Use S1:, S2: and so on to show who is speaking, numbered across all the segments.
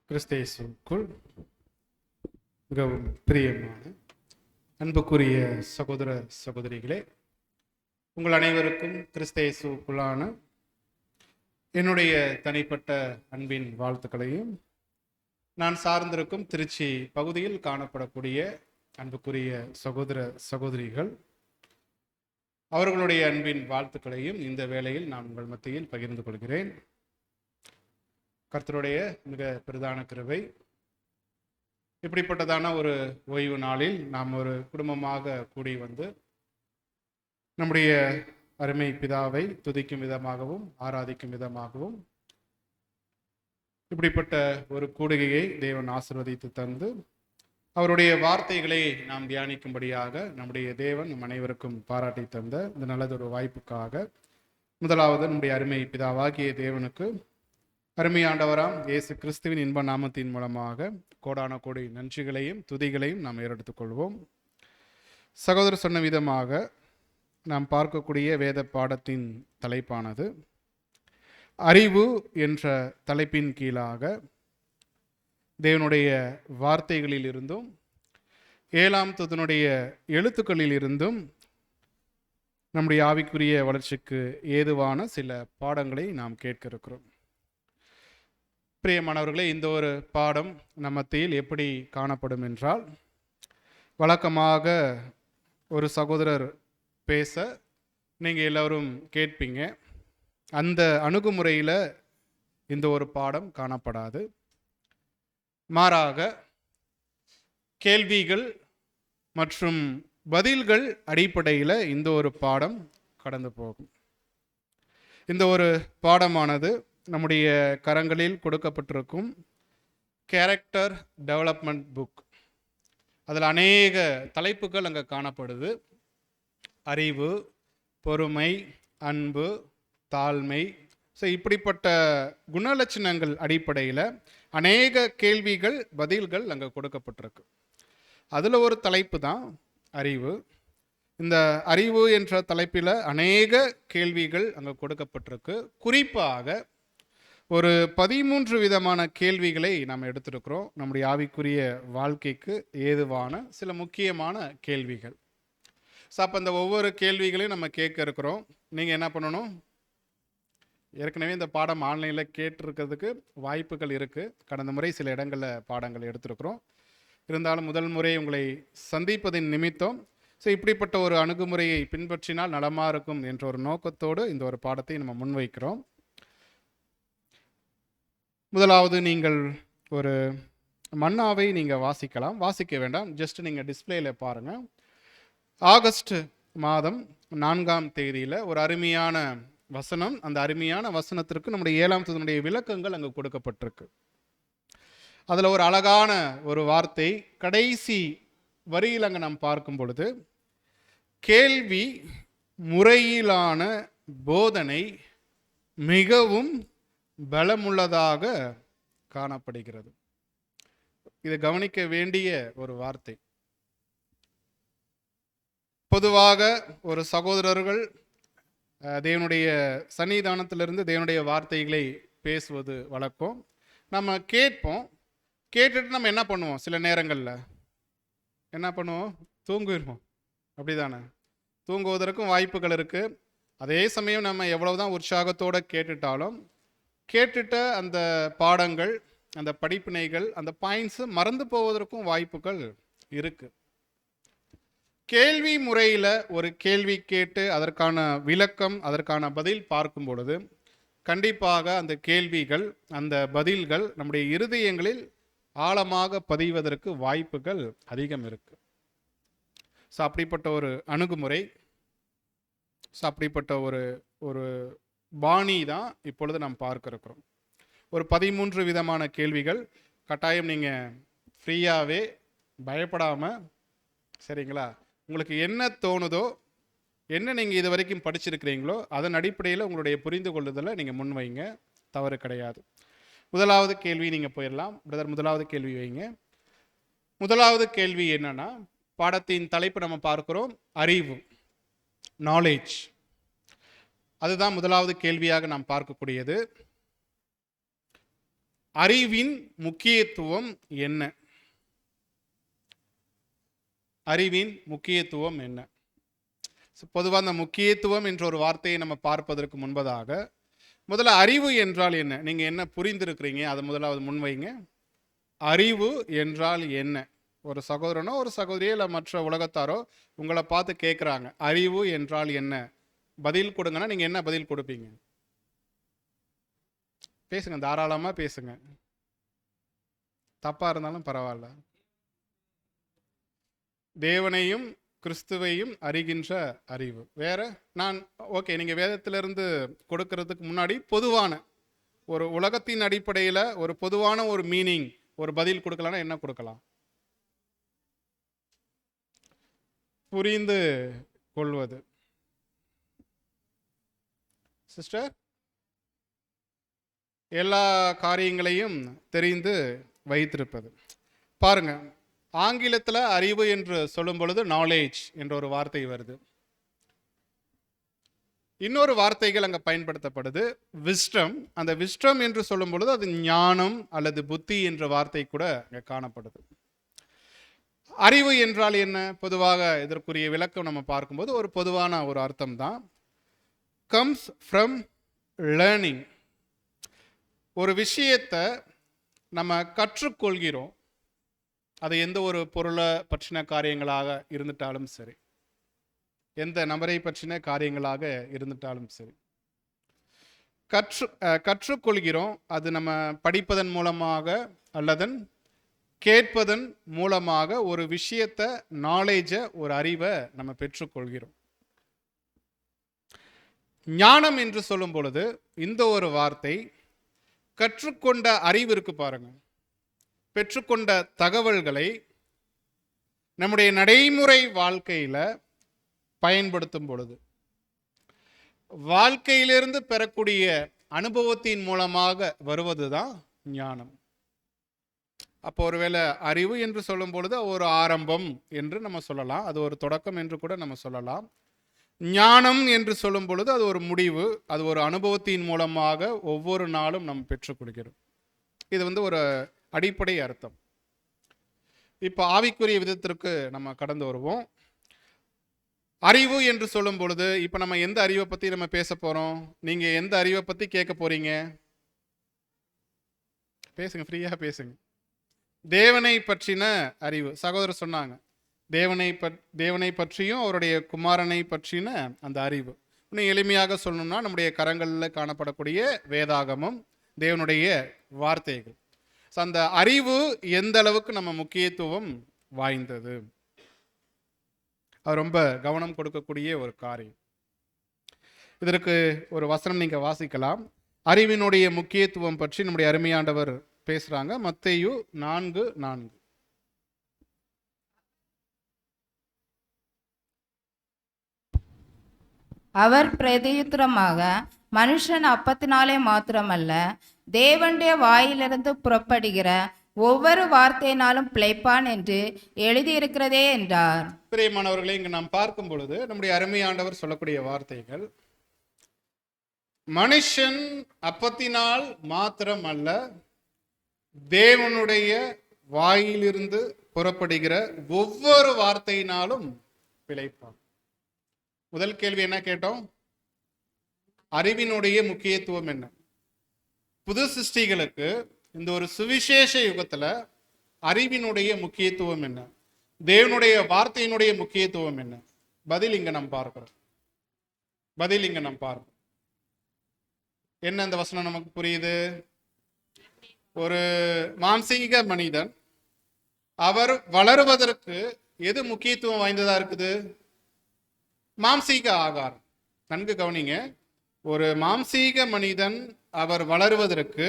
S1: கிறிஸ்தேசுக்குள் மிகவும் பிரியமான அன்புக்குரிய சகோதர சகோதரிகளே, உங்கள் அனைவருக்கும் கிறிஸ்தேசுக்குள்ளான என்னுடைய தனிப்பட்ட அன்பின் வாழ்த்துக்களையும், நான் சார்ந்திருக்கும் திருச்சி பகுதியில் காணப்படக்கூடிய அன்புக்குரிய சகோதர சகோதரிகள் அவர்களுடைய அன்பின் வாழ்த்துக்களையும் இந்த வேளையில் நான் உங்கள் மத்தியில் பகிர்ந்து கொள்கிறேன். கர்த்தருடைய மிக பிரதான கிருபை, இப்படிப்பட்டதான ஒரு ஓய்வு நாளில் நாம் ஒரு குடும்பமாக கூடி வந்து நம்முடைய அருமை பிதாவை துதிக்கும் விதமாகவும் ஆராதிக்கும் விதமாகவும் இப்படிப்பட்ட ஒரு கூடுகையை தேவன் ஆசீர்வதித்து தந்து அவருடைய வார்த்தைகளை நாம் தியானிக்கும்படியாக நம்முடைய தேவன் நம் அனைவருக்கும் பாராட்டி தந்த இந்த நல்லதொரு வாய்ப்புக்காக முதலாவது நம்முடைய அருமை பிதாவாகிய தேவனுக்கு, அருமையாண்டவராம் இயேசு கிறிஸ்துவின் இன்ப நாமத்தின் மூலமாக கோடான கோடி நன்றிகளையும் துதிகளையும் நாம் ஏறெடுத்துக் கொள்வோம். சகோதரர் சொன்ன விதமாக நாம் பார்க்கக்கூடிய வேத பாடத்தின் தலைப்பானது அறிவு என்ற தலைப்பின் கீழாக தேவனுடைய வார்த்தைகளில் இருந்தும் 7ஆம் தூதனுடைய எழுத்துக்களில் இருந்தும் நம்முடைய ஆவிக்குரிய வளர்ச்சிக்கு ஏதுவான சில பாடங்களை நாம் கேட்க இருக்கிறோம். பிரியமானவர்களே, இந்த ஒரு பாடம் நம்ம மத்தியில் எப்படி காணப்படும் என்றால், வழக்கமாக ஒரு சகோதரர் பேச நீங்கள் எல்லோரும் கேட்பீங்க. அந்த அணுகுமுறையில் இந்த ஒரு பாடம் காணப்படாது. மாறாக கேள்விகள் மற்றும் பதில்கள் அடிப்படையில் இந்த ஒரு பாடம் கடந்து போகும். இந்த ஒரு பாடமானது நம்முடைய கரங்களில் கொடுக்கப்பட்டிருக்கும் கேரக்டர் டெவலப்மெண்ட் புக். அதில் அநேக தலைப்புகள் அங்கே காணப்படுது. அறிவு, பொறுமை, அன்பு, தாழ்மை, இப்படிப்பட்ட குணலட்சணங்கள் அடிப்படையில் அநேக கேள்விகள் பதில்கள் அங்கே கொடுக்கப்பட்டிருக்கு. அதில் ஒரு தலைப்பு தான் அறிவு. இந்த அறிவு என்ற தலைப்பில் அநேக கேள்விகள் அங்கே கொடுக்கப்பட்டிருக்கு. குறிப்பாக ஒரு 13 விதமான கேள்விகளை நாம் எடுத்திருக்கிறோம். நம்முடைய ஆவிக்குரிய வாழ்க்கைக்கு ஏதுவான சில முக்கியமான கேள்விகள். அப்போ அந்த ஒவ்வொரு கேள்விகளையும் நம்ம கேட்க இருக்கிறோம். நீங்கள் என்ன பண்ணணும்? ஏற்கனவே இந்த பாடம் ஆன்லைனில் கேட்டிருக்கிறதுக்கு வாய்ப்புகள் இருக்குது. கடந்த முறை சில இடங்களில் பாடங்கள் எடுத்திருக்கிறோம். இருந்தாலும் முதல் முறை உங்களை சந்திப்பதின் நிமித்தம் இப்படிப்பட்ட ஒரு அணுகுமுறையை பின்பற்றினால் நலமாக இருக்கும் என்ற ஒரு நோக்கத்தோடு இந்த ஒரு பாடத்தை நம்ம முன்வைக்கிறோம். முதலாவது, நீங்கள் ஒரு மன்னாவை நீங்கள் வாசிக்க வேண்டாம், ஜஸ்ட் நீங்கள் டிஸ்பிளேல பாருங்கள். ஆகஸ்ட் மாதம் 4ஆம் தேதியில் ஒரு அருமையான வசனம். அந்த அருமையான வசனத்திற்கு நம்முடைய 7ஆம் தூதனுடைய விளக்கங்கள் அங்கே கொடுக்கப்பட்டிருக்கு. அதில் ஒரு அழகான ஒரு வார்த்தை கடைசி வரியில் அங்கே நாம் பார்க்கும் பொழுது, கேள்வி முறையிலான போதனை மிகவும் பலமுள்ளதாக காணப்படுகிறது. இது கவனிக்க வேண்டிய ஒரு வார்த்தை. பொதுவாக ஒரு சகோதரர்கள் தேவனுடைய சன்னிதானத்திலிருந்து தேவனுடைய வார்த்தைகளை பேசுவது வழக்கம். நம்ம கேட்போம். கேட்டுட்டு நம்ம என்ன பண்ணுவோம்? சில நேரங்களில் என்ன பண்ணுவோம்? தூங்கிடுவோம். அப்படிதானே? தூங்குவதற்கும் வாய்ப்புகள் இருக்குது. அதே சமயம் நம்ம எவ்வளவுதான் உற்சாகத்தோடு கேட்டுட்ட அந்த பாடங்கள், அந்த படிப்பினைகள், அந்த பாயிண்ட்ஸு மறந்து போவதற்கும் வாய்ப்புகள் இருக்குது. கேள்வி முறையில் ஒரு கேள்வி கேட்டு அதற்கான விளக்கம், அதற்கான பதில் பார்க்கும் பொழுது கண்டிப்பாக அந்த கேள்விகள், அந்த பதில்கள் நம்முடைய இருதயங்களில் ஆழமாக பதிவதற்கு வாய்ப்புகள் அதிகம் இருக்கு. அப்படிப்பட்ட ஒரு அணுகுமுறை, அப்படிப்பட்ட ஒரு பாணி தான் இப்பொழுது நாம் பார்க்க இருக்கிறோம். ஒரு 13 விதமான கேள்விகள். கட்டாயம் நீங்கள் ஃப்ரீயாகவே பயப்படாமல், சரிங்களா, உங்களுக்கு என்ன தோணுதோ, என்ன நீங்கள் இது வரைக்கும் படிச்சிருக்கிறீங்களோ அதன் அடிப்படையில் உங்களுடைய புரிந்து கொள்ளுதலை நீங்கள் முன்வைங்க, தவறு கிடையாது. முதலாவது கேள்வி நீங்கள் போயிடலாம். பிரதர், முதலாவது கேள்வி வைங்க. முதலாவது கேள்வி என்னன்னா, பாடத்தின் தலைப்பு நம்ம பார்க்கிறோம் அறிவு, நாலேஜ். அதுதான் முதலாவது கேள்வியாக நாம் பார்க்கக்கூடியது. அறிவின் முக்கியத்துவம் என்ன? அறிவின் முக்கியத்துவம் என்ன? பொதுவாக அந்த முக்கியத்துவம் என்ற ஒரு வார்த்தையை நம்ம பார்ப்பதற்கு முன்பதாக முதல்ல அறிவு என்றால் என்ன, நீங்க என்ன புரிந்திருக்கிறீங்க அதை முதலாவது முன்வைங்க. அறிவு என்றால் என்ன? ஒரு சகோதரனோ ஒரு சகோதரியோ இல்லை மற்ற உலகத்தாரோ உங்களை பார்த்து கேட்குறாங்க, அறிவு என்றால் என்ன, பதில் கொடுங்கன்னா நீங்க என்ன பதில் கொடுப்பீங்க? பேசுங்க, தாராளமா பேசுங்க, தப்பா இருந்தாலும் பரவாயில்ல. தேவனையும் கிறிஸ்துவையும் அறிகின்ற அறிவு. வேற? நான் ஓகே, நீங்க வேதத்திலிருந்து கொடுக்கறதுக்கு முன்னாடி பொதுவான ஒரு உலகத்தின் அடிப்படையில் ஒரு பொதுவான ஒரு மீனிங், ஒரு பதில் கொடுக்கலாம்னா என்ன கொடுக்கலாம்? புரிந்து கொள்வது. சிஸ்டர், எல்லா காரியங்களையும் தெரிந்து வைத்திருப்பது. பாருங்க, ஆங்கிலத்தில் அறிவு என்று சொல்லும் பொழுது நாலேஜ் என்ற ஒரு வார்த்தை வருது. இன்னொரு வார்த்தைகள் அங்கே பயன்படுத்தப்படுது, விஸ்டம். அந்த விஸ்டம் என்று சொல்லும் பொழுது அது ஞானம் அல்லது புத்தி என்ற வார்த்தை கூட அங்கே காணப்படுது. அறிவு என்றால் என்ன? பொதுவாக இதற்குரிய விளக்கம் நம்ம பார்க்கும்போது ஒரு பொதுவான ஒரு அர்த்தம் தான். Comes from learning. ஒரு விஷயத்தை நம்ம கற்றுக்கொள்கிறோம், அது எந்த ஒரு பொருளை பற்றின காரியங்களாக இருந்துட்டாலும் சரி, எந்த நபரை பற்றின காரியங்களாக இருந்துட்டாலும் சரி, கற்றுக்கொள்கிறோம். அது நம்ம படிப்பதன் மூலமாக அல்லது கேட்பதன் மூலமாக ஒரு விஷயத்தை, நாலேஜை, ஒரு அறிவை நம்ம பெற்றுக்கொள்கிறோம். ஞானம் என்று சொல்லும் பொழுது இந்த ஒரு வார்த்தை கற்றுக்கொண்ட அறிவு இருக்கு பாருங்க, பெற்றுக்கொண்ட தகவல்களை நம்முடைய நடைமுறை வாழ்க்கையில் பயன்படுத்தும் பொழுது, வாழ்க்கையிலிருந்து பெறக்கூடிய அனுபவத்தின் மூலமாக வருவது தான் ஞானம். அப்போ ஒருவேளை அறிவு என்று சொல்லும் பொழுது ஒரு ஆரம்பம் என்று நம்ம சொல்லலாம், அது ஒரு தொடக்கம் என்று கூட நம்ம சொல்லலாம். ஞானம் என்று சொல்லும் பொழுது அது ஒரு முடிவு, அது ஒரு அனுபவத்தின் மூலமாக ஒவ்வொரு நாளும் நம்ம பெற்றுக்கொள்கிறோம். இது ஒரு அடிப்படை அர்த்தம். இப்போ ஆவிக்குரிய விதத்திற்கு நம்ம கடந்து வருவோம். அறிவு என்று சொல்லும் பொழுது இப்போ நம்ம எந்த அறிவை பற்றி நம்ம பேச போகிறோம்? நீங்கள் எந்த அறிவை பற்றி கேட்க போறீங்க? பேசுங்க, ஃப்ரீயாக பேசுங்க. தேவனை பற்றின அறிவு. சகோதரர் சொன்னாங்க, தேவனை பற்றியும் அவருடைய குமாரனை பற்றின அந்த அறிவு. இன்னும் எளிமையாக சொல்லணும்னா நம்முடைய கரங்களில் காணப்படக்கூடிய வேதாகமம், தேவனுடைய வார்த்தைகள். அந்த அறிவு எந்த அளவுக்கு நம்ம முக்கியத்துவம் வாய்ந்தது, அது ரொம்ப கவனம் கொடுக்கக்கூடிய ஒரு காரியம். இதற்கு ஒரு வசனம் நீங்க வாசிக்கலாம். அறிவினுடைய முக்கியத்துவம் பற்றி நம்முடைய அருமையாண்டவர் பேசுறாங்க. மத்தேயு 4:4.
S2: அவர் பிரதியுத்தரமாக, மனுஷன் அப்பத்தினாலே மாத்திரமல்ல, தேவனுடைய வாயிலிருந்து புறப்படுகிற ஒவ்வொரு வார்த்தையினாலும் பிழைப்பான் என்று எழுதியிருக்கிறதே என்றார்.
S1: பிரியமானவர்களை, இங்கு நாம் பார்க்கும் பொழுது நம்முடைய அருமையாண்டவர் சொல்லக்கூடிய வார்த்தைகள், மனுஷன் அப்பத்தினால் மாத்திரம் அல்ல, தேவனுடைய வாயிலிருந்து புறப்படுகிற ஒவ்வொரு வார்த்தையினாலும் பிழைப்பான். முதல் கேள்வி என்ன கேட்டோம்? அறிவினுடைய முக்கியத்துவம் என்ன? புது சிருஷ்டிகளுக்கு இந்த ஒரு சுவிசேஷ யுகத்துல அறிவினுடைய முக்கியத்துவம் என்ன? தேவனுடைய வார்த்தையினுடைய முக்கியத்துவம் என்ன? பதில் இங்க நாம் பார்க்கிறோம். என்ன அந்த வசனம் நமக்கு புரியுது? ஒரு மாம்சீக மனிதன் அவர் வளருவதற்கு எது முக்கியத்துவம் வாய்ந்ததா இருக்குது? மாம்சீக ஆகாரம். நன்கு கவனிங்க. ஒரு மாம்சீக மனிதன் அவர் வளருவதற்கு,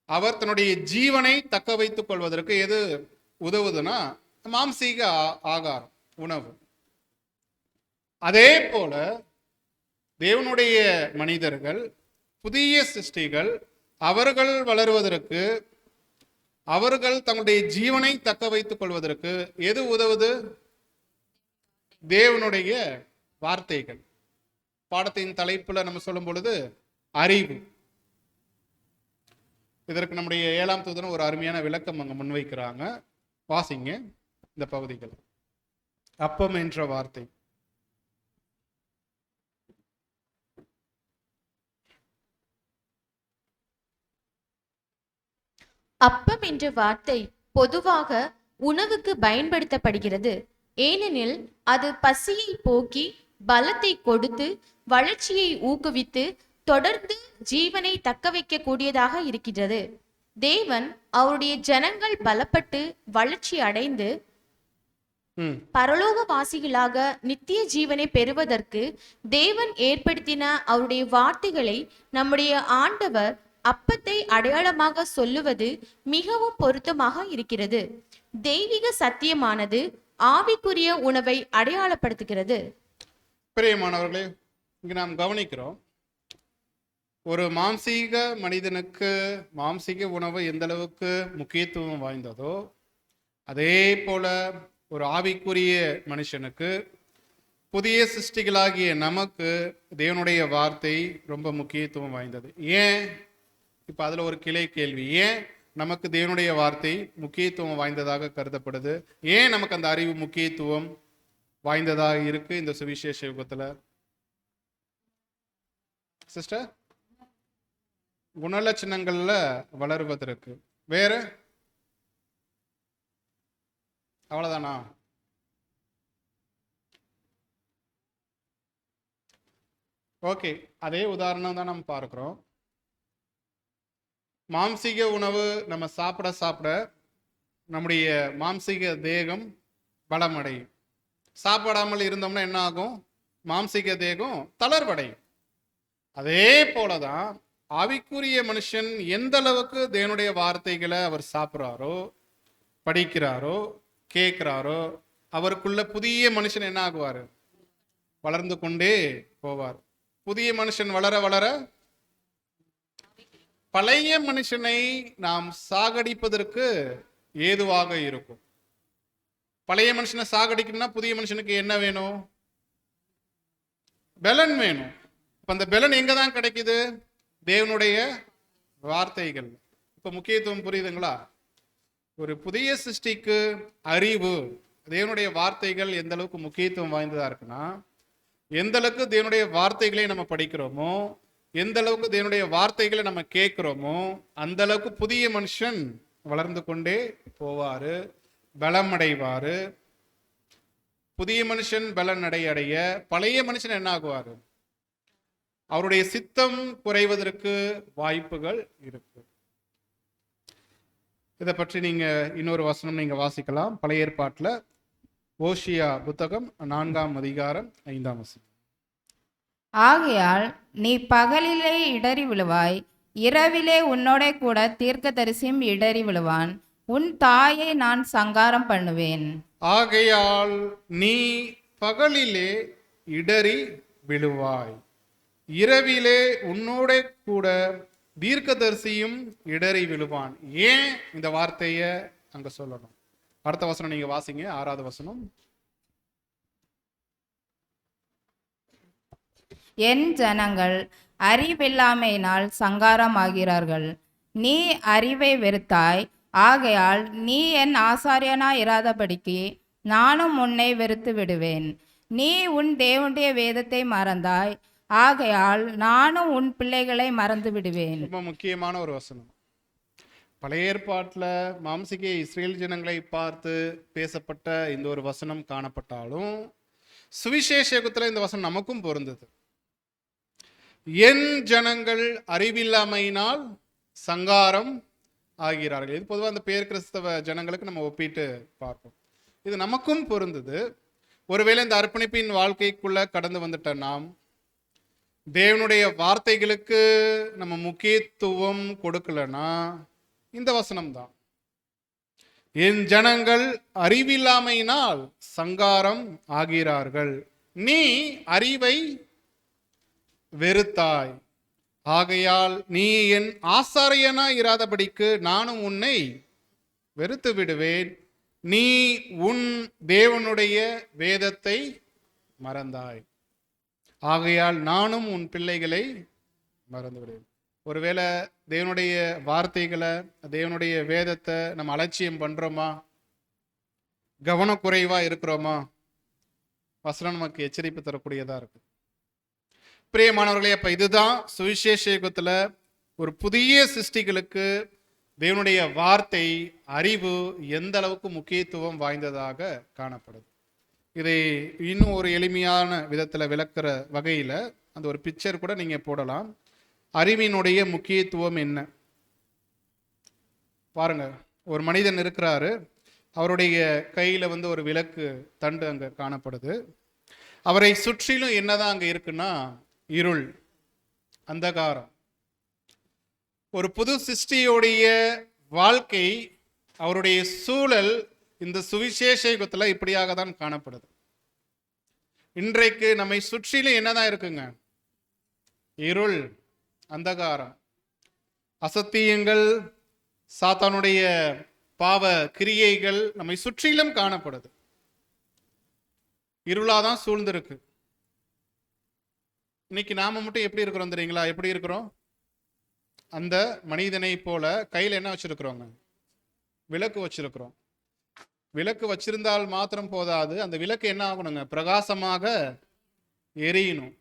S1: அவர் தன்னுடைய ஜீவனை தக்க வைத்துக் கொள்வதற்கு எது உதவுதுன்னா மாம்சீக ஆகாரம், உணவு. அதே போல தேவனுடைய மனிதர்கள், புதிய சிருஷ்டிகள், அவர்கள் வளருவதற்கு, அவர்கள் தங்களுடைய ஜீவனை தக்க வைத்துக் கொள்வதற்கு எது உதவுது? தேவனுடைய வார்த்தைகள். பாடத்தின் தலைப்புல நம்ம சொல்லும் பொழுது அறிவு. இதற்கு நம்முடைய 7ஆம் தூதன் ஒரு அருமையான விளக்கம் அங்கே முன்வைக்கிறாங்க. வாசிங்க இந்த பகுதிகள். அப்பம் என்ற வார்த்தை.
S3: அப்பம் என்ற வார்த்தை பொதுவாக உணவுக்கு பயன்படுத்தப்படுகிறது. ஏனெனில் அது பசியை போக்கி பலத்தை கொடுத்து வளர்ச்சியை ஊக்குவித்து தொடர்ந்து ஜீவனை தக்க வைக்க கூடியதாக இருக்கிறது. தேவன் அவருடைய ஜனங்கள் பலப்பட்டு வளர்ச்சி அடைந்து பரலோகவாசிகளாக நித்திய ஜீவனை பெறுவதற்கு தேவன் ஏற்படுத்தின அவருடைய வார்த்தைகளை நம்முடைய ஆண்டவர் அப்பத்தை அடையாளமாக சொல்லுவது மிகவும் பொருத்தமாக இருக்கிறது. தெய்வீக சத்தியமானது ஆவிக்குரிய உணவை அடையாளப்படுத்துகிறது.
S1: பிரியமானவர்களே, இங்கு நாம் கவனிக்கிறோம், ஒரு மாம்சீக மனிதனுக்கு மாம்சீக உணவு எந்த அளவுக்கு முக்கியத்துவம் வாய்ந்ததோ, அதே போல ஒரு ஆவிக்குரிய மனுஷனுக்கு, புதிய சிருஷ்டிகளாகிய நமக்கு தேவனுடைய வார்த்தை ரொம்ப முக்கியத்துவம் வாய்ந்தது. ஏன்? இப்போ அதில் ஒரு கிளை கேள்வி. ஏன் நமக்கு தேவனுடைய வார்த்தை முக்கியத்துவம் வாய்ந்ததாக கருதப்படுது? ஏன் நமக்கு அந்த அறிவு முக்கியத்துவம் வாய்ந்ததாக இருக்கு இந்த சுவிசேஷ யுகத்தில்? சிஸ்டர், குணலட்சணங்கள்ல வளருவதற்கு. வேற? அவ்வளவுதானா? ஓகே, அதே உதாரணம் தான் நம்ம பார்க்கிறோம். மாம்சீக உணவு நம்ம சாப்பிட சாப்பிட நம்முடைய மாம்சீக தேகம் பலமடையும். சாப்பிடாமல் இருந்தோம்னா என்ன ஆகும்? மாம்சீக தேகம் தளர்வடையும். அதே போலதான் ஆவிக்குரிய மனுஷன் எந்த அளவுக்கு தேவனுடைய வார்த்தைகளை அவர் சாப்பிட்றாரோ, படிக்கிறாரோ, கேட்கிறாரோ, அவருக்குள்ள புதிய மனுஷன் என்ன ஆகுவார்? வளர்ந்து கொண்டே போவார். புதிய மனுஷன் வளர வளர பழைய மனுஷனை நாம் சாகடிப்பதற்கு ஏதுவாக இருக்கும். பழைய மனுஷனை சாகடிக்கணும்னா புதிய மனுஷனுக்கு என்ன வேணும்? பலன் வேணும். அந்த பலன் எங்க தான் கிடைக்குது? தேவனுடைய வார்த்தைகள். இப்ப முக்கியத்துவம் புரியுதுங்களா? ஒரு புதிய சிருஷ்டிக்கு அறிவு, தேவனுடைய வார்த்தைகள் எந்த அளவுக்கு முக்கியத்துவம் வாய்ந்ததா இருக்குன்னா, எந்த அளவுக்கு தேவனுடைய வார்த்தைகளை நம்ம படிக்கிறோமோ, எந்த அளவுக்கு தேவனுடைய வார்த்தைகளை நம்ம கேட்கிறோமோ, அந்த அளவுக்கு புதிய மனுஷன் வளர்ந்து கொண்டே போவாரு, பலமடைவாரு. புதிய மனுஷன் பலன் அடைய பழைய மனுஷன் என்ன ஆகுவாரு? அவருடைய சித்தம் குறைவதற்கு வாய்ப்புகள் இருக்கு. இதை பற்றி நீங்க இன்னொரு வசனம் நீங்க வாசிக்கலாம். பழைய ஏற்பாட்டுல ஓஷியா புத்தகம் 4ஆம் அதிகாரம் 5ஆம் வசனம்.
S2: ஆகையால் நீ பகலிலே இடறி விழுவாய், இரவிலே உன்னோட கூட தீர்க்கதரிசியும் இடறி விழுவான், உன் தாயை நான் சங்காரம் பண்ணுவேன்.
S1: ஆகையால் நீ பகலிலே இடறி விழுவாய், இரவிலே உன்னோட கூட தீர்க்கதரிசியும் இடறி விழுவான். ஏன் இந்த வார்த்தையை அங்க சொல்லணும்? அடுத்த வசனம் நீங்க வாசிங்க, 6வது வசனம்.
S2: என் ஜனங்கள் அறிவில்லாமையினால் சங்காரம் ஆகிறார்கள். நீ அறிவை வெறுத்தாய், ஆகையால் நீ என் ஆசாரியனாய் இராதபடிக்கு நானும் உன்னை வெறுத்து விடுவேன். நீ உன் தேவனுடைய வேதத்தை மறந்தாய், ஆகையால் நானும் உன் பிள்ளைகளை மறந்து விடுவேன்.
S1: ரொம்ப முக்கியமான ஒரு வசனம். பழைய ஏற்பாட்டில் மாம்சிக இஸ்ரேல் ஜனங்களை பார்த்து பேசப்பட்ட இந்த ஒரு வசனம் காணப்பட்டாலும், சுவிசேஷ யுகத்தில் இந்த வசனம் நமக்கும் பொருந்தது. என் ஜனங்கள் அறிவில்லாமையினால் சங்காரம் ஆகிறார்கள். இது பொதுவாக அந்த பேர் கிறிஸ்தவ ஜனங்களுக்கு நம்ம ஒப்பிட்டு பார்ப்போம். இது நமக்கும் பொருந்தது. ஒருவேளை இந்த அர்ப்பணிப்பின் வாழ்க்கைக்குள்ள கடந்து வந்துட்ட நாம் தேவனுடைய வார்த்தைகளுக்கு நம்ம முக்கியத்துவம் கொடுக்கலன்னா இந்த வசனம் தான். என் ஜனங்கள் அறிவில்லாமையினால் சங்காரம் ஆகிறார்கள், நீ அறிவை வெறுத்தாய், ஆகையால் நீ என் ஆசாரியனாய் இராதபடிக்கு நானும் உன்னை வெறுத்து விடுவேன். நீ உன் தேவனுடைய வேதத்தை மறந்தாய், ஆகையால் நானும் உன் பிள்ளைகளை மறந்து விடுவேன். ஒருவேளை தேவனுடைய வார்த்தைகளை, தேவனுடைய வேதத்தை நம்ம அலட்சியம் பண்றோமா, கவனக்குறைவா இருக்கிறோமா? வசனம் நமக்கு எச்சரிப்பு தரக்கூடியதா இருக்கு. பிரியமானவர்களே, அப்ப இதுதான் சுவிசேஷ யுகத்துல ஒரு புதிய சிருஷ்டிகளுக்கு தேவனுடைய வார்த்தை, அறிவு எந்த அளவுக்கு முக்கியத்துவம் வாய்ந்ததாக காணப்படுது. இதை இன்னும் ஒரு எளிமையான விதத்துல விளக்குற வகையில அந்த ஒரு பிக்சர் கூட நீங்க போடலாம். அறிவினுடைய முக்கியத்துவம் என்ன பாருங்க. ஒரு மனிதன் இருக்கிறாரு, அவருடைய கையில ஒரு விளக்கு தண்டு அங்க காணப்படுது. அவரை சுற்றிலும் என்னதான் அங்க இருக்குன்னா இருள், அந்தகாரம். ஒரு புது சிருஷ்டியுடைய வாழ்க்கை, அவருடைய சூழல் இந்த சுவிசேஷ யுகத்துல இப்படியாக தான் காணப்படுது. இன்றைக்கு நம்மை சுற்றிலும் என்னதான் இருக்குங்க? இருள், அந்தகாரம், அசத்தியங்கள், சாத்தானுடைய பாவ கிரியைகள் நம்மை சுற்றிலும் காணப்படுது. இருளாதான் சூழ்ந்திருக்கு. இன்னைக்கு நாம மட்டும் எப்படி இருக்கிறோம் தெரியுங்களா? எப்படி இருக்கிறோம்? அந்த மனிதனை போல கையில் என்ன வச்சிருக்கிறோங்க? விளக்கு வச்சிருக்கிறோம். விளக்கு வச்சிருந்தால் மாத்திரம் போதாது, அந்த விளக்கு என்ன ஆகணுங்க? பிரகாசமாக எரியணும்.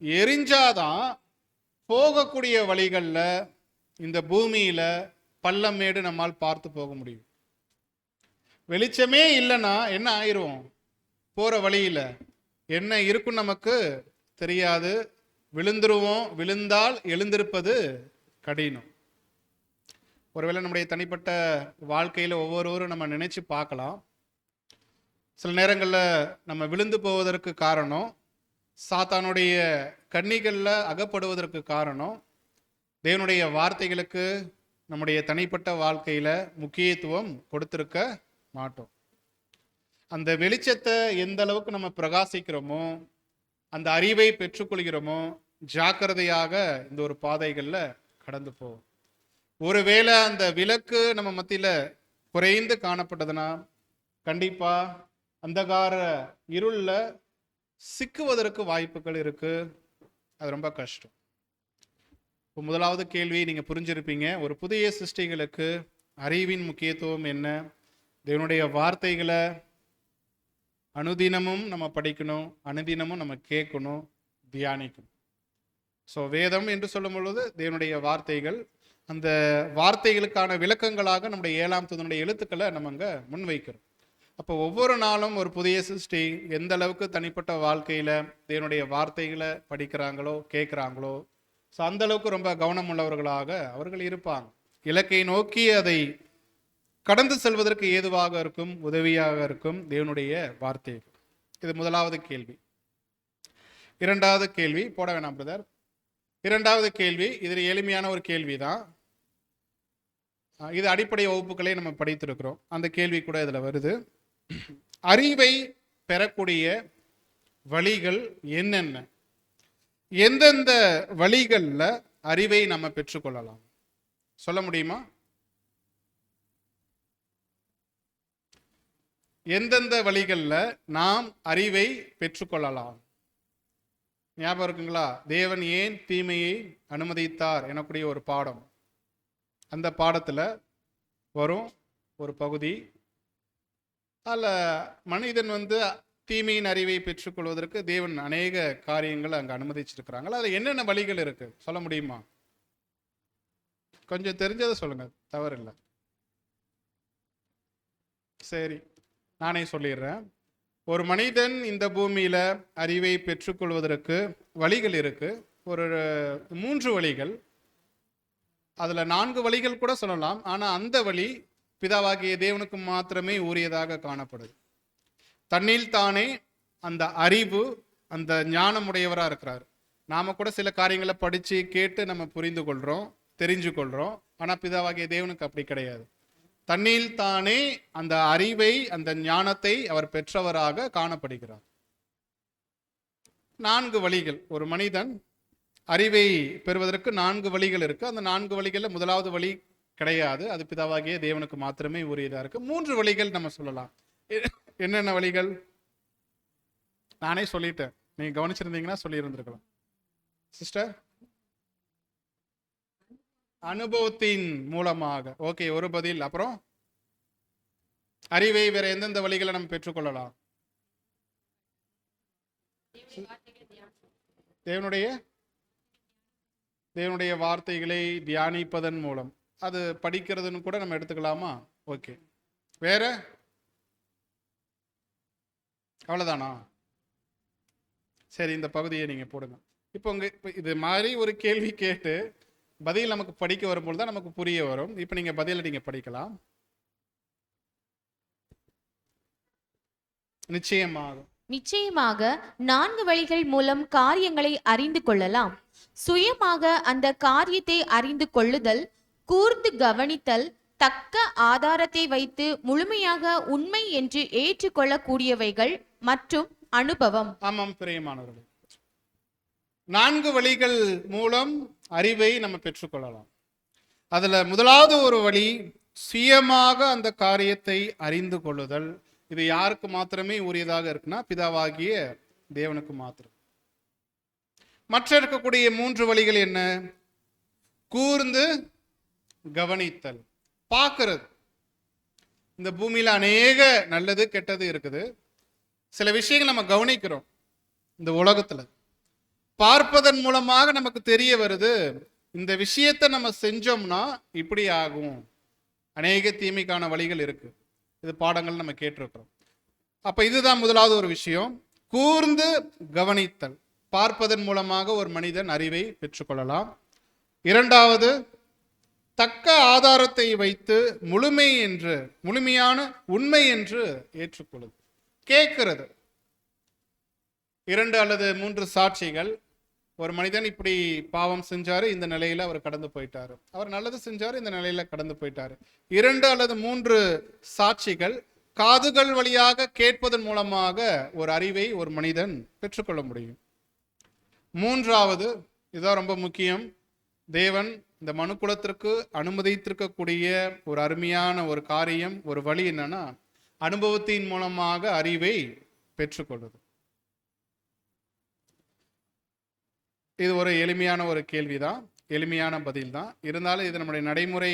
S1: எரிஞ்சாதான் போகக்கூடிய வழிகள்ல, இந்த பூமியில பள்ளம் மேடு நம்மால் பார்த்து போக முடியும். வெளிச்சமே இல்லைன்னா என்ன ஆயிரும்? போற வழியில என்ன இருக்கும் நமக்கு தெரியாது, விழுந்துருவோம். விழுந்தால் எழுந்திருப்பது கடினம். ஒருவேளை நம்முடைய தனிப்பட்ட வாழ்க்கையில ஒவ்வொருவரும் நம்ம நினைச்சு பார்க்கலாம். சில நேரங்களில் நம்ம விழுந்து போவதற்கு காரணம், சாத்தானுடைய கண்ணிகளில் அகப்படுவதற்கு காரணம், தேவனுடைய வார்த்தைகளுக்கு நம்முடைய தனிப்பட்ட வாழ்க்கையில முக்கியத்துவம் கொடுத்திருக்க மாட்டோம். அந்த வெளிச்சத்தை எந்த அளவுக்கு நம்ம பிரகாசிக்கிறோமோ, அந்த அறிவை பெற்றுக்கொள்கிறோமோ, ஜாக்கிரதையாக இந்த ஒரு பாதைகள்ல கடந்து போவோம். ஒருவேளை அந்த விளக்கு நம்ம மத்தியில குறைந்து காணப்பட்டதுன்னா கண்டிப்பா அந்தகார இருள்ல சிக்குவதற்கு வாய்ப்புகள் இருக்கு. அது ரொம்ப கஷ்டம். இப்போ முதலாவது கேள்வி நீங்க புரிஞ்சிருப்பீங்க. ஒரு புதிய சிருஷ்டிகளுக்கு அறிவின் முக்கியத்துவம் என்ன? தேவனுடைய வார்த்தைகளை அனுதினமும் நம்ம படிக்கணும், அனுதினமும் நம்ம கேட்கணும், தியானிக்கணும். ஸோ வேதம் என்று சொல்லும் பொழுது தேவனுடைய வார்த்தைகள், அந்த வார்த்தைகளுக்கான விளக்கங்களாக நம்முடைய 7ஆம் தூதனுடைய எழுத்துக்களை நம்ம அங்கே முன்வைக்கிறோம். அப்போ ஒவ்வொரு நாளும் ஒரு புதிய சிருஷ்டி எந்த அளவுக்கு தனிப்பட்ட வாழ்க்கையில் தேவனுடைய வார்த்தைகளை படிக்கிறாங்களோ, கேட்குறாங்களோ, ஸோ அந்த அளவுக்கு ரொம்ப கவனம் உள்ளவர்களாக அவர்கள் இருப்பாங்க. இலக்கை நோக்கி அதை கடந்து செல்வதற்கு ஏதுவாக இருக்கும், உதவியாக இருக்கும் தேவனுடைய வார்த்தைகள். இது முதலாவது கேள்வி. இரண்டாவது கேள்வி போட வேணாம் பிரதர். இரண்டாவது கேள்வி இது எளிமையான ஒரு கேள்விதான். இது அடிப்படை வகுப்புகளை நம்ம படித்திருக்கிறோம். அந்த கேள்வி கூட இதில் வருது. அறிவை பெறக்கூடிய வழிகள் என்னென்ன? எந்தெந்த வழிகளில் அறிவை நம்ம பெற்றுக்கொள்ளலாம்? சொல்ல முடியுமா? எந்தெந்த வழிகளில் நாம் அறிவை பெற்றுக்கொள்ளலாம்? ஞாபகம் இருக்குங்களா? தேவன் ஏன் தீமையை அனுமதித்தார் எனக்கூடிய ஒரு பாடம். அந்த பாடத்தில் வரும் ஒரு பகுதி, அதில் மனிதன் தீமையின் அறிவை பெற்றுக்கொள்வதற்கு தேவன் அநேக காரியங்கள் அங்கே அனுமதிச்சிருக்கிறாங்க. அதில் என்னென்ன வழிகள் இருக்கு சொல்ல முடியுமா? கொஞ்சம் தெரிஞ்சதை சொல்லுங்க, தவறில்லை. சரி, நானே சொல்லிடுறேன். ஒரு மனிதன் இந்த பூமியில அறிவை பெற்றுக்கொள்வதற்கு வழிகள் இருக்கு. ஒரு 3 வழிகள். அதுல 4 வழிகள் கூட சொல்லலாம். ஆனா அந்த வழி பிதாவாகிய தேவனுக்கு மாத்திரமே உரியதாக காணப்படுது. தன்னில் தானே அந்த அறிவு, அந்த ஞானம் உடையவரா இருக்கிறார். நாம கூட சில காரியங்களை படிச்சு கேட்டு நம்ம புரிந்து கொள்றோம், தெரிஞ்சு கொள்றோம். ஆனா பிதாவாகிய தேவனுக்கு அப்படி கிடையாது. தன்னில் தானே அந்த அறிவை, அந்த ஞானத்தை அவர் பெற்றவராக காணப்படுகிறார். 4 வழிகள். ஒரு மனிதன் அறிவை பெறுவதற்கு 4 வழிகள் இருக்கு. அந்த 4 வழிகளில் முதலாவது வழி கிடையாது, அது பிதாவாகிய தேவனுக்கு மாத்திரமே உரியதா இருக்கு. 3 வழிகள் நம்ம சொல்லலாம். என்னென்ன வழிகள்? நானே சொல்லிட்டேன், நீங்க கவனிச்சிருந்தீங்கன்னா சொல்லி இருந்திருக்கலாம். சிஸ்டர் அனுபவத்தின் மூலமாக. ஓகே, ஒரு பதில். அப்புறம் அறிவை வேற எந்தெந்த வழிகளை நம்ம பெற்றுக்கொள்ளலாம்? தேவனுடைய வார்த்தைகளை தியானிப்பதன் மூலம், அது படிக்கிறதுன்னு கூட நம்ம எடுத்துக்கலாமா? ஓகே, வேற? அவ்வளவுதானா? சரி, இந்த பகுதியை நீங்க போடுங்க. இப்போ இது மாதிரி ஒரு கேள்வி கேட்டு பதில் நமக்கு படிக்க வரும்போது தான் நமக்கு புரிய வரும். இப்போ நீங்க பதில நீங்க படிக்கலாம்.
S3: நிச்சயமாக 4 வழிகள் மூலம் காரியங்களை அறிந்து கொள்ளலாம். சுயமாக அந்த காரியத்தை அறிந்து கொள்ளுதல், கூர்ந்து கவனித்தல், தக்க ஆதாரத்தை வைத்து முழுமையாக உண்மை என்று ஏற்றுக்கொள்ளக்கூடியவைகள் மற்றும் அனுபவம்.
S1: ஆமாம் பிரியமானவர்களே, 4 வழிகள் மூலம் அறிவை நம்ம பெற்றுக்கொள்ளலாம். அதுல முதலாவது ஒரு வழி சுயமாக அந்த காரியத்தை அறிந்து கொள்ளுதல். இது யாருக்கு மாத்திரமே உரியதாக இருக்குன்னா பிதாவாகிய தேவனுக்கு மாத்திரம். மற்ற இருக்கக்கூடிய 3 வழிகள் என்ன? கூர்ந்து கவனித்தல், பார்க்கிறது. இந்த பூமியில அநேக நல்லது கெட்டது இருக்குது. சில விஷயங்கள் நம்ம கவனிக்கிறோம். இந்த உலகத்துல பார்ப்பதன் மூலமாக நமக்கு தெரிய வருது, இந்த விஷயத்தை நம்ம செஞ்சோம்னா இப்படி ஆகும். அநேக தீமைக்கான வழிகள் இருக்கு. இது பாடங்கள் நம்ம கேட்டிருக்கிறோம். அப்ப இதுதான் முதலாவது ஒரு விஷயம், கூர்ந்து கவனித்தல். பார்ப்பதன் மூலமாக ஒரு மனிதன் அறிவை பெற்றுக்கொள்ளலாம். இரண்டாவது, தக்க ஆதாரத்தை வைத்து முழுமையான உண்மை என்று ஏற்றுக்கொள்ளுது. கேட்கிறது. 2 அல்லது 3 சாட்சிகள். ஒரு மனிதன் இப்படி பாவம் செஞ்சாரு, இந்த நிலையில அவர் கடந்து போயிட்டாரு. அவர் நல்லது செஞ்சாரு, இந்த நிலையில கடந்து போயிட்டாரு. 2 அல்லது 3 சாட்சிகள் காதுகள் வழியாக கேட்பதன் மூலமாக ஒரு அறிவை ஒரு மனிதன் பெற்றுக்கொள்ள முடியும். 3வது, இதுதான் ரொம்ப முக்கியம், தேவன் இந்த மனுக்குலத்திற்கு அனுமதித்திருக்கக்கூடிய ஒரு அருமையான ஒரு காரியம், ஒரு வழி என்னன்னா அனுபவத்தின் மூலமாக அறிவை பெற்றுக்கொள்வது. இது ஒரு எளிமையான ஒரு கேள்விதான், எளிமையான பதில் தான். இருந்தாலும் இது நம்முடைய நடைமுறை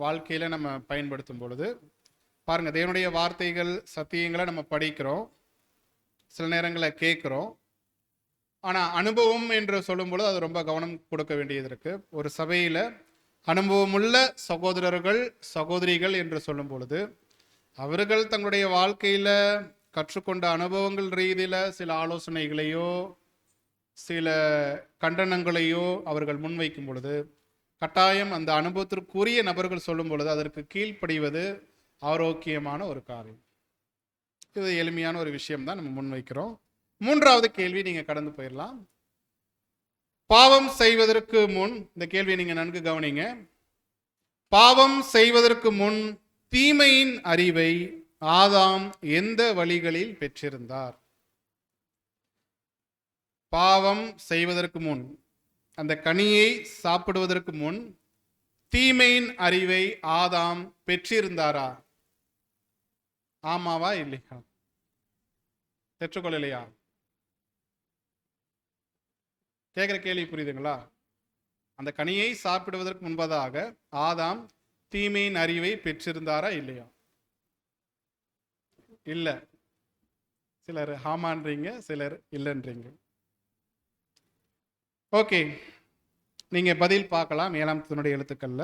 S1: வாழ்க்கையில நம்ம பயன்படுத்தும் பொழுது பாருங்க, தேவனுடைய வார்த்தைகள் சத்தியங்களை நம்ம படிக்கிறோம், சில நேரங்களில் கேட்கிறோம். ஆனா அனுபவம் என்று சொல்லும் பொழுது அது ரொம்ப கவனம் கொடுக்க வேண்டியது இருக்கு. ஒரு சபையில அனுபவமுள்ள சகோதரர்கள் சகோதரிகள் என்று சொல்லும் பொழுது அவர்கள் தங்களுடைய வாழ்க்கையில கற்றுக்கொண்ட அனுபவங்கள் ரீதியில சில ஆலோசனைகளையோ சில கண்டனங்களையோ அவர்கள் முன்வைக்கும் பொழுது கட்டாயம் அந்த அனுபவத்திற்குரிய நபர்கள் சொல்லும் பொழுது அதற்கு கீழ்ப்படிவது ஆரோக்கியமான ஒரு காரியம். இது எளிமையான ஒரு விஷயம் தான் நம்ம முன்வைக்கிறோம். 3வது கேள்வி நீங்க கடந்து போயிடலாம். பாவம் செய்வதற்கு முன், இந்த கேள்வியை நீங்க நன்கு கவனிங்க. பாவம் செய்வதற்கு முன் தீமையின் அறிவை ஆதாம் எந்த வழிகளில் பெற்றிருந்தார்? பாவம் செய்வதற்கு முன், அந்த கனியை சாப்பிடுவதற்கு முன் தீமையின் அறிவை ஆதாம் பெற்றிருந்தாரா? ஆமாவா இல்லையா? பெற்றுக்கொள்ளலையா? கேட்கிற கேள்வி புரியுதுங்களா? அந்த கனியை சாப்பிடுவதற்கு முன்பதாக ஆதாம் தீமையின் அறிவை பெற்றிருந்தாரா இல்லையா? இல்ல. சிலர் ஆமான்றீங்க, சிலர் இல்லைன்றீங்க. ஓகே, நீங்க பதில் பார்க்கலாம் 7ஆம் எழுத்துக்கள்ல.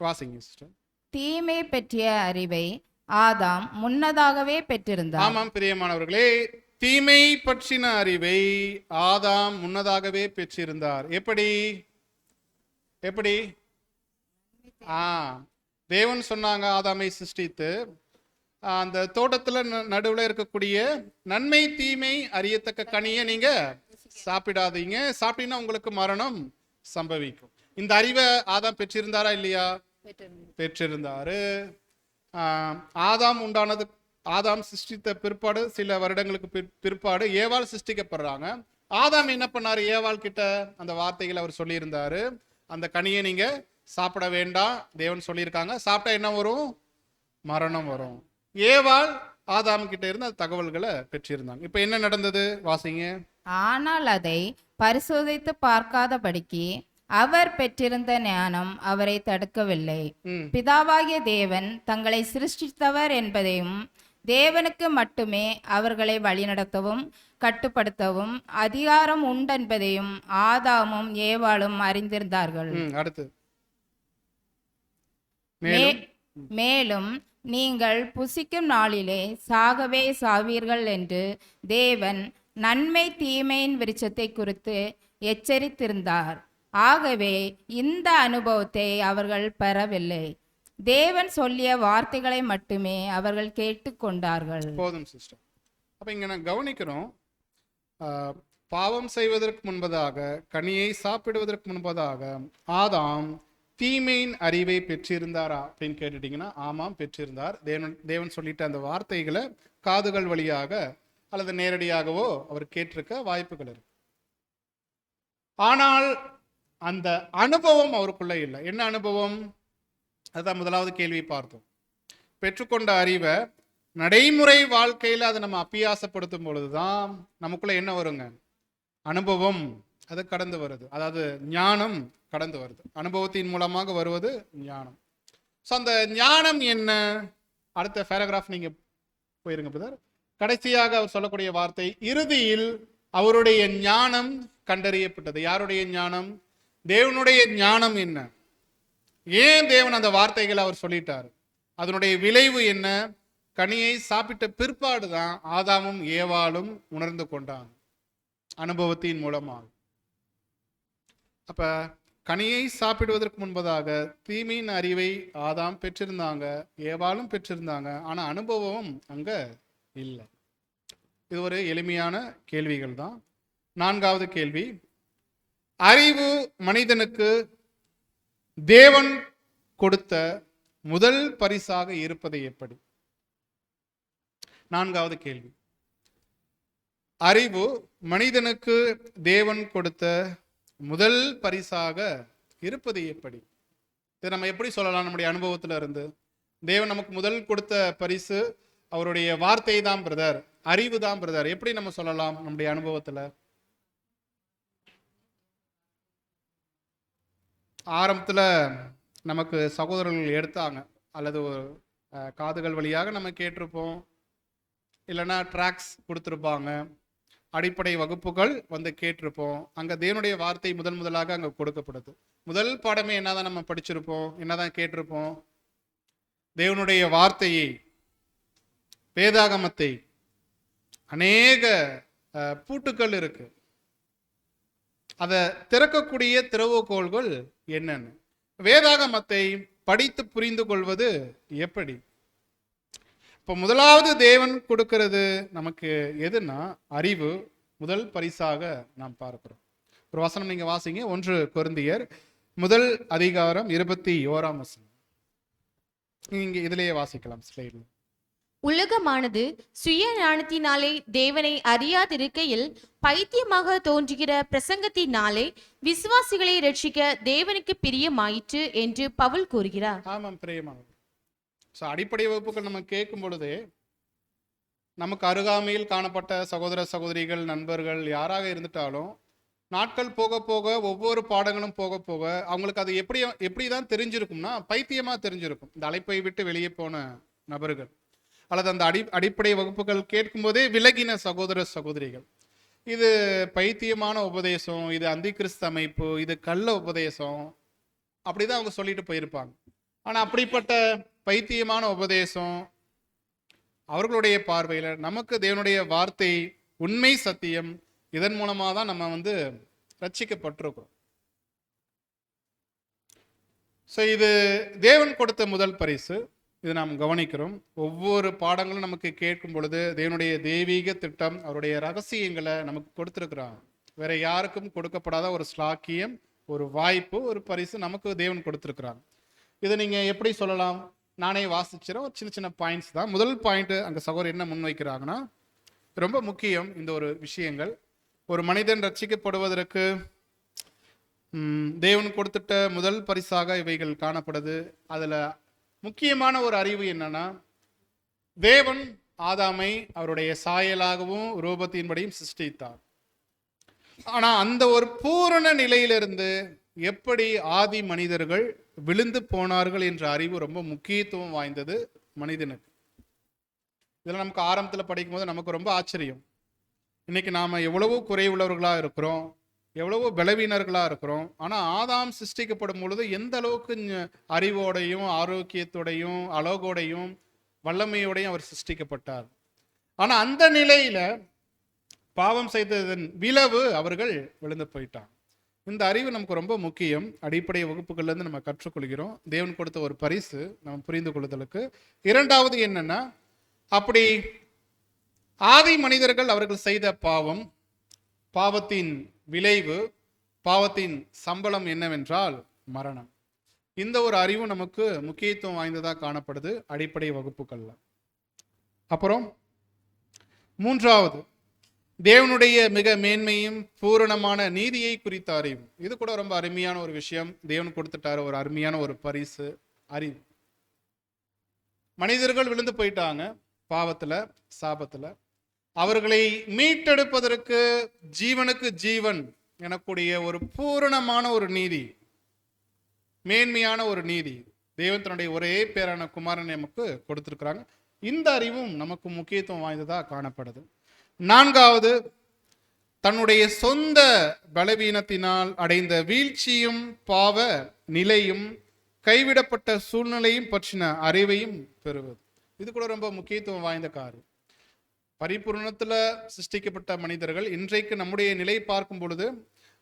S1: வாசிங்க சிஸ்டர்.
S2: தீமை பற்றிய அறிவை ஆதாம் முன்னதாகவே பெற்றிருந்தார். ஆமாம்
S1: பிரியமானவர்களே, தீமை பற்றின அறிவை ஆதாம் முன்னதாகவே பெற்றிருந்தார். எப்படி? தேவன் சொன்னாங்க ஆதாமை சிருஷ்டித்து அந்த தோட்டத்துல நடுவில் இருக்கக்கூடிய நன்மை தீமை அறியத்தக்க கனியை நீங்க சாப்பிடாதீங்க, சாப்பிட்டீங்கன்னா உங்களுக்கு மரணம் சம்பவிக்கும். இந்த அறிவை ஆதாம் பெற்றிருந்தாரா இல்லையா? பெற்றிருந்தாரு. ஆதாம் சிருஷ்டித்த பிற்பாடு சில வருடங்களுக்கு பிற்பாடு ஏவாள் சிருஷ்டிக்கப்படுறாங்க. ஆதாம் என்ன பண்ணாரு? ஏவாள் கிட்ட அந்த வார்த்தைகளை அவர் சொல்லியிருந்தாரு, அந்த கனியை நீங்க சாப்பிட வேண்டாம், தேவன் சொல்லியிருக்காங்க, சாப்பிட்டா என்ன வரும்? மரணம் வரும். ஏவாள் ஆதாம் கிட்ட இருந்து அந்த தகவல்களை பெற்றிருந்தாங்க. இப்ப என்ன நடந்தது? வாசிங்க.
S2: ஆனால் அதை பரிசோதித்து பார்க்காதபடிக்கு அவர் பெற்றிருந்த ஞானம் அவரை தடுக்கவில்லை. பிதாவாகிய தேவன் தங்களை சிருஷ்டித்தவர் என்பதையும் தேவனுக்கு மட்டுமே அவர்களை வழிநடத்தவும் கட்டுப்படுத்தவும் அதிகாரம் உண்டென்பதையும் ஆதாமும் ஏவாளும் அறிந்திருந்தார்கள்.
S1: அடுத்து
S2: மேலும் நீங்கள் புசிக்கும் நாளிலே சாகவே சாவீர்கள் என்று தேவன் நன்மை தீமையின் விருட்சத்தை குறித்து எச்சரித்திருந்தார். ஆகவே இந்த அனுபவத்தை அவர்கள் பெறவில்லை. தேவன் சொல்லிய வார்த்தைகளை மட்டுமே அவர்கள் கேட்டுக்கொண்டார்கள்.
S1: போதும் சிஸ்டர். அப்ப இங்க நான் கவனிக்கிறோம், பாவம் செய்வதற்கு முன்பதாக, கனியை சாப்பிடுவதற்கு முன்பதாக ஆதாம் தீமையின் அறிவை பெற்றிருந்தாரா அப்படின்னு கேட்டுட்டீங்கன்னா ஆமாம், பெற்றிருந்தார். தேவன் சொல்லிட்ட அந்த வார்த்தைகளை காதுகள் வழியாக அல்லது நேரடியாகவோ அவர் கேட்டிருக்க வாய்ப்புகள் இருக்கு. ஆனால் அந்த அனுபவம் அவருக்குள்ள இல்லை. என்ன அனுபவம்? அதுதான் முதலாவது கேள்வி பார்த்தோம். பெற்றுக்கொண்ட அறிவை நடைமுறை வாழ்க்கையில் அதை நம்ம அபியாசப்படுத்தும் பொழுதுதான் நமக்குள்ள என்ன வருங்க? அனுபவம் அது கடந்து வருது. அதாவது ஞானம் கடந்து வருது. அனுபவத்தின் மூலமாக வருவது ஞானம். ஸோ அந்த ஞானம் என்ன? அடுத்த பேராகிராஃப் நீங்க போயிருங்க பிரதர். கடைசியாக அவர் சொல்லக்கூடிய வார்த்தை, இறுதியில் அவருடைய ஞானம் கண்டறியப்பட்டது. யாருடைய ஞானம்? தேவனுடைய ஞானம் என்ன? ஏன் தேவன் அந்த வார்த்தைகளை அவர் சொல்லிட்டார்? அதனுடைய விளைவு என்ன? கனியை சாப்பிட்ட பிற்பாடு தான் ஆதாமும் ஏவாளும் உணர்ந்து கொண்டாங்க, அனுபவத்தின் மூலமாக. அப்ப கனியை சாப்பிடுவதற்கு முன்பதாக தீமையின் அறிவை ஆதாம் பெற்றிருந்தாங்க, ஏவாளும் பெற்றிருந்தாங்க. ஆனா அனுபவம் அங்க இல்லை. இது ஒரு எளிமையான கேள்விகள் தான். நான்காவது கேள்வி, அறிவு மனிதனுக்கு தேவன் கொடுத்த முதல் பரிசாக இருப்பது எப்படி? நான்காவது கேள்வி, அறிவு மனிதனுக்கு தேவன் கொடுத்த முதல் பரிசாக இருப்பது எப்படி? இதை நம்ம எப்படி சொல்லலாம்? நம்முடைய அனுபவத்துல இருந்து தேவன் நமக்கு முதல் கொடுத்த பரிசு அவருடைய வார்த்தை தான் பிரதர், அறிவு தான் பிரதர். எப்படி நம்ம சொல்லலாம் நம்முடைய அனுபவத்துல? ஆரம்பத்துல நமக்கு சகோதரர்கள் எடுத்தாங்க, அல்லது காதுகள் வழியாக நம்ம கேட்டிருப்போம், இல்லைன்னா ட்ராக்ஸ் கொடுத்துருப்பாங்க, அடிப்படை வகுப்புகள் வந்து கேட்டிருப்போம். அங்க தேவனுடைய வார்த்தை முதலாக அங்க கொடுக்கப்படுது. முதல் பாடமே என்னதான் நம்ம படிச்சிருப்போம், என்னதான் கேட்டிருப்போம்? தேவனுடைய வார்த்தையை, வேதாகமத்தை. அநேக பூட்டுக்கள் இருக்கு. அதை திறக்கக்கூடிய திறவுகோள்கள் என்னன்னு, வேதாகமத்தை படித்து புரிந்து கொள்வது எப்படி? இப்போ முதலாவது தேவன் கொடுக்கிறது நமக்கு எதுனா அறிவு, முதல் பரிசாக நாம் பார்க்கிறோம். ஒரு வசனம் நீங்க வாசிங்க, 1 கொரிந்தியர் 1:21. நீங்க இதுலயே வாசிக்கலாம் ஸ்லைட்ல.
S3: உலகமானது சுய ஞானத்தினாலே தேவனை அறியாதிருக்கையில் பைத்தியமாக தோன்றுகிற பிரசங்கத்தினாலே விசுவாசிகளை ரட்சிக்க தேவனுக்கு பிரியமாயிற்று என்று பவுல் கூறுகிறார்.
S1: ஆமாம், பிரியமானது. அடிப்படை வகுப்புகள் நம்ம கேட்கும் பொழுதே நமக்கு அருகாமையில் காணப்பட்ட சகோதர சகோதரிகள், நண்பர்கள் யாராக இருந்துட்டாலும் நாட்கள் போக போக, ஒவ்வொரு பாடங்களும் போக போக அவங்களுக்கு அது எப்படிதான் தெரிஞ்சிருக்கும்னா பைத்தியமா தெரிஞ்சிருக்கும். இந்த அழைப்பை விட்டு வெளியே போன நபர்கள், அல்லது அந்த அடிப்படை வகுப்புகள் கேட்கும் போதே விலகின சகோதர சகோதரிகள், இது பைத்தியமான உபதேசம், இது அந்தி கிறிஸ்து அமைப்பு, இது கள்ள உபதேசம், அப்படிதான் அவங்க சொல்லிட்டு போயிருப்பாங்க. ஆனா அப்படிப்பட்ட பைத்தியமான உபதேசம் அவர்களுடைய பார்வையில நமக்கு தேவனுடைய வார்த்தை, உண்மை, சத்தியம், இதன் மூலமா தான் நம்ம வந்து ரட்சிக்கப்பட்டிருக்கிறோம். இது தேவன் கொடுத்த முதல் பரிசு. இது நாம் கவனிக்கிறோம். ஒவ்வொரு பாடங்களும் நமக்கு கேட்கும் பொழுது தேவனுடைய தெய்வீக திட்டம், அவருடைய ரகசியங்களை நமக்கு கொடுத்திருக்கிறாங்க. வேற யாருக்கும் கொடுக்கப்படாத ஒரு ஸ்லாக்கியம், ஒரு வாய்ப்பு, ஒரு பரிசு நமக்கு தேவன் கொடுத்திருக்கிறாங்க. இதை நீங்க எப்படி சொல்லலாம்? நானே வாசிச்சிடும், ஒரு சின்ன சின்ன பாயிண்ட்ஸ் தான். முதல் பாயிண்ட் அங்க சகோதரர் என்ன முன்வைக்கிறாங்கன்னா, ரொம்ப முக்கியம் இந்த ஒரு விஷயங்கள். ஒரு மனிதன் ரட்சிக்கப்படுவதற்கு தேவன் கொடுத்துட்ட முதல் பரிசாக இவைகள் காணப்படுது. அதுல முக்கியமான ஒரு அறிவு என்னன்னா, தேவன் ஆதாமை அவருடைய சாயலாகவும் ரூபத்தின்படியும் சிருஷ்டித்தார். ஆனா அந்த ஒரு பூரண நிலையிலிருந்து எப்படி ஆதி மனிதர்கள் விழுந்து போனார்கள் என்ற அறிவு ரொம்ப முக்கியத்துவம் வாய்ந்தது மனிதனுக்கு. இதெல்லாம் நமக்கு ஆரம்பத்தில் படிக்கும் போது நமக்கு ரொம்ப ஆச்சரியம். இன்னைக்கு நாம எவ்வளவோ குறைவுள்ளவர்களா இருக்கிறோம், எவ்வளவோ பலவீனர்களா இருக்கிறோம். ஆனா ஆதாம் சிருஷ்டிக்கப்படும் பொழுது எந்த அளவுக்கு அறிவோடையும் ஆரோக்கியத்தோடையும் அழகோடையும் வல்லமையோடையும் அவர் சிருஷ்டிக்கப்பட்டார். ஆனா அந்த நிலையில பாவம் செய்ததன் விளைவு அவர்கள் விழுந்து போயிட்டாங்க. இந்த அறிவு நமக்கு ரொம்ப முக்கியம். அடிப்படை வகுப்புகள்ல இருந்து நம்ம கற்றுக்கொள்கிறோம். தேவன் கொடுத்த ஒரு பரிசு நம்ம புரிந்து கொள்ளுதலுக்கு. இரண்டாவது என்னன்னா, அப்படி ஆதி மனிதர்கள் அவர்கள் செய்த பாவம், பாவத்தின் விளைவு, பாவத்தின் சம்பளம் என்னவென்றால் மரணம். இந்த ஒரு அறிவு நமக்கு முக்கியத்துவம் வாய்ந்ததாக காணப்படுது அடிப்படை வகுப்புகள்ல. அப்புறம் மூன்றாவது, தேவனுடைய மிக மேன்மையும் பூரணமான நீதியை குறித்த அறிவு. இது கூட ரொம்ப அருமையான ஒரு விஷயம். தேவன் கொடுத்துட்டாரு ஒரு அருமையான ஒரு பரிசு, அறிவு. மனிதர்கள் விழுந்து போயிட்டாங்க பாவத்துல, சாபத்துல. அவர்களை மீட்டெடுப்பதற்கு ஜீவனுக்கு ஜீவன் எனக்கூடிய ஒரு பூரணமான ஒரு நீதி, மேன்மையான ஒரு நீதி தேவன் தன்னுடைய ஒரே பேரான குமாரன் நமக்கு கொடுத்திருக்கிறாங்க. இந்த அறிவும் நமக்கு முக்கியத்துவம் வாய்ந்ததா காணப்படுது. நான்காவது, தன்னுடைய சொந்த பலவீனத்தினால் அடைந்த வீழ்ச்சியும் பாவ நிலையும் கைவிடப்பட்ட சூழ்நிலையும் பற்றின அறிவையும் பெறுவது. இது கூட ரொம்ப முக்கியத்துவம் வாய்ந்த காரியம். பரிபூர்ணத்துல சிருஷ்டிக்கப்பட்ட மனிதர்கள் இன்றைக்கு நம்முடைய நிலை பார்க்கும் பொழுது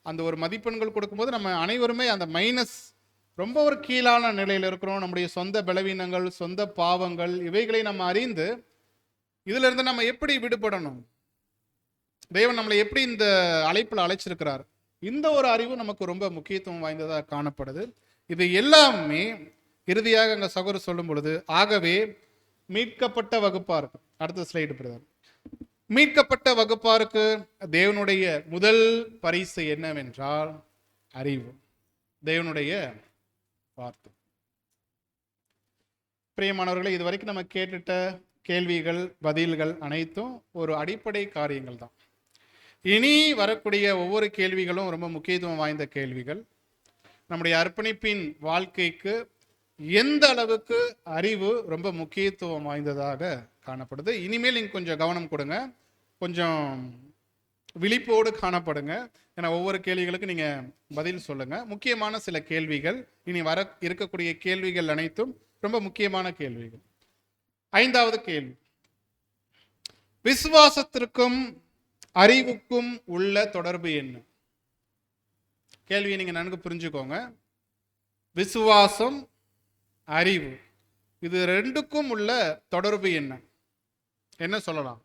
S1: அந்த ஒரு மதிப்பெண்கள் கொடுக்கும்போது நம்ம அனைவருமே அந்த மைனஸ், ரொம்ப ஒரு கீழான நிலையில் இருக்கிறோம். நம்முடைய சொந்த பலவீனங்கள், சொந்த பாவங்கள், இவைகளை நம்ம அறிந்து இதுல இருந்து நம்ம எப்படி விடுபடணும், தேவன் நம்மளை எப்படி இந்த அழைப்புல அழைச்சிருக்கிறார், இந்த ஒரு அறிவு நமக்கு ரொம்ப முக்கியத்துவம் வாய்ந்ததாக காணப்படுது. இது எல்லாமே இறுதியாக அங்க சகோதரர் சொல்லும் பொழுது, ஆகவே மீட்கப்பட்ட வகுப்பாருக்கு, அடுத்த ஸ்லைடு பிரதர், மீட்கப்பட்ட வகுப்பாருக்கு தேவனுடைய முதல் பரிசு என்னவென்றால் அறிவு, தேவனுடைய வார்த்தை. பிரியமானவர்களை, இதுவரைக்கும் நம்ம கேட்டுட்ட கேள்விகள் பதில்கள் அனைத்தும் ஒரு அடிப்படை காரியங்கள் தான். இனி வரக்கூடிய ஒவ்வொரு கேள்விகளும் ரொம்ப முக்கியத்துவம் வாய்ந்த கேள்விகள். நம்முடைய அர்ப்பணிப்பின் வாழ்க்கைக்கு எந்த அளவுக்கு அறிவு ரொம்ப முக்கியத்துவம் வாய்ந்ததாக காணப்படுது. இனிமேல் நீங்க கொஞ்சம் கவனம் கொடுங்க, கொஞ்சம் விழிப்போடு காணப்படுங்க. ஏன்னா ஒவ்வொரு கேள்விகளுக்கு நீங்க பதில் சொல்லுங்க. முக்கியமான சில கேள்விகள், இனி வர இருக்கக்கூடிய கேள்விகள் அனைத்தும் ரொம்ப முக்கியமான கேள்விகள். ஐந்தாவது கேள்வி, விசுவாசத்திற்கும் அறிவுக்கும் உள்ள தொடர்பு என்ன? கேள்வியை நீங்க நன்கு புரிஞ்சுக்கோங்க. விசுவாசம், அறிவு, இது ரெண்டுக்கும் உள்ள தொடர்பு என்ன? என்ன சொல்லலாம்?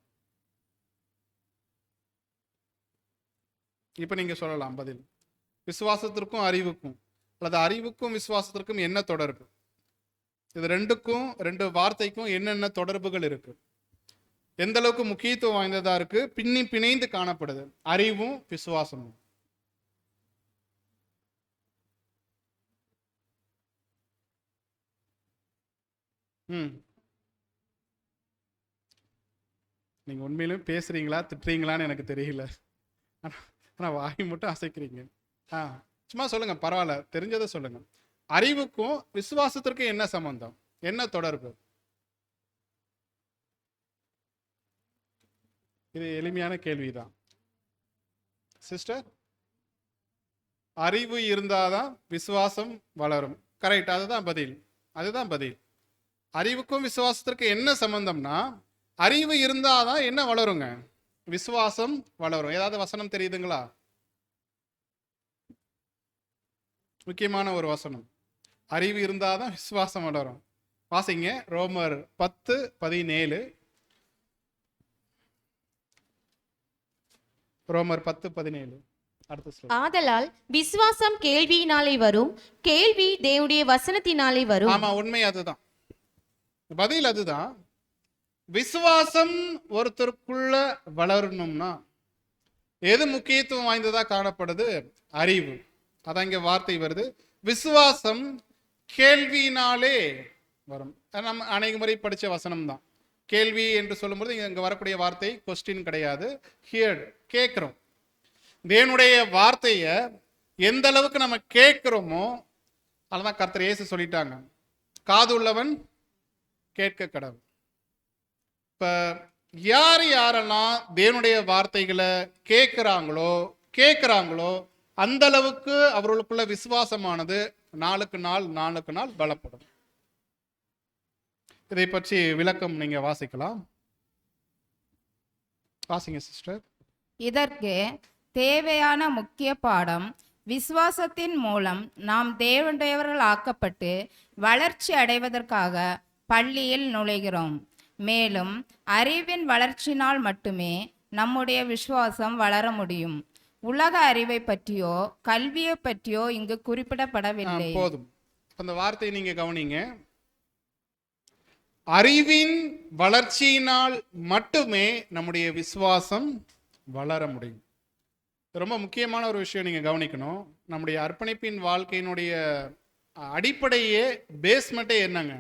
S1: இப்ப நீங்க சொல்லலாம் பதில். விசுவாசத்திற்கும் அறிவுக்கும் அல்லது அறிவுக்கும் விசுவாசத்திற்கும் என்ன தொடர்பு? இது ரெண்டுக்கும், ரெண்டு வார்த்தைக்கும் என்னென்ன தொடர்புகள் இருக்கு, எந்த அளவுக்கு முக்கியத்துவம் வாய்ந்ததா இருக்கு, பிணைந்து காணப்படுது அறிவும் விசுவாசமும்? நீங்க உண்மையிலும் பேசுறீங்களா திட்டுறீங்களான்னு எனக்கு தெரியல. ஆனா வாய் மட்டும் அசைக்கிறீங்க. சும்மா சொல்லுங்க, பரவாயில்ல, தெரிஞ்சதை சொல்லுங்க. அறிவுக்கும் விசுவாசத்திற்கும் என்ன சம்பந்தம், என்ன தொடர்பு? இது எளிமையான கேள்விதான் சிஸ்டர். அறிவு இருந்தாதான் விசுவாசம் வளரும். கரெக்ட், அதுதான் பதில், அதுதான் பதில். அறிவுக்கும் விசுவாசத்திற்கு என்ன சம்பந்தம்னா, அறிவு இருந்தாதான் என்ன வளருங்க? விசுவாசம் வளரும். ஏதாவது வசனம் தெரியுதுங்களா? முக்கியமான ஒரு வசனம். அறிவு இருந்தாதான் விசுவாசம் வளரும். வாசிங்க, ரோமர் 10:17. ரோமர் 10:17.
S3: ஆதலால் விசுவாசம் கேள்வியினாலே வரும், கேள்வி தேவனுடைய வசனத்தினாலே வரும்.
S1: ஆமா, உண்மை அதுதான், பதில் அதுதான். விசுவாசம் ஒருத்தருக்குள்ள வளரணும்னா எது முக்கியத்துவம் வாய்ந்ததா காணப்படுது? அறிவு. அதான் இங்க வார்த்தை வருது, விசுவாசம் கேள்வியினாலே வரும். நம்ம அநேக முறை படிச்ச வசனம் தான். கேள்வி என்று சொல்லும்போது இங்க வரக்கூடிய வார்த்தை கொஸ்டின் கிடையாது, ஹியர்ட், கேட்கிறோம். தேவனுடைய வார்த்தையை எந்த அளவுக்கு நம்ம கேட்கிறோமோ, அதுதான் கர்த்தர் இயேசு சொல்லிட்டாங்க, காது உள்ளவன் கேட்க கடவுள். இப்ப யாரெல்லாம் தேவனுடைய வார்த்தைகளை கேட்கிறாங்களோ அந்த அளவுக்கு அவர்களுக்குள்ள விசுவாசமானது நாளுக்கு நாள் பலப்படும். இதை பற்றி விளக்கம் நீங்க வாசிக்கலாம். வாசிங்க சிஸ்டர்.
S2: இதற்கு தேவையான முக்கிய பாடம், விசுவாசத்தின் மூலம் நாம் தேவனுடையவர்கள் ஆக்கப்பட்டு வளர்ச்சி அடைவதற்காக பள்ளியில் நுழைகிறோம். மேலும் அறிவின் வளர்ச்சினால் மட்டுமே நம்முடைய விசுவாசம் வளர முடியும். உலக அறிவை பற்றியோ கல்வியை பற்றியோ இங்கு குறிப்பிடப்படவில்லை.
S1: போதும், அந்த வார்த்தையை நீங்க கவனிங்க. அறிவின் வளர்ச்சியினால் மட்டுமே நம்முடைய விசுவாசம் வளர முடியும். ரொம்ப முக்கியமான ஒரு விஷயம் நீங்க கவனிக்கணும். நம்முடைய அர்ப்பணிப்பின் வாழ்க்கையினுடைய அடிப்படையே, பேஸ்மெண்ட்டே என்னங்க?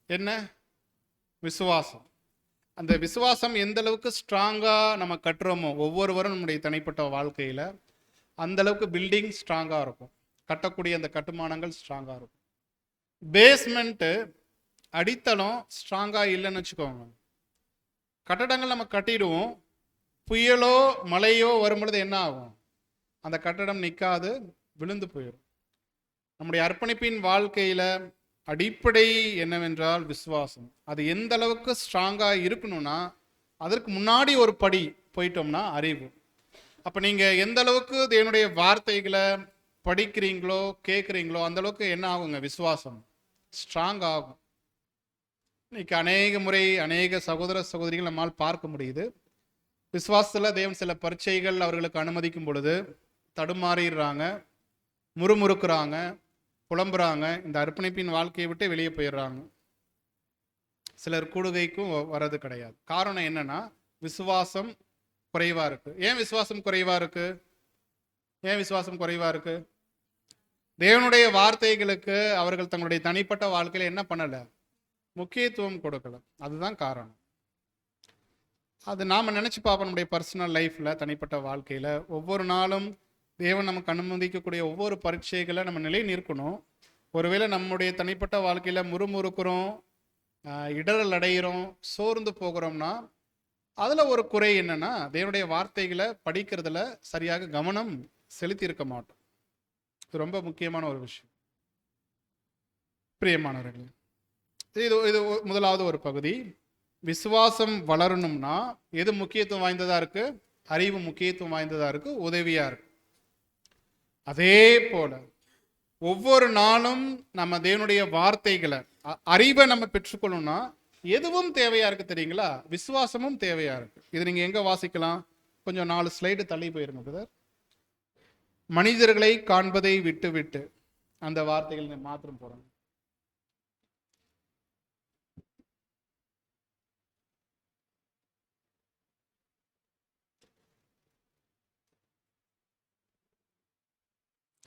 S1: என்ன? விசுவாசம். அந்த விசுவாசம் எந்த அளவுக்கு ஸ்ட்ராங்கா நம்ம கட்டுறோமோ ஒவ்வொருவரும் நம்முடைய தனிப்பட்ட வாழ்க்கையில, அந்த அளவுக்கு பில்டிங் ஸ்ட்ராங்கா இருக்கும், கட்டக்கூடிய அந்த கட்டுமானங்கள் ஸ்ட்ராங்கா இருக்கும். பேஸ்மெண்ட்டு, அடித்தளம் ஸ்ட்ராங்கா இல்லைன்னு வச்சுக்கோங்க, கட்டடங்கள் நம்ம கட்டிடுவோம், புயலோ மழையோ வரும்பொழுது என்ன ஆகும்? அந்த கட்டடம் நிற்காது, விழுந்து போயிடும். நம்முடைய அர்ப்பணிப்பின் வாழ்க்கையில அடிப்படை என்னவென்றால் விசுவாசம். அது எந்த அளவுக்கு ஸ்ட்ராங்கா இருக்கணும்னா, அதற்கு முன்னாடி ஒரு படி போயிட்டோம்னா அறிவு. அப்ப நீங்க எந்த அளவுக்கு தேவனுடைய வார்த்தைகளை படிக்கிறீங்களோ கேட்குறீங்களோ அந்த அளவுக்கு என்ன ஆகுங்க? விசுவாசம் ஸ்ட்ராங் ஆகும். இன்னைக்கு அநேக முறை அநேக சகோதர சகோதரிகள் நம்மால் பார்க்க முடியுது, விசுவாசத்தில் தேவன் சில பரீட்சைகள் அவர்களுக்கு அனுமதிக்கும் பொழுது தடுமாறிடுறாங்க, முறுமுறுக்கிறாங்க, புலம்புறாங்க, இந்த அர்ப்பணிப்பின் வாழ்க்கையை விட்டு வெளியே போயிடுறாங்க. சிலர் கூடுகைக்கும் வர்றது கிடையாது. காரணம் என்னன்னா, விசுவாசம் குறைவா இருக்கு. ஏன் விசுவாசம் குறைவா இருக்கு? தேவனுடைய வார்த்தைகளுக்கு அவர்கள் தங்களுடைய தனிப்பட்ட வாழ்க்கையில என்ன பண்ணல? முக்கியத்துவம் கொடுக்கல. அதுதான் காரணம். அது நாம நினைச்சு பார்ப்போம். நம்முடைய பர்சனல் லைஃப்ல, தனிப்பட்ட வாழ்க்கையில ஒவ்வொரு நாளும் தேவன் நமக்கு அனுமதிக்கக்கூடிய ஒவ்வொரு பரீட்சைகளை நம்ம நிலை நிற்கணும். ஒருவேளை நம்முடைய தனிப்பட்ட வாழ்க்கையில முறுமுறுக்கிறோம், இடரல் அடைகிறோம், சோர்ந்து போகிறோம்னா அதுல ஒரு குறை என்னன்னா, தேவனுடைய வார்த்தைகளை படிக்கிறதுல சரியாக கவனம் செலுத்தி இருக்க மாட்டோம். இது ரொம்ப முக்கியமான ஒரு விஷயம். பிரியமானவர்களே, இது முதலாவது ஒரு பகுதி. விசுவாசம் வளரணும்னா எது முக்கியத்துவம் வாய்ந்ததா இருக்கு? அறிவு முக்கியத்துவம் வாய்ந்ததா இருக்கு, உதவியா இருக்கு. அதே போல ஒவ்வொரு நாளும் நம்ம தேவனுடைய வார்த்தைகளை, அறிவை நம்ம பெற்றுக்கொள்ளணும்னா எதுவும் தேவையா இருக்கு தெரியுங்களா? விசுவாசமும் தேவையா இருக்கு. இது நீங்க எங்க வாசிக்கலாம்? கொஞ்சம் 4 ஸ்லைடு தள்ளி போயிருங்க பிரதர். மனிதர்களை காண்பதை விட்டு விட்டு, அந்த வார்த்தைகள் மாத்திரம் போறோம்.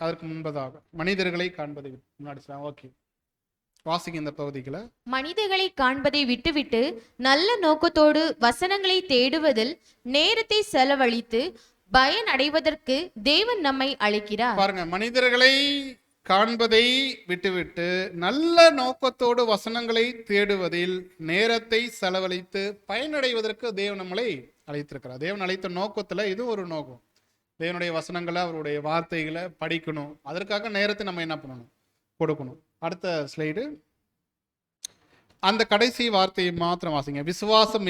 S1: அதற்கு முன்பதாக மனிதர்களை காண்பதை முன்னாடி. ஓகே, வாசிங்க இந்த பகுதிகளை.
S3: மனிதர்களை காண்பதை விட்டுவிட்டு நல்ல நோக்கத்தோடு வசனங்களை தேடுவதில் நேரத்தை செலவழித்து பயன் அடைவதற்கு தேவன் நம்மை அழைக்கிறார்.
S1: பாருங்க, மனிதர்களை காண்பதை விட்டுவிட்டு நல்ல நோக்கத்தோடு வசனங்களை தேடுவதில் நேரத்தை செலவழித்து பயனடைவதற்கு தேவன் நம்மளை அழைத்திருக்கிறார். தேவன் அழைத்த நோக்கத்துல இது ஒரு நோக்கம். தேவனுடைய வசனங்களை, அவருடைய வார்த்தைகளை படிக்கணும். அதற்காக நேரத்தை நம்ம என்ன பண்ணணும்? கொடுக்கணும். அடுத்த ஸ்லைடு. அந்த கடைசி வார்த்தையை மாத்திரம் வாசிங்க. விசுவாசம்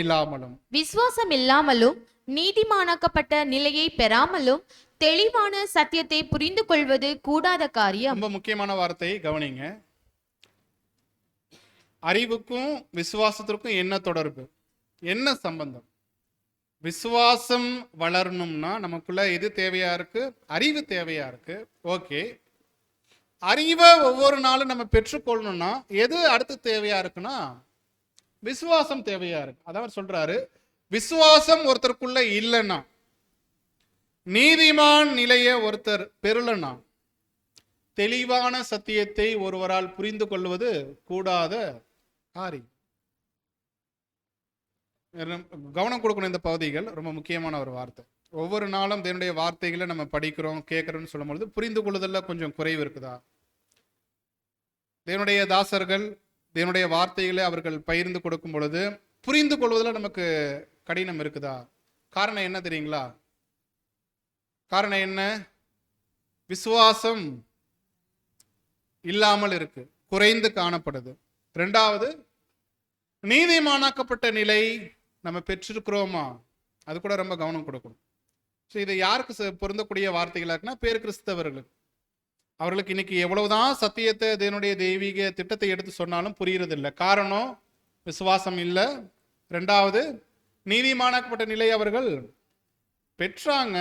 S1: இல்லாமலும் நீதிமானாக்கப்பட்ட நிலையை பெறாமலும் தெளிவான சத்தியத்தை புரிந்து கொள்வது கூடாத காரியம். ரொம்ப முக்கியமான வார்த்தை, கவனிங்க. அறிவுக்கும் விசுவாசத்திற்கும் என்ன தொடர்பு, என்ன சம்பந்தம்? விசுவாசம் வளரணும்னா நமக்குள்ள எது தேவையா இருக்கு? அறிவு தேவையா இருக்கு. ஓகே, அறிவை ஒவ்வொரு நாளும் நம்ம பெற்றுக்கொள்ளணும்னா எது அடுத்து தேவையா இருக்குன்னா விசுவாசம் தேவையா இருக்கு. அதான் சொல்றாரு, விசுவாசம் ஒருத்தருக்குள்ள இல்லைன்னா, நீதிமான் நிலைய ஒருத்தர் பெறலனா, தெளிவான சத்தியத்தை ஒருவரால் புரிந்து கொள்வது கூடாத காரியம். கவனம் கொடுக்கணும். இந்த பகுதிகள் ரொம்ப முக்கியமான ஒரு வார்த்தை. ஒவ்வொரு நாளும் தேவனுடைய வார்த்தைகளை நம்ம படிக்கிறோம் கேட்குறோம்னு சொல்லும் பொழுது புரிந்து கொள்ளுதல்ல கொஞ்சம் குறைவு இருக்குதா? தேவனுடைய தாசர்கள் தேவனுடைய வார்த்தைகளை அவர்கள் பகிர்ந்து கொடுக்கும் பொழுது புரிந்து கொள்வதில் நமக்கு கடினம் இருக்குதா? காரணம் என்ன தெரியுங்களா? காரணம் என்ன? விசுவாசம் இல்லாமல் இருக்கு, குறைந்து காணப்படுது. ரெண்டாவது, நீதிமானாக்கப்பட்ட நிலை நம்ம பெற்றிருக்கிறோமா, அது கூட ரொம்ப கவனம் கொடுக்கணும். ஸோ இது யாருக்கு பொருந்தக்கூடிய வார்த்தைகளாக இருக்குன்னா, பேர் கிறிஸ்தவர்களுக்கு. அவர்களுக்கு இன்னைக்கு எவ்வளவுதான் சத்தியத்தை தேவனுடைய தெய்வீக திட்டத்தை எடுத்து சொன்னாலும் புரியுறது இல்லை. காரணம், விசுவாசம் இல்லை. ரெண்டாவது, நீதிமானாக்கப்பட்ட நிலை அவர்கள் பெற்றாங்க,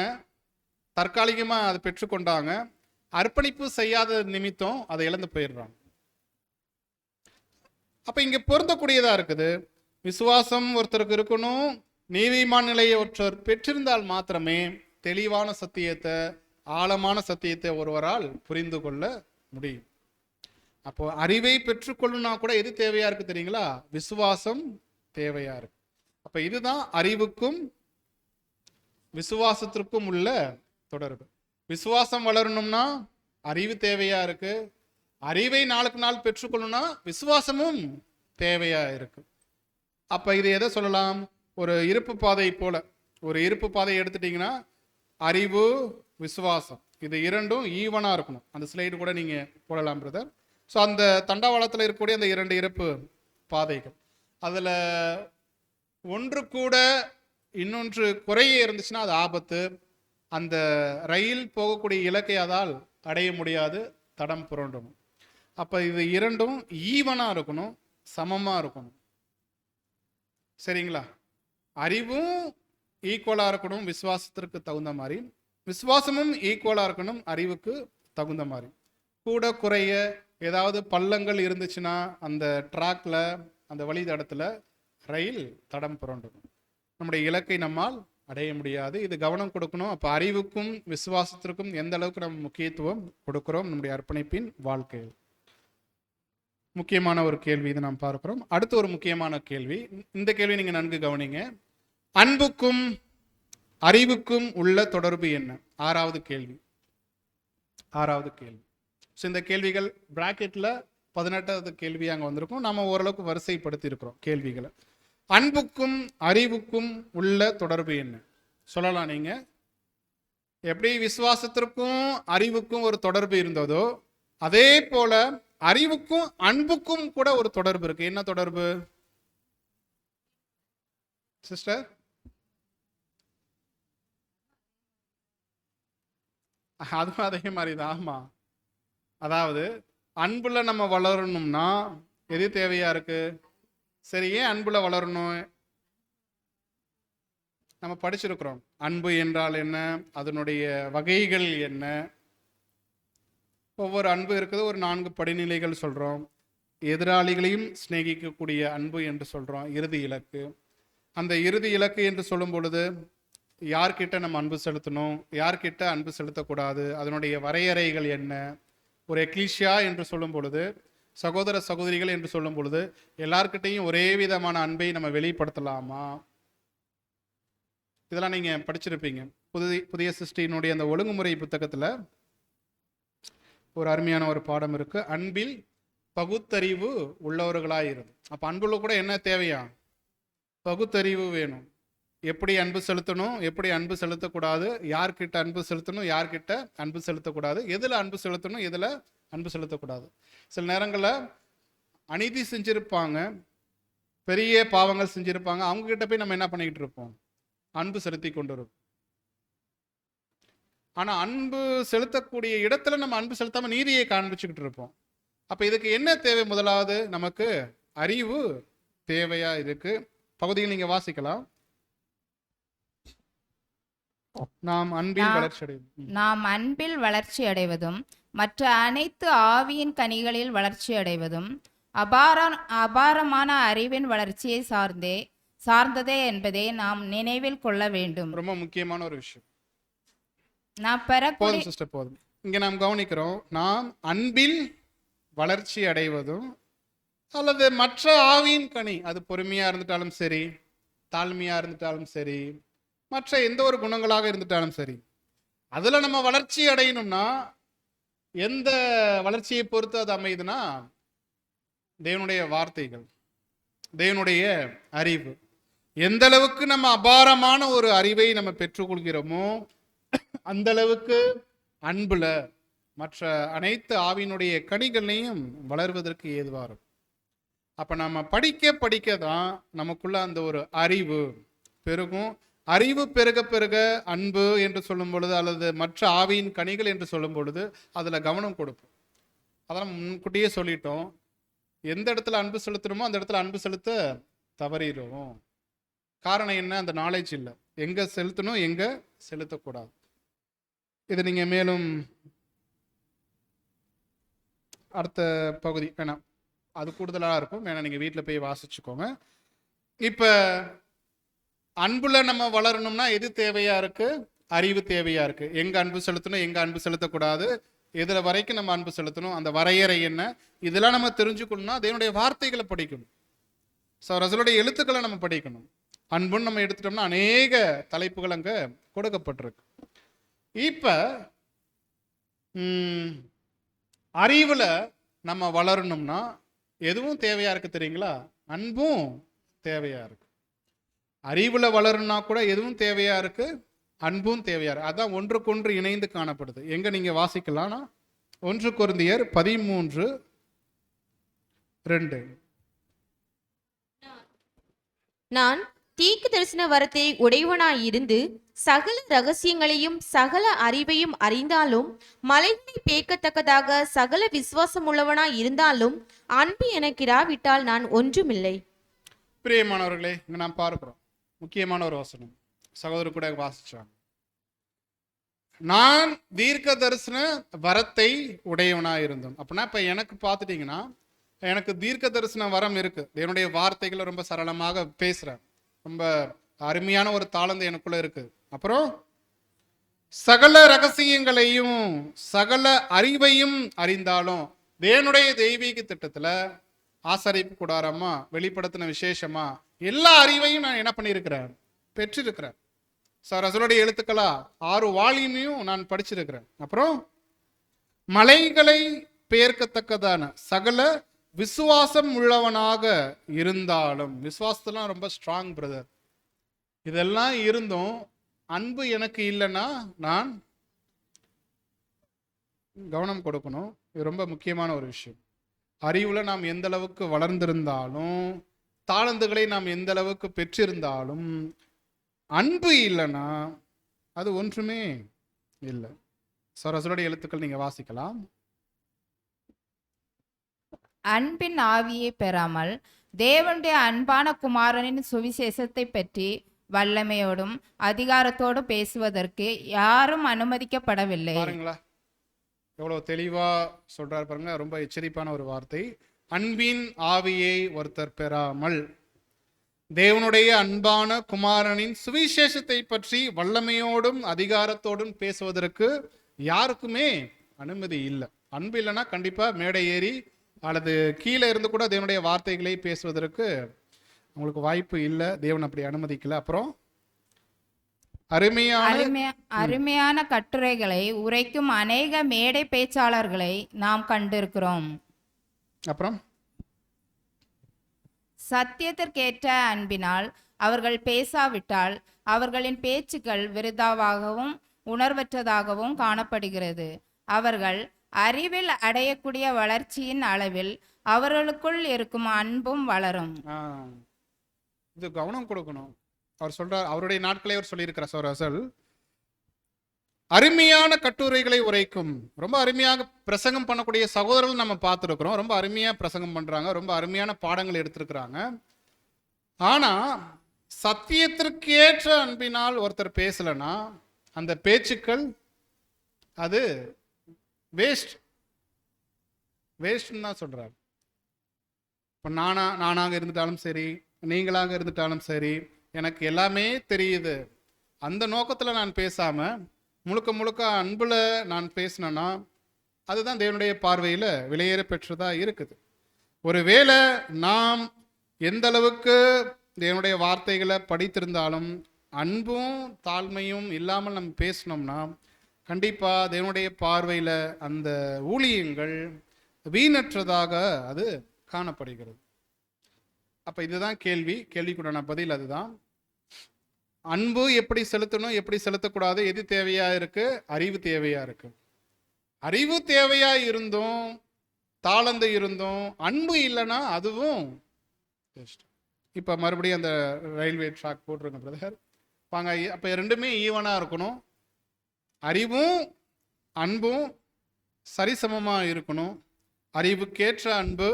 S1: தற்காலிகமாக அதை பெற்றுக்கொண்டாங்க, அர்ப்பணிப்பு செய்யாத நிமித்தம் அதை இழந்து போயிடுறாங்க. அப்ப இங்க பொருந்தக்கூடியதா இருக்குது. விசுவாசம் ஒருத்தருக்கு இருக்கணும், நீதிமான நிலையை ஒருத்தர் பெற்றிருந்தால் மாத்திரமே தெளிவான சத்தியத்தை, ஆழமான சத்தியத்தை ஒருவரால் புரிந்து கொள்ள முடியும். அப்போ அறிவை பெற்றுக்கொள்ளணும்னா கூட எது தேவையா இருக்கு தெரியுங்களா? விசுவாசம் தேவையா இருக்கு. அப்ப இதுதான் அறிவுக்கும் விசுவாசத்திற்கும் உள்ள தொடர்பு. விசுவாசம் வளரணும்னா அறிவு தேவையா இருக்கு, அறிவை நாளுக்கு நாள் பெற்றுக்கொள்ளணும்னா விசுவாசமும் தேவையா இருக்கு. அப்ப இது எதை சொல்லலாம்? ஒரு இருப்பு பாதை போல. ஒரு இருப்பு பாதையை எடுத்துட்டீங்கன்னா அறிவு விசுவாசம் இது இரண்டும் ஈவனா இருக்கணும். அந்த ஸ்லைடு கூட நீங்க போடலாம் பிரதர். ஸோ அந்த தண்டவாளத்தில் இருக்கக்கூடிய அந்த இரண்டு இருப்பு பாதைகள், அதுல ஒன்று கூட இன்னொன்று குறைய இருந்துச்சுன்னா அது ஆபத்து. அந்த ரயில் போகக்கூடிய இலக்கை அதால் அடைய முடியாது, தடம் புரண்டணும். அப்ப இது இரண்டும் ஈவனா இருக்கணும், சமமா இருக்கணும். சரிங்களா? அறிவும் ஈக்குவலா இருக்கணும் விசுவாசத்திற்கு தகுந்த மாதிரி, விசுவாசமும் ஈக்குவலா இருக்கணும் அறிவுக்கு தகுந்த மாதிரி. கூட குறைய ஏதாவது பள்ளங்கள் இருந்துச்சுன்னா அந்த ட்ராக்ல, அந்த வழித்தடத்துல ரயில் தடம் புரண்டணும். நம்முடைய இலக்கை நம்மால் அடைய முடியாது. இது கவனம் கொடுக்கணும். அப்ப அறிவுக்கும் விசுவாசத்திற்கும் எந்த அளவுக்கு நம்ம முக்கியத்துவம் கொடுக்கிறோம் நம்முடைய அர்ப்பணிப்பின் வாழ்க்கையில். முக்கியமான ஒரு கேள்வி இது நாம் பார்க்கிறோம். அடுத்து ஒரு முக்கியமான கேள்வி, இந்த கேள்வி நீங்க நன்கு கவனிங்க. அன்புக்கும் அறிவுக்கும் உள்ள தொடர்பு என்ன? ஆறாவது கேள்வி. இந்த கேள்விகள் பிராக்கெட்ல 18வது கேள்வி அங்க வந்திருக்கும். நாம ஓரளவுக்கு வரிசைப்படுத்தி இருக்கிறோம் கேள்விகளை. அன்புக்கும் அறிவுக்கும் உள்ள தொடர்பு என்ன சொல்லலாம். நீங்க எப்படி விசுவாசத்திற்கும் அறிவுக்கும் ஒரு தொடர்பு இருந்ததோ அதே போல அறிவுக்கும் அன்புக்கும் கூட ஒரு தொடர்பு இருக்கு. என்ன தொடர்பு சிஸ்டர்? அதுவும் அதே மாதிரிதான். ஆமா, அதாவது அன்புல நம்ம வளரணும்னா எது தேவையா இருக்கு? சரி, ஏன் அன்புல வளரணும்? நம்ம படிச்சிருக்கிறோம் அன்பு என்றால் என்ன, அதனுடைய வகைகள் என்ன. ஒவ்வொரு அன்பு இருக்குது, ஒரு 4 படிநிலைகள் சொல்றோம். எதிராளிகளையும் சிநேகிக்கக்கூடிய அன்பு என்று சொல்றோம், இறுதி இலக்கு. அந்த இறுதி இலக்கு என்று சொல்லும் பொழுது யார்கிட்ட நம்ம அன்பு செலுத்தணும், யார்கிட்ட அன்பு செலுத்தக்கூடாது, அதனுடைய வரையறைகள் என்ன. ஒரு எக்லீஷியா என்று சொல்லும் பொழுது, சகோதர சகோதரிகள் என்று சொல்லும் பொழுது எல்லார்கிட்டையும் ஒரே விதமான அன்பை நம்ம வெளிப்படுத்தலாமா? இதெல்லாம் நீங்க படிச்சிருப்பீங்க. புதிய சிருஷ்டியினுடைய அந்த ஒழுங்குமுறை புத்தகத்துல ஒரு அருமையான ஒரு பாடம் இருக்கு, அன்பில் பகுத்தறிவு உள்ளவர்களாயிருந்து. அப்ப அன்புல கூட என்ன தேவையா? பகுத்தறிவு வேணும். எப்படி அன்பு செலுத்தணும், எப்படி அன்பு செலுத்தக்கூடாது, யார்கிட்ட அன்பு செலுத்தணும், யார்கிட்ட அன்பு செலுத்தக்கூடாது, எதுல அன்பு செலுத்தணும், எதுல அன்பு செலுத்தக்கூடாது. சில நேரங்களில் அநீதி செஞ்சிருப்பாங்க, பெரிய பாவங்கள் செஞ்சிருப்பாங்க, அவங்க கிட்ட போய் நம்ம என்ன பண்ணிக்கிட்டு இருப்போம்? அன்பு செலுத்தி கொண்டு இருப்போம். ஆனா அன்பு செலுத்தக்கூடிய இடத்துல நம்ம அன்பு செலுத்தாம நீதியை காண்பிச்சுக்கிட்டு இருப்போம். அப்ப இதுக்கு என்ன தேவை? முதலாவது நமக்கு அறிவு தேவையா இருக்கு. பகுதியில் நீங்க வாசிக்கலாம். நாம் அன்பில்
S2: வளர்ச்சி அடைவதும் மற்ற அனைத்து ஆவியின் கனிகளில் வளர்ச்சி அடைவதும் அபாரமான அறிவின் வளர்ச்சியை சார்ந்ததே என்பதை நாம் நினைவில் கொள்ள வேண்டும்.
S1: ரொம்ப முக்கியமான ஒரு விஷயம்.
S2: போதும் சிஸ்டர்,
S1: போதும். இங்க நாம் கவனிக்கிறோம், நாம் அன்பில் வளர்ச்சி அடைவதும் அல்லது மற்ற ஆவியின் கனி, அது பொறுமையா இருந்துட்டாலும் சரி, தாழ்மையா இருந்துட்டாலும் சரி, மற்ற எந்த ஒரு குணங்களாக இருந்துட்டாலும் சரி, அதில் நம்ம வளர்ச்சி அடையணும்னா எந்த வளர்ச்சியை பொறுத்து அது அமையுதுன்னா தேவனுடைய வார்த்தைகள், தேவனுடைய அறிவு. எந்த அளவுக்கு நம்ம அபாரமான ஒரு அறிவை நம்ம பெற்றுக்கொள்கிறோமோ அந்த அளவுக்கு அன்புல மற்ற அனைத்து ஆவியினுடைய கனிகளையும் வளர்வதற்கு ஏதுவாக இருக்கும். அப்ப நம்ம படிக்க படிக்க தான் நமக்குள்ள அந்த ஒரு அறிவு பெருகும். அறிவு பெருக பெருக அன்பு என்று சொல்லும் பொழுது அல்லது மற்ற ஆவியின் கனிகள் என்று சொல்லும் பொழுது அதுல கவனம் கொடுப்போம். அதெல்லாம் முன்கூட்டியே சொல்லிட்டோம். எந்த இடத்துல அன்பு செலுத்தணுமோ அந்த இடத்துல அன்பு செலுத்த தவறிடும். காரணம் என்ன? அந்த நாலேஜ் இல்லை. எங்க செலுத்தணும், எங்க செலுத்தக்கூடாது. இது நீங்க மேலும் அடுத்த பகுதி வேணாம், அது கூடுதலாக இருக்கும், வேணா நீங்க வீட்டில் போய் வாசிச்சுக்கோங்க. இப்ப அன்புல நம்ம வளரணும்னா எது தேவையா இருக்கு? அறிவு தேவையா இருக்கு. எங்க அன்பு செலுத்தணும், எங்க அன்பு செலுத்தக்கூடாது, எதுல வரைக்கும் நம்ம அன்பு செலுத்தணும், அந்த வரையறை என்ன, இதெல்லாம் நம்ம தெரிஞ்சுக்கணும்னா தேவனுடைய வார்த்தைகளை படிக்கணும். ஸோ ரசூலுடைய எழுத்துக்களை நம்ம படிக்கணும். அன்புன்னு நம்ம எடுத்துட்டோம்னா அநேக தலைப்புகள் அங்க கொடுக்கப்பட்டிருக்கு. இப்ப அறிவுல நம்ம வளரணும்னா எதுவும் தேவையா இருக்கு தெரியுங்களா? அன்பும் தேவையா இருக்கு. அறிவுல வளரணும்னா கூட எதுவும் தேவையா இருக்கு, அன்பும் தேவையா இருக்கு. அதான் ஒன்றுக்கொன்று இணைந்து காணப்படுது. எங்க நீங்க வாசிக்கலாம்னா 1 கொரிந்தியர் 13:2.
S3: நான் தீர்க்க தரிசன வரத்தை உடையவனாயிருந்து சகல ரகசியங்களையும் சகல அறிவையும் அறிந்தாலும் மலைகளை பேக்கத்தக்கதாக சகல விசுவாசம் உள்ளவனாய் இருந்தாலும் அன்பு எனக்கு இராவிட்டால் நான் ஒன்றுமில்லை.
S1: பிரியமானவர்களே, இங்க நாம் பார்க்கிறோம் முக்கியமான ஒரு வசனம், சகோதரர் கூட வாசிச்சாங்க. நான் தீர்க்க தரிசன வரத்தை உடையவனாய் இருந்தோம். அப்படின்னா இப்ப எனக்கு பார்த்துட்டீங்கன்னா எனக்கு தீர்க்க தரிசன வரம் இருக்கு. என்னுடைய வார்த்தைகளை ரொம்ப சரளமாக பேசுறேன், ரொம்ப அருமையான ஒரு தாளந்து எனக்குள்ள இருக்கு. அப்புறம் சகல ரகசியங்களையும் சகல அறிவையும் அறிந்தாலும் தேவனுடைய தெய்வீக திட்டத்துல ஆசரிப்பு கூடாரமா வெளிப்படுத்தின விசேஷமா எல்லா அறிவையும் நான் என்ன பண்ணியிருக்கிறேன், பெற்றிருக்கிறேன். ரசூலுடைய எழுத்துக்களா 6 வால்யூமையும் நான் படிச்சிருக்கிறேன். அப்புறம் மலைகளை பெயர்க்கத்தக்கதான சகல விசுவாசம் உள்ளவனாக இருந்தாலும், விசுவாசத்தெல்லாம் ரொம்ப ஸ்ட்ராங் பிரதர், இதெல்லாம் இருந்தும் அன்பு எனக்கு இல்லைன்னா நான் கவனம் கொடுக்கணும். இது ரொம்ப முக்கியமான ஒரு விஷயம். அறிவுல நாம் எந்த அளவுக்கு வளர்ந்திருந்தாலும் தாளந்துகளை நாம் எந்த அளவுக்கு பெற்றிருந்தாலும் அன்பு இல்லைன்னா அது ஒன்றுமே இல்லை. ரசூலுடைய எழுத்துக்கள் நீங்க வாசிக்கலாம்.
S2: அன்பின் ஆவியை பெறாமல் தேவனுடைய அன்பான குமாரனின் சுவிசேஷத்தை பற்றி வல்லமையோடும் அதிகாரத்தோடும் பேசுவதற்கு யாரும் அனுமதிக்கப்படவில்லை.
S1: பாருங்களா எவ்வளவு தெளிவா சொல்றாரு பாருங்க. ரொம்ப எச்சரிப்பான ஒரு வார்த்தை. அன்பின் ஆவியை ஒருத்தர் பெறாமல் தேவனுடைய அன்பான குமாரனின் சுவிசேஷத்தை பற்றி வல்லமையோடும் அதிகாரத்தோடும் பேசுவதற்கு யாருக்குமே அனுமதி இல்லை. அன்பு இல்லைன்னா கண்டிப்பா மேடை ஏறி அல்லது கீழே இருந்து கூட தேவனுடைய வார்த்தைகளை பேசுவதற்கு உங்களுக்கு வாய்ப்பு இல்லை. தேவன் அப்படி அனுமதிக்கல. அப்புறம்
S2: அருமையான கட்டுரைகளை உரைக்கும் அநேக மேடை பேச்சாளர்களை நாம் கண்டிருக்கிறோம்.
S1: அப்புறம்
S2: சத்தியத்திற்கேற்ற அன்பினால் அவர்கள் பேசாவிட்டால் அவர்களின் பேச்சுக்கள் விருதாவாகவும் உணர்வற்றதாகவும் காணப்படுகிறது. அவர்கள் அறிவில் அடையக்கூடிய வளர்ச்சியின் அளவில் அவர்களுக்குள் இருக்கும் அன்பும் வளரும்.
S1: இது கவனம் கொடுக்கணும். அவர் சொல்றார், அவருடைய நாட்களே அவர் சொல்லியிருக்கிறார். அருமையான கட்டுரைகளை உரைக்கும், ரொம்ப அருமையாக பிரசங்கம் பண்ணக்கூடிய சகோதரர்கள் நம்ம பார்த்துருக்கிறோம். ரொம்ப அருமையா பிரசங்கம் பண்றாங்க, ரொம்ப அருமையான பாடங்கள் எடுத்திருக்கிறாங்க. ஆனா சத்தியத்திற்கேற்ற அன்பினால் ஒருத்தர் பேசலன்னா அந்த பேச்சுக்கள் அது வேஸ்ட்னு தான் சொல்றாரு. இப்போ நானாக இருந்துட்டாலும் சரி, நீங்களாக இருந்துட்டாலும் சரி, எனக்கு எல்லாமே தெரியுது, அந்த நோக்கத்தில் நான் பேசாம முழுக்க முழுக்க அன்புல நான் பேசினேன்னா அதுதான் தேவனுடைய பார்வையில் விலையேற பெற்றதா இருக்குது. ஒருவேளை நாம் எந்த அளவுக்கு தேவனுடைய வார்த்தைகளை படித்திருந்தாலும் அன்பும் தாழ்மையும் இல்லாமல் நம்ம பேசினோம்னா கண்டிப்பாக தேவனுடைய பார்வையில் அந்த ஊழியங்கள் வீணற்றதாக அது காணப்படுகிறது. அப்போ இதுதான் கேள்விக்குண்டான பதில் அதுதான். அன்பு எப்படி செலுத்தணும், எப்படி செலுத்தக்கூடாது, எது தேவையா இருக்கு, அறிவு தேவையா இருக்கு. அறிவு தேவையா இருந்தும் தாளந்து இருந்தும் அன்பு இல்லைன்னா அதுவும் இப்போ மறுபடியும் அந்த ரயில்வே ட்ராக் போட்டிருங்க பிரதர் வாங்க. அப்போ ரெண்டுமே ஈவனாக இருக்கணும். அறிவும் அன்பும் சரிசமமாக இருக்கணும். அறிவுக்கேற்ற அன்பு,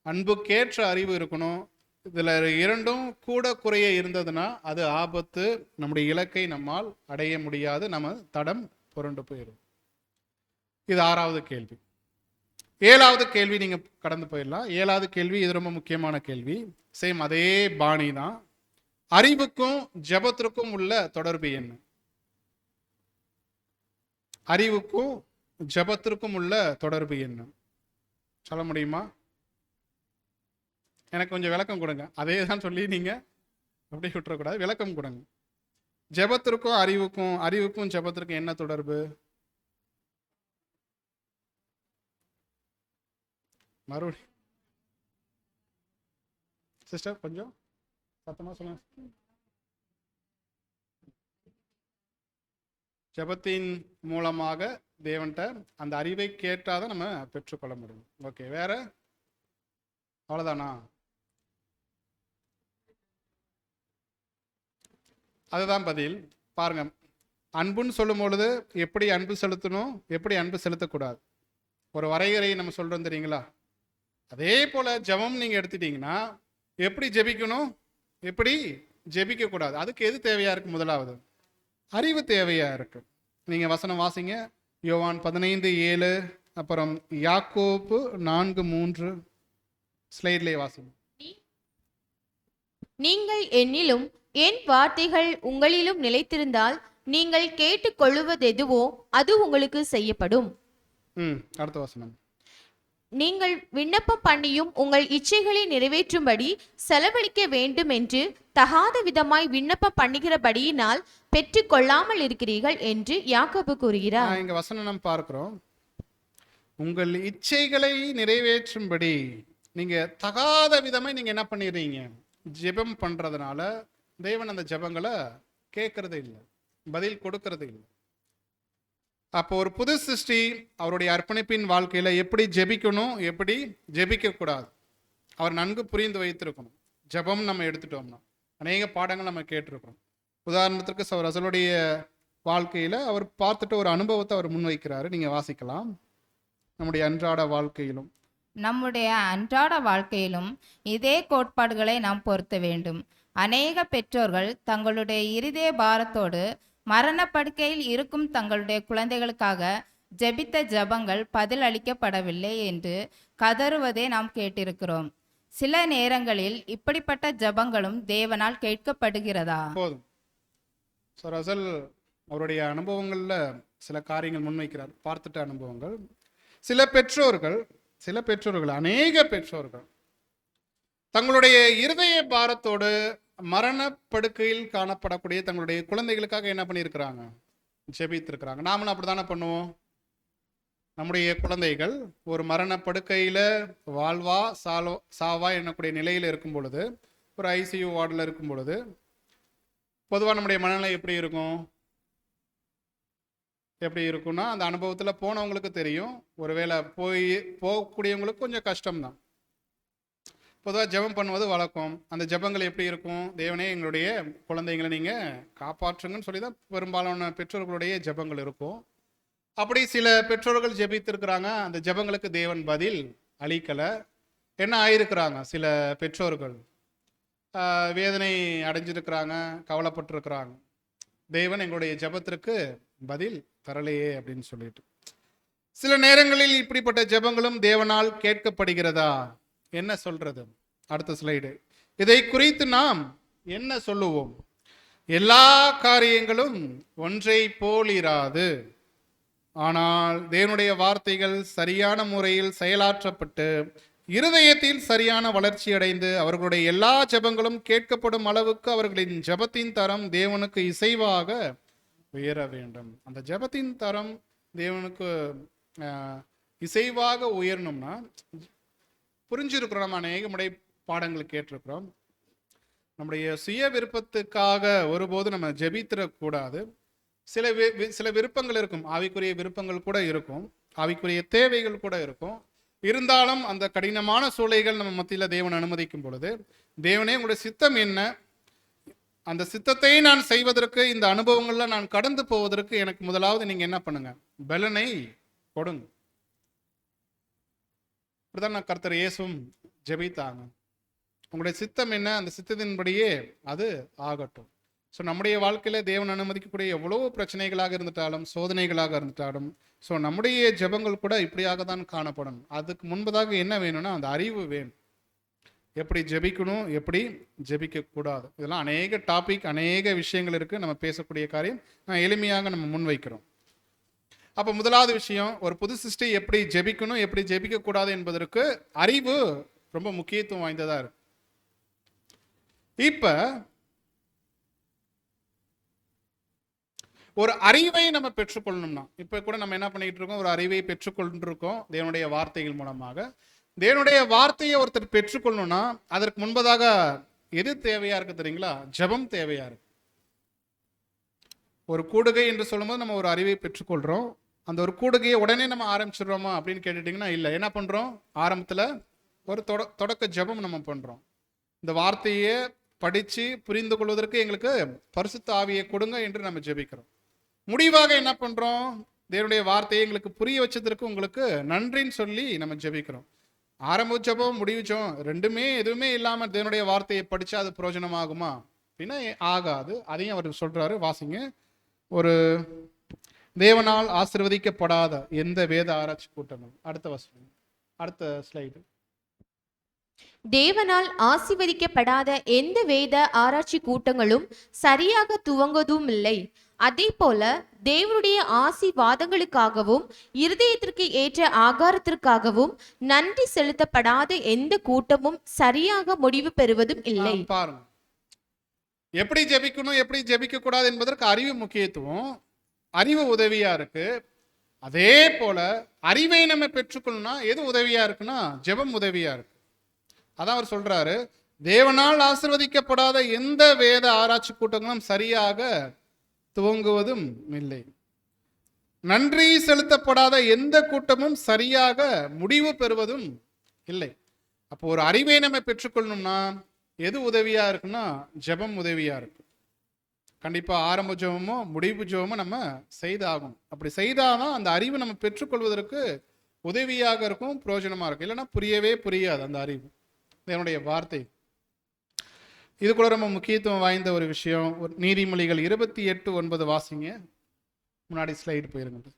S1: அன்புக்கேற்ற அறிவு இருக்கணும். இதில் இரண்டும் கூட குறைய இருந்ததுன்னா அது ஆபத்து. நம்முடைய இலக்கை நம்மால் அடைய முடியாது, நம்ம தடம் புரண்டு போயிடும். இது 6வது கேள்வி. 7வது கேள்வி நீங்கள் கடந்து போயிடலாம். 7வது கேள்வி இது ரொம்ப முக்கியமான கேள்வி. சேம் அதே பாணி தான். அறிவுக்கும் ஜெபத்திற்கும் உள்ள தொடர்பு என்ன? அறிவுக்கும் ஜெபத்திற்கும் உள்ள தொடர்பு என்ன சொல்ல முடியுமா? எனக்கு கொஞ்சம் விளக்கம் கொடுங்க. அதே தான் சொல்லி நீங்க அப்படி விட்டுறக்கூடாது, விளக்கம் கொடுங்க. ஜெபத்திற்கும் அறிவுக்கும் ஜெபத்திற்கும் என்ன தொடர்பு? மறுபடியும் சிஸ்டர் கொஞ்சம் சத்தமா சொல்லுங்க. ஜெபத்தின் மூலமாக தேவன்கிட்ட அந்த அறிவை கேட்டாதான் நம்ம பெற்றுக்கொள்ள முடியும். ஓகே, வேற? அவ்வளவுதானா? அதுதான் பதில். பாருங்க, அன்புன்னு சொல்லும் பொழுது எப்படி அன்பு செலுத்தணும், எப்படி அன்பு செலுத்தக்கூடாது ஒரு வரையறை நம்ம சொல்றோம் தெரியுங்களா? அதே போல ஜெபம் நீங்க எடுத்துட்டீங்கன்னா எப்படி ஜெபிக்கணும், எப்படி ஜெபிக்க கூடாது, அதுக்கு எது தேவையா இருக்கு? முதலாவது அறிவு தேவையா இருக்கு. நீங்க வசனம் வாசிங்க. யோவான் 15:7, அப்புறம் யாக்கோப்பு 4:3 ஸ்லைட்லேயே வாசிங்க.
S3: நீங்கள் என்னிலும் என் வார்த்தைகள் உங்களிலும் நிலைத்திருந்தால் நீங்கள் கேட்டுக்கொள்ளுவதெதுவோ அது உங்களுக்கு செய்யப்படும்.
S1: அடுத்த வசனம்.
S3: நீங்கள் விண்ணப்பம் பண்ணியும் உங்கள் இச்சைகளை நிறைவேற்றும்படி செலவழிக்க வேண்டும் என்று தகாத விதமாய் விண்ணப்பம் பண்ணுகிறபடியினால் பெற்றுக்கொள்ளாமல் இருக்கிறீர்கள் என்று யாக்கோபு கூறுகிறார்.
S1: இங்க வசனம் நம்ம பார்க்கிறோம், உங்கள் இச்சைகளை நிறைவேற்றும்படி நீங்க தகாத விதமாய் நீங்க என்ன பண்ணிடுறீங்க, ஜெபம் பண்றதுனால தேவன் அந்த ஜெபங்களை கேட்கறது இல்லை, பதில் கொடுக்கறது இல்லை. அப்போ ஒரு புது சிருஷ்டி அவருடைய அர்ப்பணிப்பின் வாழ்க்கையில எப்படி ஜெபிக்கணும், எப்படி ஜெபிக்க கூடாது அவர் நன்கு புரிந்து வைத்திருக்கணும். ஜெபம் நம்ம எடுத்துட்டோம்னா அநேக பாடங்கள் நம்ம கேட்டிருக்கோம். உதாரணத்திற்கு ரசலுடைய வாழ்க்கையில அவர் பார்த்துட்டு ஒரு அனுபவத்தை அவர் முன்வைக்கிறாரு. நீங்க வாசிக்கலாம். நம்முடைய அன்றாட வாழ்க்கையிலும் இதே கோட்பாடுகளை நாம் பொருத்த வேண்டும். அநேக பெற்றோர்கள் தங்களுடைய இருதய பாரத்தோடு மரணப்படுக்கையில் இருக்கும் தங்களுடைய குழந்தைகளுக்காக ஜெபித்த ஜெபங்கள் பதில் அளிக்கப்படவில்லை என்று கதறுவதை நாம் கேட்டிருக்கிறோம். சில நேரங்களில் இப்படிப்பட்ட ஜெபங்களும் தேவனால் கேட்கப்படுகிறதா? போதும். ரசல் அவருடைய அனுபவங்கள்ல சில காரியங்கள் முன்வைக்கிறார், பார்த்துட்ட அனுபவங்கள். சில பெற்றோர்கள் அநேக பெற்றோர்கள் தங்களுடைய இருதய பாரத்தோடு மரணப்படுக்கையில் காணப்படக்கூடிய தங்களுடைய குழந்தைகளுக்காக என்ன பண்ணியிருக்கிறாங்க, ஜெபித்திருக்கிறாங்க. நாமளும் அப்படித்தானே பண்ணுவோம். நம்முடைய குழந்தைகள் ஒரு மரணப்படுக்கையில வாழ்வா சாவா என்னக்கூடிய நிலையில இருக்கும் பொழுது, ஒரு ஐசியூ வார்டில் இருக்கும் பொழுது பொதுவாக நம்முடைய மனநிலை எப்படி இருக்கும்னா, அந்த அனுபவத்தில் போனவங்களுக்கு தெரியும். ஒருவேளை போகக்கூடியவங்களுக்கு கொஞ்சம் கஷ்டம்தான். பொதுவாக ஜெபம் பண்ணுவது வழக்கம். அந்த ஜெபங்கள் எப்படி இருக்கும், தேவனே எங்களுடைய குழந்தைங்களை நீங்கள் காப்பாற்றுங்கன்னு சொல்லி தான் பெரும்பாலான பெற்றோர்களுடைய ஜெபங்கள் இருக்கும். அப்படி சில பெற்றோர்கள் ஜெபித்திருக்கிறாங்க, அந்த ஜெபங்களுக்கு தேவன் பதில் அளிக்கலை. என்ன ஆயிருக்கிறாங்க, சில பெற்றோர்கள் வேதனை அடைஞ்சிருக்கிறாங்க, கவலைப்பட்டிருக்கிறாங்க. தேவன் எங்களுடைய ஜெபத்திற்கு பதில் தரலையே அப்படின்னு சொல்லிட்டு. சில நேரங்களில் இப்படிப்பட்ட ஜெபங்களும் தேவனால் கேட்கப்படுகிறதா? என்ன சொல்றது? அடுத்த ஸ்லைடு. இதை குறித்து நாம் என்ன சொல்லுவோம்? எல்லா காரியங்களும் ஒன்றை போல் இராது. ஆனால் தேவனுடைய வார்த்தைகள் சரியான முறையில் செயலாற்றப்பட்டு இருதயத்தில் சரியான வளர்ச்சி அடைந்து அவர்களுடைய எல்லா ஜெபங்களும் கேட்கப்படும் அளவுக்கு அவர்களின் ஜெபத்தின் தரம் தேவனுக்கு இசைவாக உயர வேண்டும். அந்த ஜெபத்தின் தரம் தேவனுக்கு இசைவாக உயரணும்னா, புரிஞ்சிருக்கிறோம், நம்ம அநேக முறை பாடங்கள் கேட்டிருக்கிறோம். நம்முடைய சுய விருப்பத்துக்காக ஒருபோது நம்ம ஜெபித்திடக்கூடாது. சில விருப்பங்கள் இருக்கும், ஆவிக்குரிய விருப்பங்கள் கூட இருக்கும், ஆவிக்குரிய தேவைகள் கூட இருக்கும். இருந்தாலும் அந்த கடினமான சூழ்நிலைகள் நம்ம மத்தியில் தேவன் அனுமதிக்கும் பொழுது, தேவனே உங்களுடைய சித்தம் என்ன, அந்த சித்தத்தை நான் செய்வதற்கு, இந்த அனுபவங்கள்ல நான் கடந்து போவதற்கு எனக்கு முதலாவது நீங்க என்ன பண்ணுங்க, பலனை கொடுங்க. இப்படிதான் நான் கர்த்தர் இயேசுவும் ஜெபித்தாங்க. உங்களுடைய சித்தம் என்ன, அந்த சித்தத்தின்படியே அது ஆகட்டும். ஸோ நம்முடைய வாழ்க்கையில தேவன் அனுமதிக்கக்கூடிய எவ்வளவு பிரச்சனைகளாக இருந்துட்டாலும், சோதனைகளாக இருந்துட்டாலும், ஸோ நம்முடைய ஜெபங்கள் கூட இப்படியாக தான் காணப்படும். அதுக்கு முன்பதாக என்ன வேணும்னா அந்த அறிவு வேணும். எப்படி ஜெபிக்கணும், எப்படி ஜெபிக்க கூடாது, இதெல்லாம் அநேக டாபிக், அநேக விஷயங்கள் இருக்கு. நம்ம பேசக்கூடிய காரியம் நான் எளிமையாக நம்ம முன்வைக்கிறோம். அப்ப முதலாவது விஷயம், ஒரு புது சிருஷ்டி எப்படி ஜெபிக்கணும், எப்படி ஜெபிக்க கூடாது என்பதற்கு அறிவு ரொம்ப முக்கியத்துவம் வாய்ந்ததா இருக்கு. இப்ப ஒரு அறிவை நம்ம பெற்றுக்கொள்ளணும்னா, இப்ப கூட நம்ம என்ன பண்ணிட்டு இருக்கோம், ஒரு அறிவை பெற்றுக்கொண்டிருக்கோம் தேவனுடைய வார்த்தைகள் மூலமாக. தேவனுடைய வார்த்தையை ஒருத்தர் பெற்றுக்கொள்ளணும்னா அதற்கு முன்பதாக எது தேவையா இருக்கு தெரியுங்களா? ஜெபம் தேவையா இருக்கு. ஒரு கூடுகை என்று சொல்லும்போது நம்ம ஒரு அறிவை பெற்றுக்கொள்றோம். அந்த ஒரு கூடுகையை உடனே நம்ம ஆரம்பிச்சிடுறோமா அப்படின்னு கேட்டுட்டீங்கன்னா இல்லை. என்ன பண்றோம், ஆரம்பத்துல ஒரு தொடக்க ஜெபம் நம்ம பண்றோம். இந்த வார்த்தையை படிச்சு புரிந்து கொள்வதற்கு எங்களுக்கு பரிசுத்த ஆவியை கொடுங்க என்று நம்ம ஜெபிக்கிறோம். முடிவாக என்ன பண்றோம், தேவனுடைய வார்த்தையை எங்களுக்கு புரிய வச்சதற்கு உங்களுக்கு நன்றின்னு சொல்லி நம்ம ஜெபிக்கிறோம். ஆரம்ப ஜெபம், முடிவு ஜெபம் ரெண்டுமே எதுவுமே இல்லாம தேவனுடைய வார்த்தையை படிச்சா அது பிரயோஜனமாகுமா அப்படின்னா ஆகாது. அதையும் அவர் சொல்றாரு, வாசிங்க. ஒரு தேவனால் ஆசீர்வதிக்கப்படாத எந்த வேத ஆராய்ச்சி கூட்டமும், அடுத்த வசனம், அடுத்த ஸ்லைடு.
S3: தேவனால் ஆசீர்வதிக்கப்படாத எந்த வேத ஆராய்ச்சி கூட்டங்களும் சரியாக துவங்குவதும் இல்லை. அதே போல தேவனுடைய ஆசீர்வாதங்களுக்காகவும் இருதயத்திற்கு ஏற்ற ஆகாரத்திற்காகவும் நன்றி செலுத்தப்படாத எந்த கூட்டமும் சரியாக முடிவு பெறுவதும் இல்லை.
S1: பாருங்க, எப்படி ஜெபிக்கணும், எப்படி ஜெபிக்க கூடாது என்பதற்கு அறிவு முக்கியத்துவம், அறிவு உதவியா இருக்கு. அதே போல அறிவை நம்ம பெற்றுக்கொள்ளணும்னா எது உதவியா இருக்குன்னா ஜெபம் உதவியா இருக்கு. அதான் அவர் சொல்றாரு, தேவனால் ஆசீர்வதிக்கப்படாத எந்த வேத ஆராய்ச்சி கூட்டங்களும் சரியாக துவங்குவதும் இல்லை. நன்றி செலுத்தப்படாத எந்த கூட்டமும் சரியாக முடிவு பெறுவதும் இல்லை. அப்போ ஒரு அறிவை நம்ம பெற்றுக்கொள்ளணும்னா எது உதவியா இருக்குன்னா ஜெபம் உதவியா இருக்கு. கண்டிப்பா ஆரம்ப ஜெபமோ முடிவு ஜெபமோ நம்ம செய்தாகணும். அப்படி செய்தாதான் அந்த அறிவு நம்ம பெற்றுக்கொள்வதற்கு உதவியாக இருக்கும், பிரயோஜனமா இருக்கும். இல்லைன்னா புரியவே புரியாது அந்த அறிவு, தேவனுடைய வார்த்தை. இது கூட ரொம்ப முக்கியத்துவம் வாய்ந்த ஒரு விஷயம். நீதிமொழிகள் 28:9 வாசிங்க. முன்னாடி ஸ்லைடு போயிருங்க.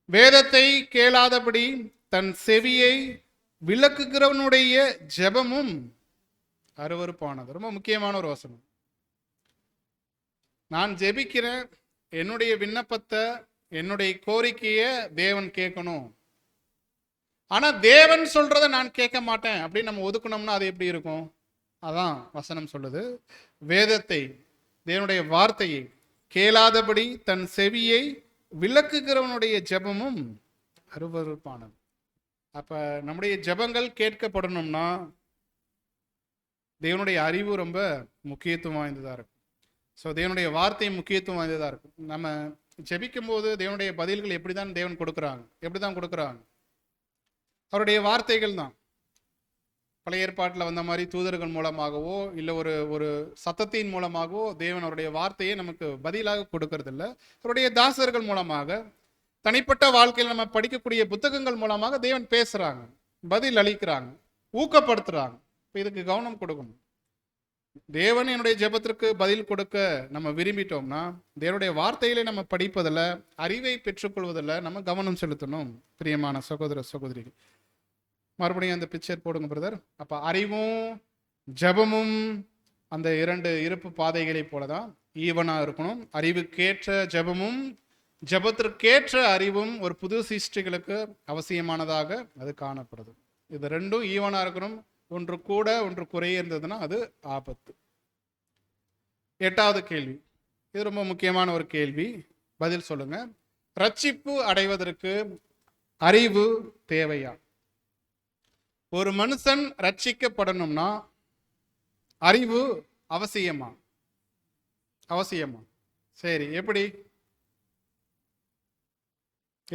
S1: வேதத்தை கேளாதபடி தன் செவியை விலக்குகிறவனுடைய ஜெபமும் அருவருப்பானது. ரொம்ப முக்கியமான ஒரு வசனம். நான் ஜெபிக்கிறேன், என்னுடைய விண்ணப்பத்தை, என்னுடைய கோரிக்கையை தேவன் கேட்கணும், ஆனா தேவன் சொல்றத நான் கேட்க மாட்டேன் அப்படின்னு நம்ம ஒதுக்கணும்னா அது எப்படி இருக்கும்? அதான் வசனம் சொல்லுது, வேதத்தை, தேவனுடைய வார்த்தையை கேளாதபடி தன் செவியை விலக்குகிறவனுடைய ஜெபமும் அருவருப்பானது. அப்ப நம்முடைய ஜெபங்கள் கேட்கப்படணும்னா தேவனுடைய அறிவு ரொம்ப முக்கியத்துவம் வாய்ந்ததா இருக்கும். ஸோ தேவனுடைய வார்த்தை முக்கியத்துவம் வாய்ந்ததா இருக்கும். நம்ம ஜெபிக்கும் போது தேவனுடைய பதில்கள் எப்படிதான் தேவன் கொடுக்குறாங்க, எப்படிதான் கொடுக்குறாங்க? அவருடைய வார்த்தைகள் தான். பழைய ஏற்பாட்டில் வந்த மாதிரி தூதர்கள் மூலமாகவோ இல்லை ஒரு சத்தத்தின் மூலமாகவோ தேவன் அவருடைய வார்த்தையை நமக்கு பதிலாக கொடுக்கறது இல்லை. அவருடைய தாசர்கள் மூலமாக, தனிப்பட்ட வாழ்க்கையில் நம்ம படிக்கக்கூடிய புத்தகங்கள் மூலமாக தேவன் பேசுறாங்க, பதில் அளிக்கிறாங்க, ஊக்கப்படுத்துறாங்க. இப்போ இதுக்கு கவனம் கொடுக்கணும். தேவன் என்னுடைய ஜெபத்திற்கு பதில் கொடுக்க நம்ம விரும்பிட்டோம்னா தேவனுடைய வார்த்தையிலே நம்ம படிப்பதில், அறிவை பெற்றுக்கொள்வதில் நம்ம கவனம் செலுத்தணும். பிரியமான சகோதர சகோதரிகள், மறுபடியும் அந்த பிக்சர் போடுங்க பிரதர். அப்ப அறிவும் ஜெபமும் அந்த இரண்டு இருப்பு பாதைகளை போலதான் ஈவனா இருக்கணும். அறிவுக்கேற்ற ஜெபமும் ஜெபத்திற்கேற்ற அறிவும் ஒரு புது சிருஷ்டிகளுக்கு அவசியமானதாக அது காணப்படுது. இது ரெண்டும் ஈவனாக இருக்கணும். ஒன்று கூட ஒன்று குறைய இருந்ததுன்னா அது ஆபத்து. 8வது கேள்வி, இது ரொம்ப முக்கியமான ஒரு கேள்வி, பதில் சொல்லுங்க. ரட்சிப்பு அடைவதற்கு அறிவு தேவையா? ஒரு மனுஷன் ரட்சிக்கப்படணும்னா அறிவு அவசியமா? அவசியமா? சரி, எப்படி?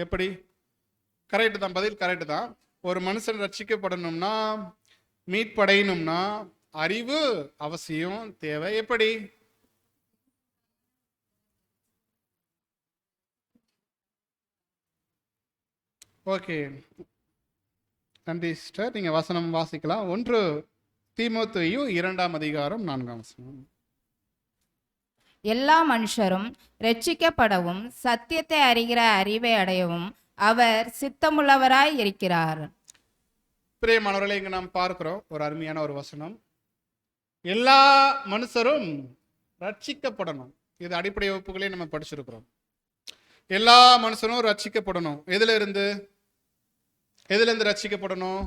S1: எப்படி? கரெக்டு தான், பதில் கரெக்டு தான். ஒரு மனுஷன் ரட்சிக்கப்படணும்னா, மீட்படையணும்னா அறிவு அவசியம் தேவை. எப்படி? ஓகே, நன்றி சிஸ்டர். நீங்க வசனம் வாசிக்கலாம். 1 தீமோத்தேயு 2ஆம் அதிகாரம் 4ஆம் வசனம்.
S2: எல்லா மனுஷரும் ரட்சிக்கப்படவும் சத்தியத்தை அறிகிற அறிவை அடையவும் அவர் சித்தமுள்ளவராய் இருக்கிறார்.
S1: பிரியமானவர்களே, இங்க நாம் பார்க்கிறோம் ஒரு அருமையான ஒரு வசனம். எல்லா மனுஷரும் ரட்சிக்கப்படணும். இது அடிப்படை வகுப்புகளே நம்ம படிச்சிருக்கிறோம். எல்லா மனுஷனும் ரட்சிக்கப்படணும். எதுல இருந்து ரட்சிக்கப்படணும்?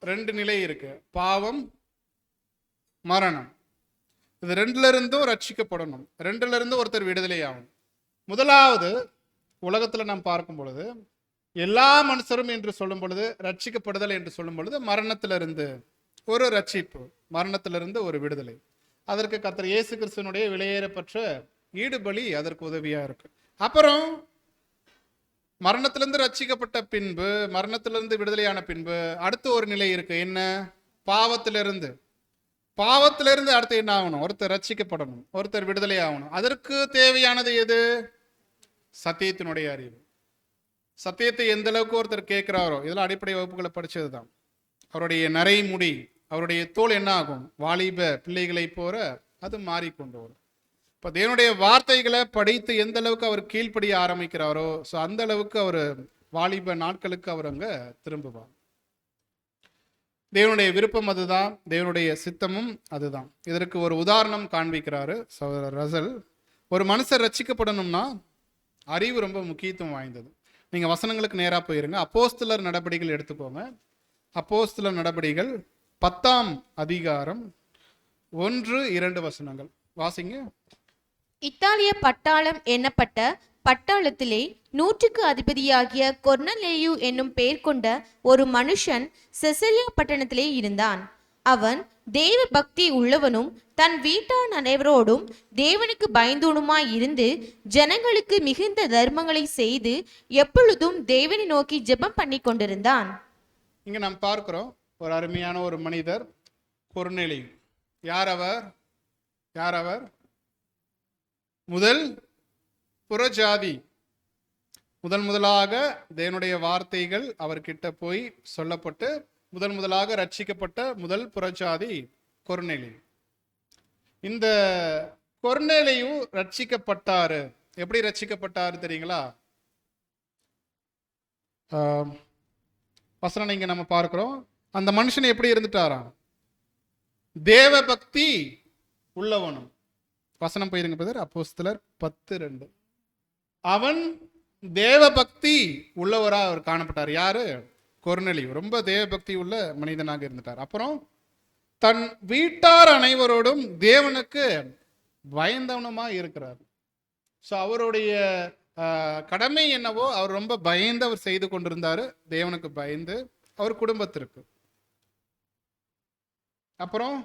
S1: ரெண்டு நிலை இருக்கு, பாவம், மரணம். இது ரெண்டுல இருந்தும் ரட்சிக்கப்படணும். ரெண்டுல இருந்து ஒருத்தர் விடுதலை ஆகணும். முதலாவது, உலகத்துல நாம் பார்க்கும் பொழுது எல்லா மனுஷரும் என்று சொல்லும் பொழுது, ரட்சிக்கப்படுதல் என்று சொல்லும் பொழுது, மரணத்திலிருந்து ஒரு ரட்சிப்பு, மரணத்திலிருந்து ஒரு விடுதலை. அதற்கு கர்த்தர் இயேசு கிறிஸ்துவினுடைய விலையேறப்பெற்ற ஈடுபலி அதற்கு உதவியா இருக்கு. அப்புறம் மரணத்திலிருந்து ரட்சிக்கப்பட்ட பின்பு, மரணத்திலிருந்து விடுதலையான பின்பு அடுத்து ஒரு நிலை இருக்கு. என்ன? பாவத்திலிருந்து அடுத்து என்ன ஆகணும்? ஒருத்தர் ரட்சிக்கப்படணும், ஒருத்தர் விடுதலை ஆகணும். அதற்கு தேவையானது எது? சத்தியத்தினுடைய அறிவு. சத்தியத்தை எந்த அளவுக்கு ஒருத்தர் கேட்கிறாரோ, இதெல்லாம் அடிப்படை வகுப்புகளை படிச்சதுதான். அவருடைய நரைமுடி, அவருடைய தோல் என்ன ஆகும்? வாலிப பிள்ளைகளை போற அது மாறிக்கொண்டு வரும். இப்போ தேவனுடைய வார்த்தைகளை படித்து எந்த அளவுக்கு அவர் கீழ்ப்படிய ஆரம்பிக்கிறாரோ, ஸோ அந்த அளவுக்கு அவர் வாலிப நாட்களுக்கு அவர் அங்க திரும்புவார். தேவனுடைய விருப்பம் அதுதான், தேவனுடைய சித்தமும் அதுதான். இதற்கு ஒரு உதாரணம் காண்பிக்கிறாரு சகோதரர் ரசல். ஒரு மனுஷர் ரட்சிக்கப்படணும்னா அறிவு ரொம்ப முக்கியத்துவம் வாய்ந்தது. நீங்க வசனங்களுக்கு நேராக போயிருங்க. அப்போஸ்தலர் நடபடிகள் எடுத்துக்கோங்க. அப்போஸ்தலர் நடபடிகள் 10ஆம் அதிகாரம் 1-2 வசனங்கள் வாசிங்க.
S3: இத்தாலிய பட்டாளம் எண்ணப்பட்ட பட்டாளத்திலே 100க்கு அதிபதியாகிய கொர்னலேயு என்னும் பெயர் கொண்ட ஒரு மனுஷன் செசரியா பட்டணத்திலே இருந்தான். அவன் தேவ பக்தி உள்ளவனும் தன் வீட்டார் அனைவரோடும் தேவனுக்கு பயந்தோனுமாய் இருந்து ஜனங்களுக்கு மிகுந்த தர்மங்களை செய்து எப்பொழுதும் தேவனை நோக்கி ஜெபம் பண்ணி கொண்டிருந்தான்.
S1: இங்க நாம் பார்க்கிறோம் ஒரு அருமையான ஒரு மனிதர், கொர்நேலியு. யார் அவர்? முதல் புறஜாதி. முதலாக தேவனுடைய வார்த்தைகள் அவர்கிட்ட போய் சொல்லப்பட்டு முதலாக ரட்சிக்கப்பட்ட முதல் புறஜாதி கொர்நேலியு. இந்த கொர்நேலியு ரட்சிக்கப்பட்டாரு. எப்படி ரட்சிக்கப்பட்டாரு தெரியுங்களா? வசனம் இங்க நம்ம பார்க்கிறோம். அந்த மனுஷன் எப்படி இருந்துட்டாராம்? தேவ பக்தி உள்ளவனும். வசனம் போயிருங்க பிரதர். அப்போஸ்தலர் 10:2. அவன் தேவ பக்தி உள்ளவரா அவர் காணப்பட்டார். யாரு? கொர்நேலியு. ரொம்ப தேவ பக்தி உள்ள மனிதனாக இருந்துட்டார். அப்புறம் தன் வீட்டார் அனைவரோடும் தேவனுக்கு பயந்தவனுமா இருக்கிறார். ஸோ அவருடைய கடமை என்னவோ அவர் ரொம்ப பயந்து அவர் செய்து கொண்டிருந்தாரு. தேவனுக்கு பயந்து அவர் குடும்பத்திற்கு. அப்புறம்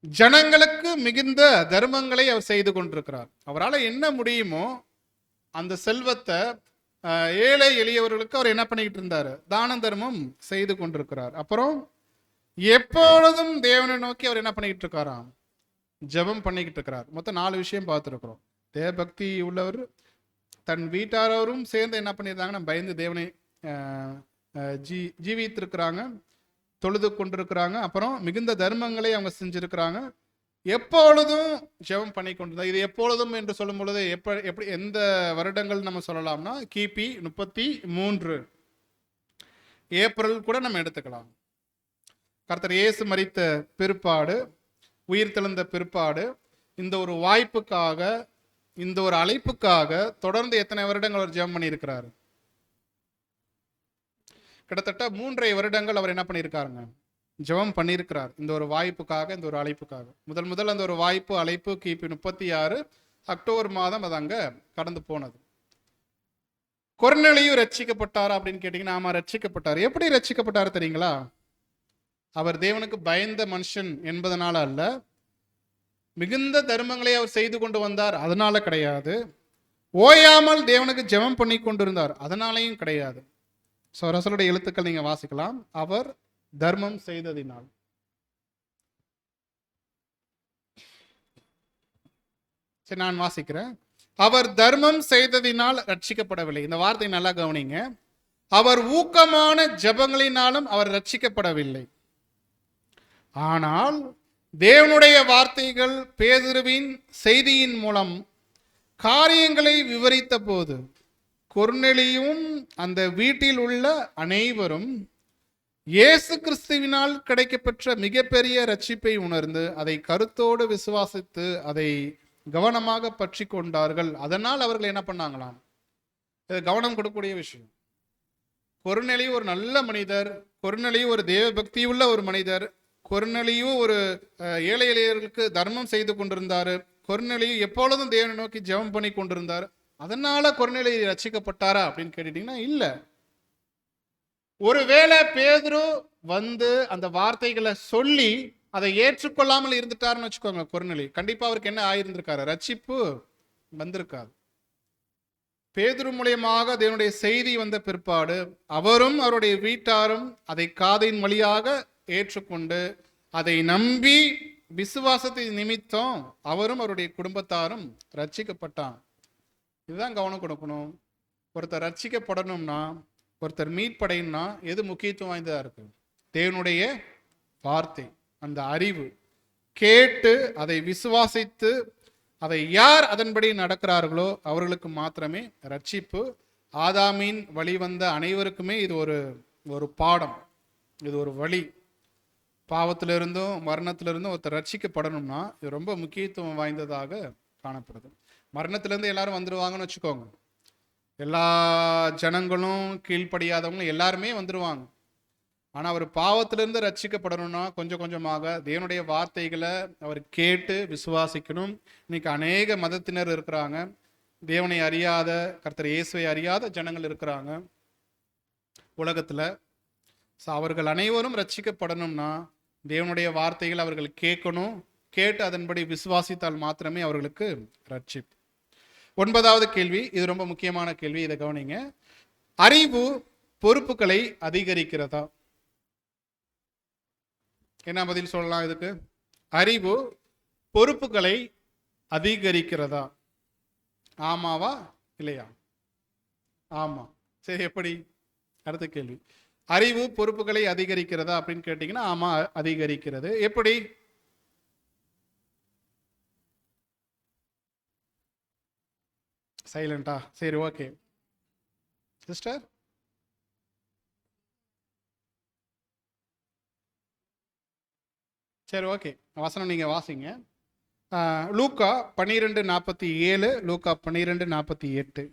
S1: ஜனங்களுக்கு மிகுந்த தர்மங்களை அவர் செய்து கொண்டிருக்கிறார். அவரால் என்ன முடியுமோ அந்த செல்வத்தை ஏழை எளியவர்களுக்கு அவர் என்ன பண்ணிக்கிட்டு இருந்தாரு? தான தர்மம் செய்து கொண்டிருக்கிறார். அப்புறம் எப்பொழுதும் தேவனை நோக்கி அவர் என்ன பண்ணிக்கிட்டு இருக்காராம்? ஜெபம் பண்ணிக்கிட்டு இருக்கிறார். மொத்தம் 4 விஷயம் பார்த்துருக்கிறோம். தேவபக்தி உள்ளவர், தன் வீட்டாரோரும் சேர்ந்து என்ன பண்ணியிருந்தாங்கன்னா பயந்து தேவனை ஜீவித்திருக்கிறாங்க, தொழுது கொண்டிருக்கிறாங்க. அப்புறம் மிகுந்த தர்மங்களை அவங்க செஞ்சிருக்கிறாங்க. எப்பொழுதும் ஜெபம் பண்ணி கொண்டிருந்தார். இது எப்பொழுதும் என்று சொல்லும் பொழுது எப்படி எந்த வருடங்கள் நம்ம சொல்லலாம்னா கிபி 33 ஏப்ரல் கூட நம்ம எடுத்துக்கலாம். கர்த்தர் இயேசு மரித்த பிற்பாடு, உயிர் தெழுந்த பிற்பாடு, இந்த ஒரு வாய்ப்புக்காக, இந்த ஒரு அழைப்புக்காக தொடர்ந்து எத்தனை வருடங்கள் அவர் ஜெபம் பண்ணியிருக்கிறார்? கிட்டத்தட்ட 3.5 வருடங்கள் அவர் என்ன பண்ணியிருக்காருங்க, ஜெபம் பண்ணியிருக்கிறார் இந்த ஒரு வாய்ப்புக்காக, இந்த ஒரு அழைப்புக்காக. முதல் அந்த ஒரு வாய்ப்பு அழைப்பு கிபி 36 அக்டோபர் மாதம் அது அங்க கடந்து போனது. கொர்நேலியு ரட்சிக்கப்பட்டாரா அப்படின்னு கேட்டீங்கன்னா, ஆமா ரட்சிக்கப்பட்டார். எப்படி ரட்சிக்கப்பட்டார் தெரியுங்களா? அவர் தேவனுக்கு பயந்த மனுஷன் என்பதனால அல்ல, மிகுந்த தர்மங்களை அவர் செய்து கொண்டு வந்தார் அதனால கிடையாது, ஓயாமல் தேவனுக்கு ஜெபம் பண்ணி கொண்டிருந்தார் அதனாலையும் கிடையாது. ரசூலுடைய எழுத்துக்கள் நீங்க வாசிக்கலாம். அவர் தர்மம் செய்ததினால். சரி, நான் வாசிக்கிறேன். அவர் தர்மம் செய்ததினால் ரட்சிக்கப்படவில்லை. இந்த வார்த்தை நல்லா கவனிங்க. அவர் ஊக்கமான ஜெபங்களினாலும் அவர் ரட்சிக்கப்படவில்லை. ஆனால் தேவனுடைய வார்த்தைகள் பேதுருவின் செய்தியின் மூலம் காரியங்களை விவரித்த போது கொர்நேலியும் அந்த வீட்டில் உள்ள அனைவரும் இயேசு கிறிஸ்துவினால் கிடைக்கப்பெற்ற மிகப்பெரிய ரட்சிப்பை உணர்ந்து அதை கருத்தோடு விசுவாசித்து அதை கவனமாக பற்றி கொண்டார்கள். அதனால் அவர்கள் என்ன பண்ணாங்களாம், இது கவனம் கொடுக்கக்கூடிய விஷயம். கொர்நேலியு ஒரு நல்ல மனிதர், கொர்நேலியு ஒரு தேவ பக்தி உள்ள ஒரு மனிதர், கொர்நேலியு ஒரு ஏழை எளியர்களுக்கு தர்மம் செய்து கொண்டிருந்தார், கொர்நேலியு எப்பொழுதும் தேவனை நோக்கி ஜெபம் பண்ணி கொண்டிருந்தார். அதனால கொர்நேலியு ரட்சிக்கப்பட்டாரா அப்படின்னு கேட்டீங்கன்னா இல்ல. ஒருவேளை பேதுரு வந்து அந்த வார்த்தைகளை சொல்லி அதை ஏற்றுக்கொள்ளாமல் இருந்துட்டாருன்னு வச்சுக்கோங்க, கொர்நேலியு கண்டிப்பா அவருக்கு என்ன ஆயிருந்திருக்காரு, ரட்சிப்பு வந்திருக்காது. பேதுரு மூலியமாக தேவனுடைய செய்தி வந்த பிற்பாடு அவரும் அவருடைய வீட்டாரும் அதை காதின் வழியாக ஏற்றுக்கொண்டு அதை நம்பி விசுவாசத்தின் நிமித்தம் அவரும் அவருடைய குடும்பத்தாரும் ரட்சிக்கப்பட்டான். இதுதான் கவனம் கொடுக்கணும். ஒருத்தர் ரட்சிக்கப்படணும்னா, ஒருத்தர் மீட்படையணும்னா எது முக்கியத்துவம் வாய்ந்ததா இருக்கு? தேவனுடைய வார்த்தை, அந்த அறிவு, கேட்டு அதை விசுவாசித்து அதை யார் அதன்படி நடக்கிறார்களோ அவர்களுக்கு மாத்திரமே ரட்சிப்பு. ஆதாமின் வழி வந்த அனைவருக்குமே இது ஒரு பாடம், இது ஒரு வழி. பாவத்திலிருந்தும் மரணத்திலிருந்தும் ஒருத்தர் ரட்சிக்கப்படணும்னா இது ரொம்ப முக்கியத்துவம் வாய்ந்ததாக காணப்படுது. மரணத்திலிருந்து எல்லாரும் வந்துடுவாங்கன்னு வச்சுக்கோங்க, எல்லா ஜனங்களும் கீழ்ப்படியாதவங்களும் எல்லாருமே வந்துடுவாங்க. ஆனால் அவர் பாவத்திலிருந்து ரட்சிக்கப்படணும்னா கொஞ்சம் கொஞ்சமாக தேவனுடைய வார்த்தைகளை அவர் கேட்டு விசுவாசிக்கணும். இன்னைக்கு அநேக மதத்தினர் இருக்கிறாங்க, தேவனை அறியாத, கர்த்தர் இயேசுவை அறியாத ஜனங்கள் இருக்கிறாங்க உலகத்தில். அவர்கள் அனைவரும் ரட்சிக்கப்படணும்னா தேவனுடைய வார்த்தைகளை அவர்கள் கேட்கணும், கேட்டு அதன்படி விசுவாசித்தால் மாத்திரமே அவர்களுக்கு ரட்சிப்பு. 9வது கேள்வி, இது ரொம்ப முக்கியமான கேள்வி, இதை கவனிங்க. அறிவு பொறுப்புகளை அதிகரிக்கிறதா? என்ன பதில் சொல்லலாம் இதுக்கு? அறிவு பொறுப்புகளை அதிகரிக்கிறதா? ஆமாவா இல்லையா? ஆமா. சரி, எப்படி? அடுத்த கேள்வி, அறிவு பொறுப்புகளை அதிகரிக்கிறதா அப்படின்னு கேட்டீங்கன்னா ஆமா, அதிகரிக்கிறது. எப்படி? சைலண்டா? சரி, ஓகே சிஸ்டர். சரி, ஓகே, வசனம் நீங்க வாசிங்க. லூக்கா 12:47, லூக்கா 12:48.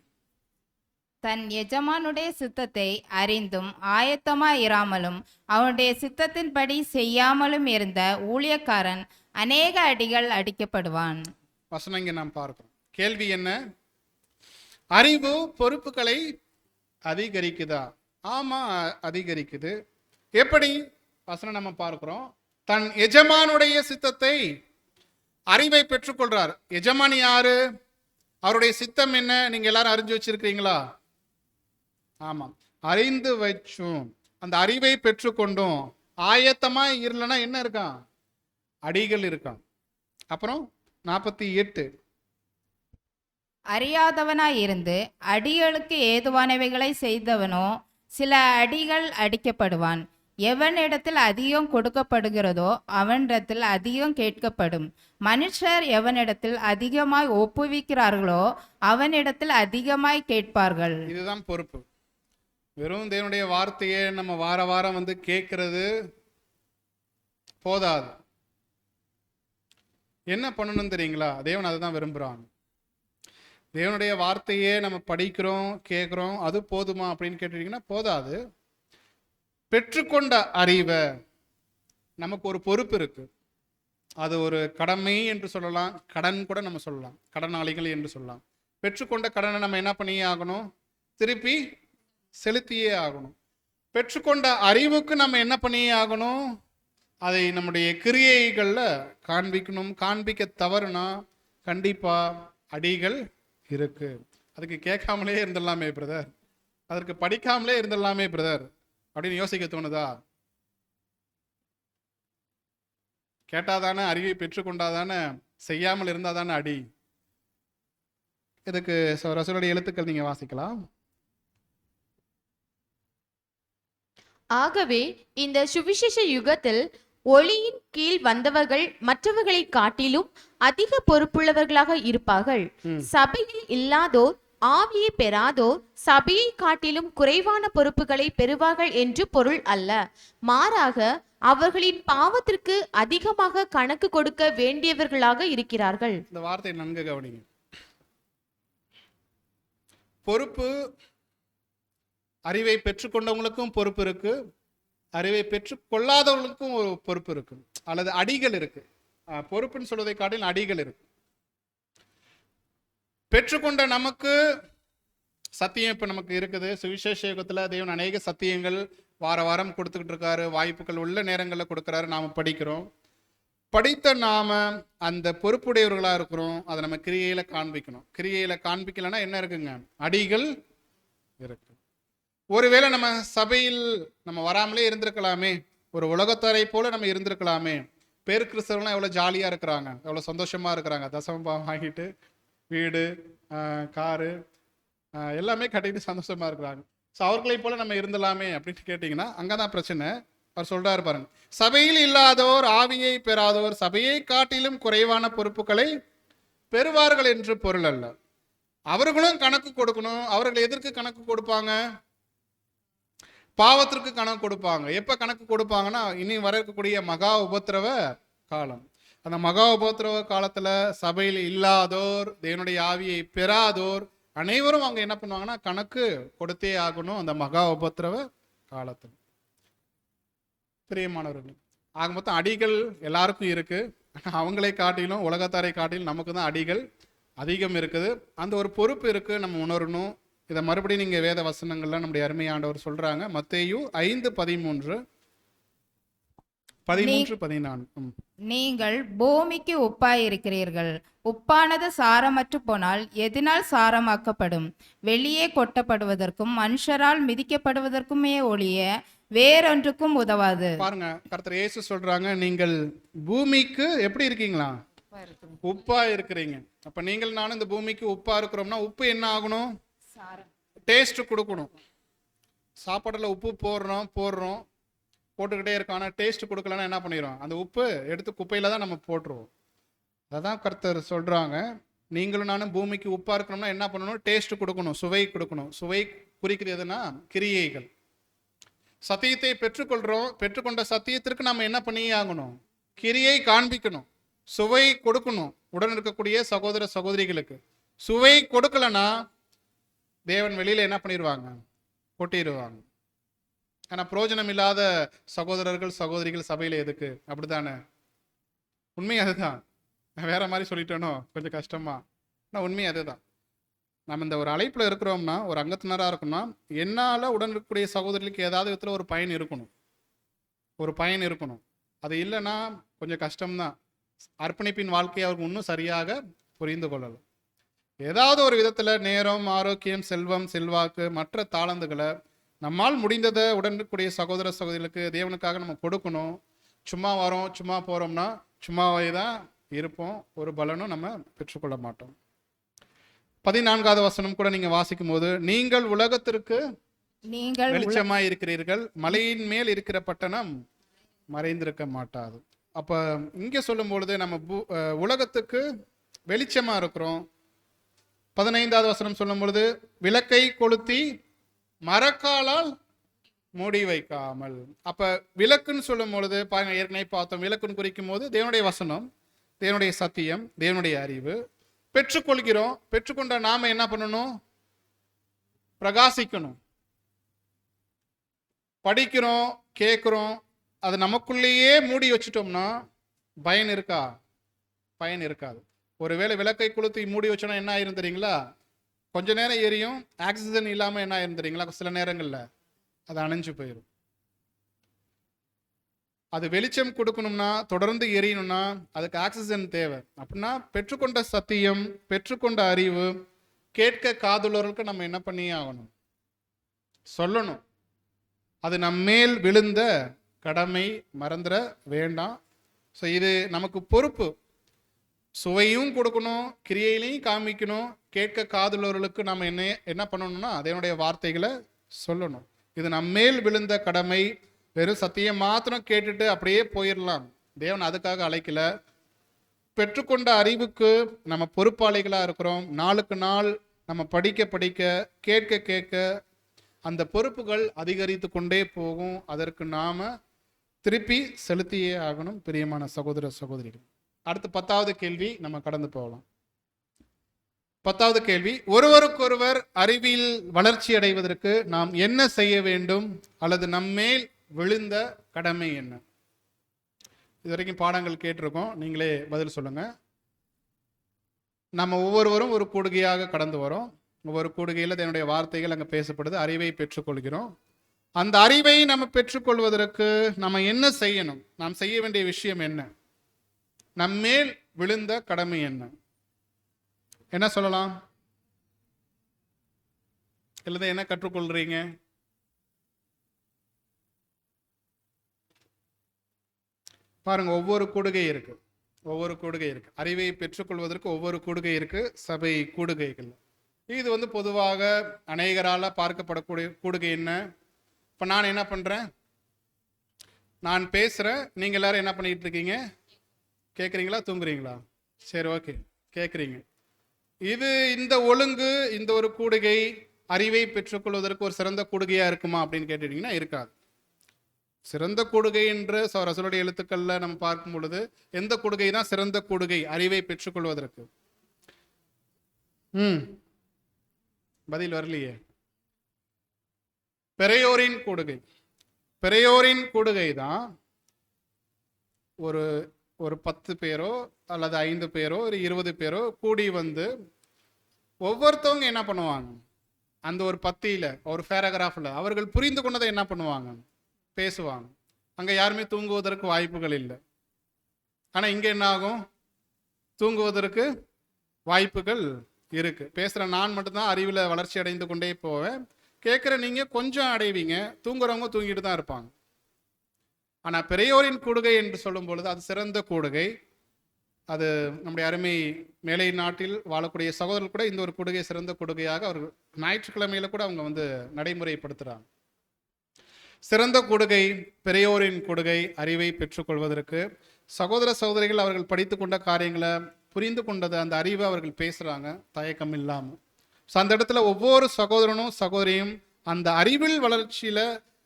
S2: தன் எஜமானுடைய சித்தத்தை அறிந்தும் ஆயத்தமாய் இராமலும் அவனுடைய சித்தத்தின்படி செய்யாமலும் இருந்த ஊழியக்காரன் அநேக அடிகள் அடிக்கப்படுவான்.
S1: வசனம் இங்க நாம் பார்க்கிறோம். கேள்வி என்ன? அறிவு பொறுப்புகளை அதிகரிக்குதா? ஆமா, அதிகரிக்குது. எப்படி? வசனம் நம்ம பார்க்கிறோம். தன் எஜமானுடைய சித்தத்தை, அறிவை பெற்றுக்கொள்றார். எஜமான் யாரு? அவருடைய சித்தம் என்ன? நீங்க எல்லாரும் அறிஞ்சு வச்சிருக்கீங்களா? ஆமா, அறிந்து வச்சும் அந்த அறிவை பெற்றுக்கொண்டும் ஆயத்தமா இல்லைன்னா என்ன இருக்கான்? அடிகள் இருக்கான். அப்புறம் 48,
S2: அறியாதவனாய் இருந்து அடிகளுக்கு ஏதுவானவைகளை செய்தவனோ சில அடிகள் அடிக்கப்படுவான். எவனிடத்தில் அதிகம் கொடுக்கப்படுகிறதோ அவனிடத்தில் அதிகம் கேட்கப்படும். மனுஷர் எவனிடத்தில் அதிகமாய் ஒப்புவிக்கிறார்களோ அவனிடத்தில் அதிகமாய் கேட்பார்கள்.
S1: இதுதான் பொறுப்பு. வெறும் தேவனுடைய வார்த்தையை நம்ம வார வாரம் வந்து கேட்கறது போதாது. என்ன பண்ணணும் தெரியுங்களா? தேவன் அதை தான் விரும்புகிறான். தேவனுடைய வார்த்தையே நம்ம படிக்கிறோம், கேட்குறோம், அது போதுமா அப்படின்னு கேட்டீங்கன்னா போதாது. பெற்றுக்கொண்ட அறிவை, நமக்கு ஒரு பொறுப்பு இருக்கு. அது ஒரு கடமை என்று சொல்லலாம், கடன் கூட நம்ம சொல்லலாம், கடனாளிகள் என்று சொல்லலாம். பெற்றுக்கொண்ட கடனை நம்ம என்ன பண்ணியே ஆகணும்? திருப்பி செலுத்தியே ஆகணும். பெற்றுக்கொண்ட அறிவுக்கு நம்ம என்ன பண்ணியே ஆகணும்? அதை நம்முடைய கிரியைகளில் காண்பிக்கணும். காண்பிக்க தவறுனா கண்டிப்பா அடிகள் இருக்கு. அதுக்கு கேட்காமலே இருந்துடலாமே பிரதர், அதற்கு படிக்காமலே இருந்துடலாமே பிரதர் அப்படின்னு யோசிக்க தோணுதா? கேட்டாதானே, அறிவை பெற்றுக்கொண்டாதானே, செய்யாமல் இருந்தாதானே அடி. இதுக்கு ரசூலுடைய எழுத்துக்கள் நீங்க வாசிக்கலாம்.
S3: ஆகவே இந்த சுவிசேஷ யுகத்தில் ஒளியின் கீழ் வந்தவர்கள் மற்றவர்களை காட்டிலும் அதிக பொறுப்புள்ளவர்களாக இருப்பார்கள். சபையில் இல்லாதோர், ஆவியை பெறாதோர் சபையை காட்டிலும் குறைவான பொறுப்புகளை பெறுவார்கள் என்று பொருள் அல்ல. மாறாக அவர்களின் பாவத்திற்கு அதிகமாக கணக்கு கொடுக்க வேண்டியவர்களாக இருக்கிறார்கள்.
S1: இந்த வார்த்தை நன்கு கவனிங்க. பொறுப்பு, அறிவை பெற்றுக்கொண்டவங்களுக்கும் பொறுப்பு இருக்கு, அறிவை பெற்றுக்கொள்ளாதவங்களுக்கும் ஒரு பொறுப்பு இருக்கு, அல்லது அடிகள் இருக்கு. பொறுப்புன்னு சொல்வதை காட்டில் அடிகள் இருக்கு. பெற்றுக்கொண்ட நமக்கு சத்தியம் இப்ப நமக்கு இருக்குது. சுவிசேஷ யுகத்துல தேவன் அநேக சத்தியங்கள் வார வாரம் கொடுத்துக்கிட்டு இருக்காரு. வாய்ப்புகள் உள்ள நேரங்களில் கொடுக்குறாரு. நாம படிக்கிறோம். படித்த நாம அந்த பொறுப்புடையவர்களா இருக்கிறோம். அதை நம்ம கிரியையில காண்பிக்கணும். கிரியையில காண்பிக்கலன்னா என்ன இருக்குங்க? அடிகள் இருக்கு. ஒருவேளை நம்ம சபையில் நம்ம வராமலே இருந்திருக்கலாமே, ஒரு உலகத்தாரை போல நம்ம இருந்திருக்கலாமே. பேர் கிறிஸ்தவர்கள்லாம் எவ்வளவு ஜாலியா இருக்கிறாங்க, எவ்வளவு சந்தோஷமா இருக்கிறாங்க. தசமபாகம் வாங்கிட்டு வீடு, காரு எல்லாமே கட்டிட்டு சந்தோஷமா இருக்கிறாங்க. ஸோ அவர்களை போல நம்ம இருந்தலாமே அப்படின்னு கேட்டிங்கன்னா அங்கதான் பிரச்சனை. அவர் சொல்றாரு பாருங்க, சபையில் இல்லாதோர், ஆவியை பெறாதோர் சபையை காட்டிலும் குறைவான பொறுப்புகளை பெறுவார்கள் என்று பொருள் அல்ல. அவர்களும் கணக்கு கொடுக்கணும். அவர்கள் எதற்கு கணக்கு கொடுப்பாங்க? பாவத்திற்கு கணக்கு கொடுப்பாங்க. எப்ப கணக்கு கொடுப்பாங்கன்னா, இனி வரக்கூடிய மகா உபத்திரவ காலம். அந்த மகா உபத்திரவ காலத்துல சபையில் இல்லாதோர், தேவனுடைய ஆவியை பெறாதோர் அனைவரும் அவங்க என்ன பண்ணுவாங்கன்னா கணக்கு கொடுத்தே ஆகணும் அந்த மகா உபத்திரவ காலத்தில். பிரியமானவர்கள், ஆக மொத்தம் அடிகள் எல்லாருக்கும் இருக்கு. அவங்களை காட்டிலும், உலகத்தாரை காட்டிலும் நமக்கு தான் அடிகள் அதிகம் இருக்குது. அந்த ஒரு பொறுப்பு இருக்கு, நம்ம உணரணும். இதை மறுபடியும் நீங்க வேத வசனங்கள்ல நம்முடைய அருமையாண்டவர் சொல்றாங்க. மத்தேயு 5:13, 13-14.
S2: நீங்கள் பூமிக்கு உப்பாய் இருக்கிறீர்கள். உப்பானது சாரமற்று போனால் எதனால் சாரமாக்கப்படும்? வெளியே கொட்டப்படுவதற்கும் மனுஷரால் மிதிக்கப்படுவதற்குமே ஒழிய வேறொன்றுக்கும் உதவாது.
S1: பாருங்க, கர்த்தர் இயேசு சொல்றாங்க, நீங்கள் பூமிக்கு எப்படி இருக்கீங்களா? உப்பா இருக்கிறீங்க. அப்ப நீங்கள் நானும் இந்த பூமிக்கு உப்பா இருக்கிறோம்னா உப்பு என்ன ஆகணும்? டேஸ்ட் கொடுக்கணும். சாப்பாடுல உப்பு போடுறோம் போட்டுக்கிட்டே இருக்கோம். ஆனால் டேஸ்ட் கொடுக்கலன்னா என்ன பண்ணிடுறோம்? அந்த உப்பு எடுத்து குப்பையில தான் நம்ம போட்டுருவோம். அதான் கர்த்தர் சொல்றாங்க, நீங்களும் நானும் பூமிக்கு உப்பா இருக்கணும்னா என்ன பண்ணணும்? டேஸ்ட் கொடுக்கணும், சுவை கொடுக்கணும். சுவை குறிக்கிறதுனா கிரியைகள். சத்தியத்தை பெற்றுக்கொள்றோம். பெற்றுக்கொண்ட சத்தியத்திற்கு நம்ம என்ன பண்ணியே ஆகணும்? கிரியை காண்பிக்கணும், சுவை கொடுக்கணும். உடன் இருக்கக்கூடிய சகோதர சகோதரிகளுக்கு சுவை கொடுக்கலன்னா தேவன் வெளியில என்ன பண்ணிடுவாங்க? கொட்டிடுவாங்க. ஆனா பிரயோஜனம் இல்லாத சகோதரர்கள் சகோதரிகள் சபையில எதுக்கு? அப்படித்தானே? உண்மை அதுதான். வேற மாதிரி சொல்லிட்டேனோ கொஞ்சம் கஷ்டமா. ஆனால் உண்மை அதுதான். நம்ம இந்த ஒரு அழைப்புல இருக்கிறோம்னா, ஒரு அங்கத்தினரா இருக்கணும்னா, என்னால உடன் இருக்கக்கூடிய சகோதரிகளுக்கு ஏதாவது விதத்துல ஒரு பயன் இருக்கணும். அது இல்லைன்னா கொஞ்சம் கஷ்டம்தான். அர்ப்பணிப்பின் வாழ்க்கையை அவருக்கு இன்னும் சரியாக புரிந்து கொள்ளலாம். ஏதாவது ஒரு விதத்துல நேரம், ஆரோக்கியம், செல்வம், செல்வாக்கு, மற்ற தாளந்துகளை நம்மால் முடிந்ததை உடன் இருக்கக்கூடிய சகோதர சகோதரிகளுக்கு தேவனுக்காக நம்ம கொடுக்கணும். சும்மா வரோம், சும்மா போறோம்னா சும்மாவே தான் இருப்போம். ஒரு பலனும் நம்ம பெற்றுக்கொள்ள மாட்டோம். 14வது வசனம் கூட நீங்க வாசிக்கும் போது, நீங்கள் உலகத்திற்கு வெளிச்சமாய் இருக்கிறீர்கள், மலையின் மேல் இருக்கிற பட்டணம் மறைந்திருக்க மாட்டாது. அப்ப இங்க சொல்லும் பொழுது நம்ம உலகத்துக்கு வெளிச்சமா இருக்கிறோம். 15வது வசனம் சொல்லும் பொழுது, விளக்கை கொளுத்தி மரக்காலால் மூடி வைக்காமல். அப்ப விளக்குன்னு சொல்லும் பொழுது பாருங்க, ஏற்கனவே பார்த்தோம், விளக்குன்னு குறிக்கும் போது தேவனுடைய வசனம், தேவனுடைய சத்தியம், தேவனுடைய அறிவு பெற்றுக்கொள்கிறோம். பெற்றுக்கொண்ட நாம என்ன பண்ணணும்? பிரகாசிக்கணும். படிக்கிறோம், கேட்குறோம், அது நமக்குள்ளேயே மூடி வச்சுட்டோம்னா பயன் இருக்கா? பயன் இருக்காது. ஒருவேளை விளக்கை கொளுத்தி மூடி வச்சோன்னா என்ன ஆயிரும் தெரியுங்களா? கொஞ்ச நேரம் எரியும், ஆக்சிஜன் இல்லாமல் என்ன ஆயிரும் தெரியுங்களா? சில நேரங்களில் அது அணைஞ்சு போயிடும். அது வெளிச்சம் கொடுக்கணும்னா, தொடர்ந்து எரியணும்னா அதுக்கு ஆக்சிஜன் தேவை. அப்படின்னா பெற்றுக்கொண்ட சத்தியம், பெற்றுக்கொண்ட அறிவு, கேட்க காதுள்ளவர்களுக்கு நம்ம என்ன பண்ணியே ஆகணும்? சொல்லணும். அது நம்மேல் விழுந்த கடமை, மறந்துட வேண்டாம். ஸோ இது நமக்கு பொறுப்பு. சுவையும் கொடுக்கணும், கிரியையிலையும் காமிக்கணும், கேட்க காதுள்ளவர்களுக்கு நம்ம என்ன பண்ணணும்னா அதனுடைய வார்த்தைகளை சொல்லணும். இது நம்மேல் விழுந்த கடமை. வெறும் சத்தியம் மாத்திரம் கேட்டுட்டு அப்படியே போயிடலாம். தேவன் அதுக்காக அழைக்கல. பெற்றுக்கொண்ட அறிவுக்கு நம்ம பொறுப்பாளிகளாக இருக்கிறோம். நாளுக்கு நாள் நம்ம படிக்க படிக்க, கேட்க கேட்க அந்த பொறுப்புகள் அதிகரித்து கொண்டே போகும். அதற்கு நாம திருப்பி செலுத்தியே ஆகணும். பிரியமான சகோதர சகோதரிகள், அடுத்து 10வது கேள்வி நம்ம கடந்து போகலாம். 10வது கேள்வி, ஒருவருக்கொருவர் அறிவில் வளர்ச்சி அடைவதற்கு நாம் என்ன செய்ய வேண்டும், அல்லது நம்மேல் விழுந்த கடமை என்ன? இதுவரைக்கும் பாடங்கள் கேட்டிருக்கோம், நீங்களே பதில் சொல்லுங்க. நம்ம ஒவ்வொருவரும் ஒரு கூடுகையாக கடந்து வரோம். ஒவ்வொரு கூடுகையில் என்னுடைய வார்த்தைகள் அங்கே பேசப்படுது. அறிவை பெற்றுக்கொள்கிறோம். அந்த அறிவை நம்ம பெற்றுக்கொள்வதற்கு நம்ம என்ன செய்யணும்? நாம் செய்ய வேண்டிய விஷயம் என்ன? நம்மேல் விழுந்த கடமை என்ன? என்ன சொல்லலாம்? இல்லது என்ன கற்றுக்கொள்றீங்க? பாருங்க, ஒவ்வொரு கூடுகை இருக்கு. ஒவ்வொரு கூடுகை இருக்கு. அறிவை பெற்றுக்கொள்வதற்கு ஒவ்வொரு கூடுகை இருக்கு. சபை கூடுகைகள் இது பொதுவாக அநேகரால பார்க்கப்படக்கூடிய கூடுகை என்ன? இப்போ நான் என்ன பண்றேன்? நான் பேசுறேன், நீங்க எல்லாரும் என்ன பண்ணிட்டு இருக்கீங்க? கேட்குறீங்களா, தூங்குறீங்களா? சரி, ஓகே, கேட்குறீங்க. இந்த ஒழுங்கு, இந்த ஒரு கூடுகை அறிவை பெற்றுக்கொள்வதற்கு ஒரு சிறந்த கூடுகையா இருக்குமா அப்படின்னு கேட்டுட்டீங்கன்னா இருக்காது. சிறந்த கூடுகை என்று ரசூலுடைய எழுத்துக்கள்ல நம்ம பார்க்கும் பொழுது எந்த கூடுகை தான் சிறந்த கூடுகை அறிவை பெற்றுக்கொள்வதற்கு? பதில் வரலையே. பெரியோரின் கூடுகை. பெரியோரின் கூடுகை தான் ஒரு 10 பேரோ அல்லது 5 பேரோ ஒரு 20 பேரோ கூடி வந்து ஒவ்வொருத்தவங்க என்ன பண்ணுவாங்க? அந்த ஒரு பத்தியில ஒரு பேராகிராஃப்ல அவர்கள் புரிந்து கொண்டதை என்ன பண்ணுவாங்க? பேசுவாங்க. அங்க யாருமே தூங்குவதற்கு வாய்ப்புகள் இல்லை. ஆனா இங்க என்ன ஆகும்? தூங்குவதற்கு வாய்ப்புகள் இருக்கு. பேசுற நான் மட்டும்தான் அறிவுல வளர்ச்சி அடைந்து கொண்டே போவேன். கேட்குற நீங்க கொஞ்சம் அடைவீங்க. தூங்குறவங்க தூங்கிட்டு தான் இருப்பாங்க. ஆனா பெரியோரின் கூடுகை என்று சொல்லும் பொழுது அது சிறந்த கூடுகை. அது நம்முடைய அருமை மேலை நாட்டில் வாழக்கூடிய சகோதரர்கள் கூட இந்த ஒரு கூடுகை சிறந்த கூடுகையாக அவர்கள் ஞாயிற்றுக்கிழமையில கூட அவங்க நடைமுறைப்படுத்துறாங்க. சிறந்த கூடுகை பெரியோரின் கூடுகை. அறிவை பெற்றுக்கொள்வதற்கு சகோதர சகோதரிகள் அவர்கள் படித்து கொண்ட காரியங்களை புரிந்து கொண்டது, அந்த அறிவை அவர்கள் பேசுறாங்க தயக்கம் இல்லாமல். ஸோ அந்த இடத்துல ஒவ்வொரு சகோதரனும் சகோதரியும் அந்த அறிவில் வளர்ச்சியில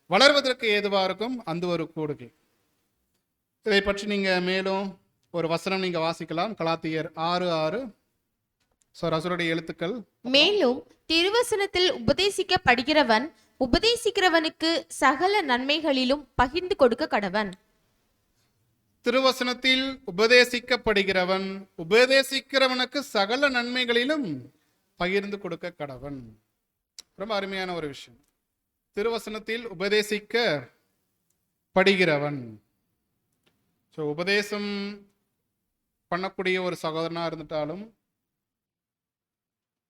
S1: வளர்வதற்கு ஏதுவாக இருக்கும் அந்த ஒரு கூடுகை. இதை பற்றி நீங்க மேலும் ஒரு வசனம் நீங்க வாசிக்கலாம். கலாத்தியர் 6:6. ரசூலுடைய எழுத்துக்கள்.
S3: மேலும் திருவசனத்தில் உபதேசிக்கப்படுகிறவன் உபதேசிக்கிறவனுக்கு சகல நன்மைகளிலும் பகிர்ந்து கொடுக்க கடவன்.
S1: திருவசனத்தில் உபதேசிக்கப்படுகிறவன் உபதேசிக்கிறவனுக்கு சகல நன்மைகளிலும் பகிர்ந்து கொடுக்க கடவன். ரொம்ப அருமையான ஒரு விஷயம். திருவசனத்தில் உபதேசிக்கப்படுகிறவன். உபதேசம் பண்ணக்கூடிய ஒரு சகோதரனா இருந்துட்டாலும்,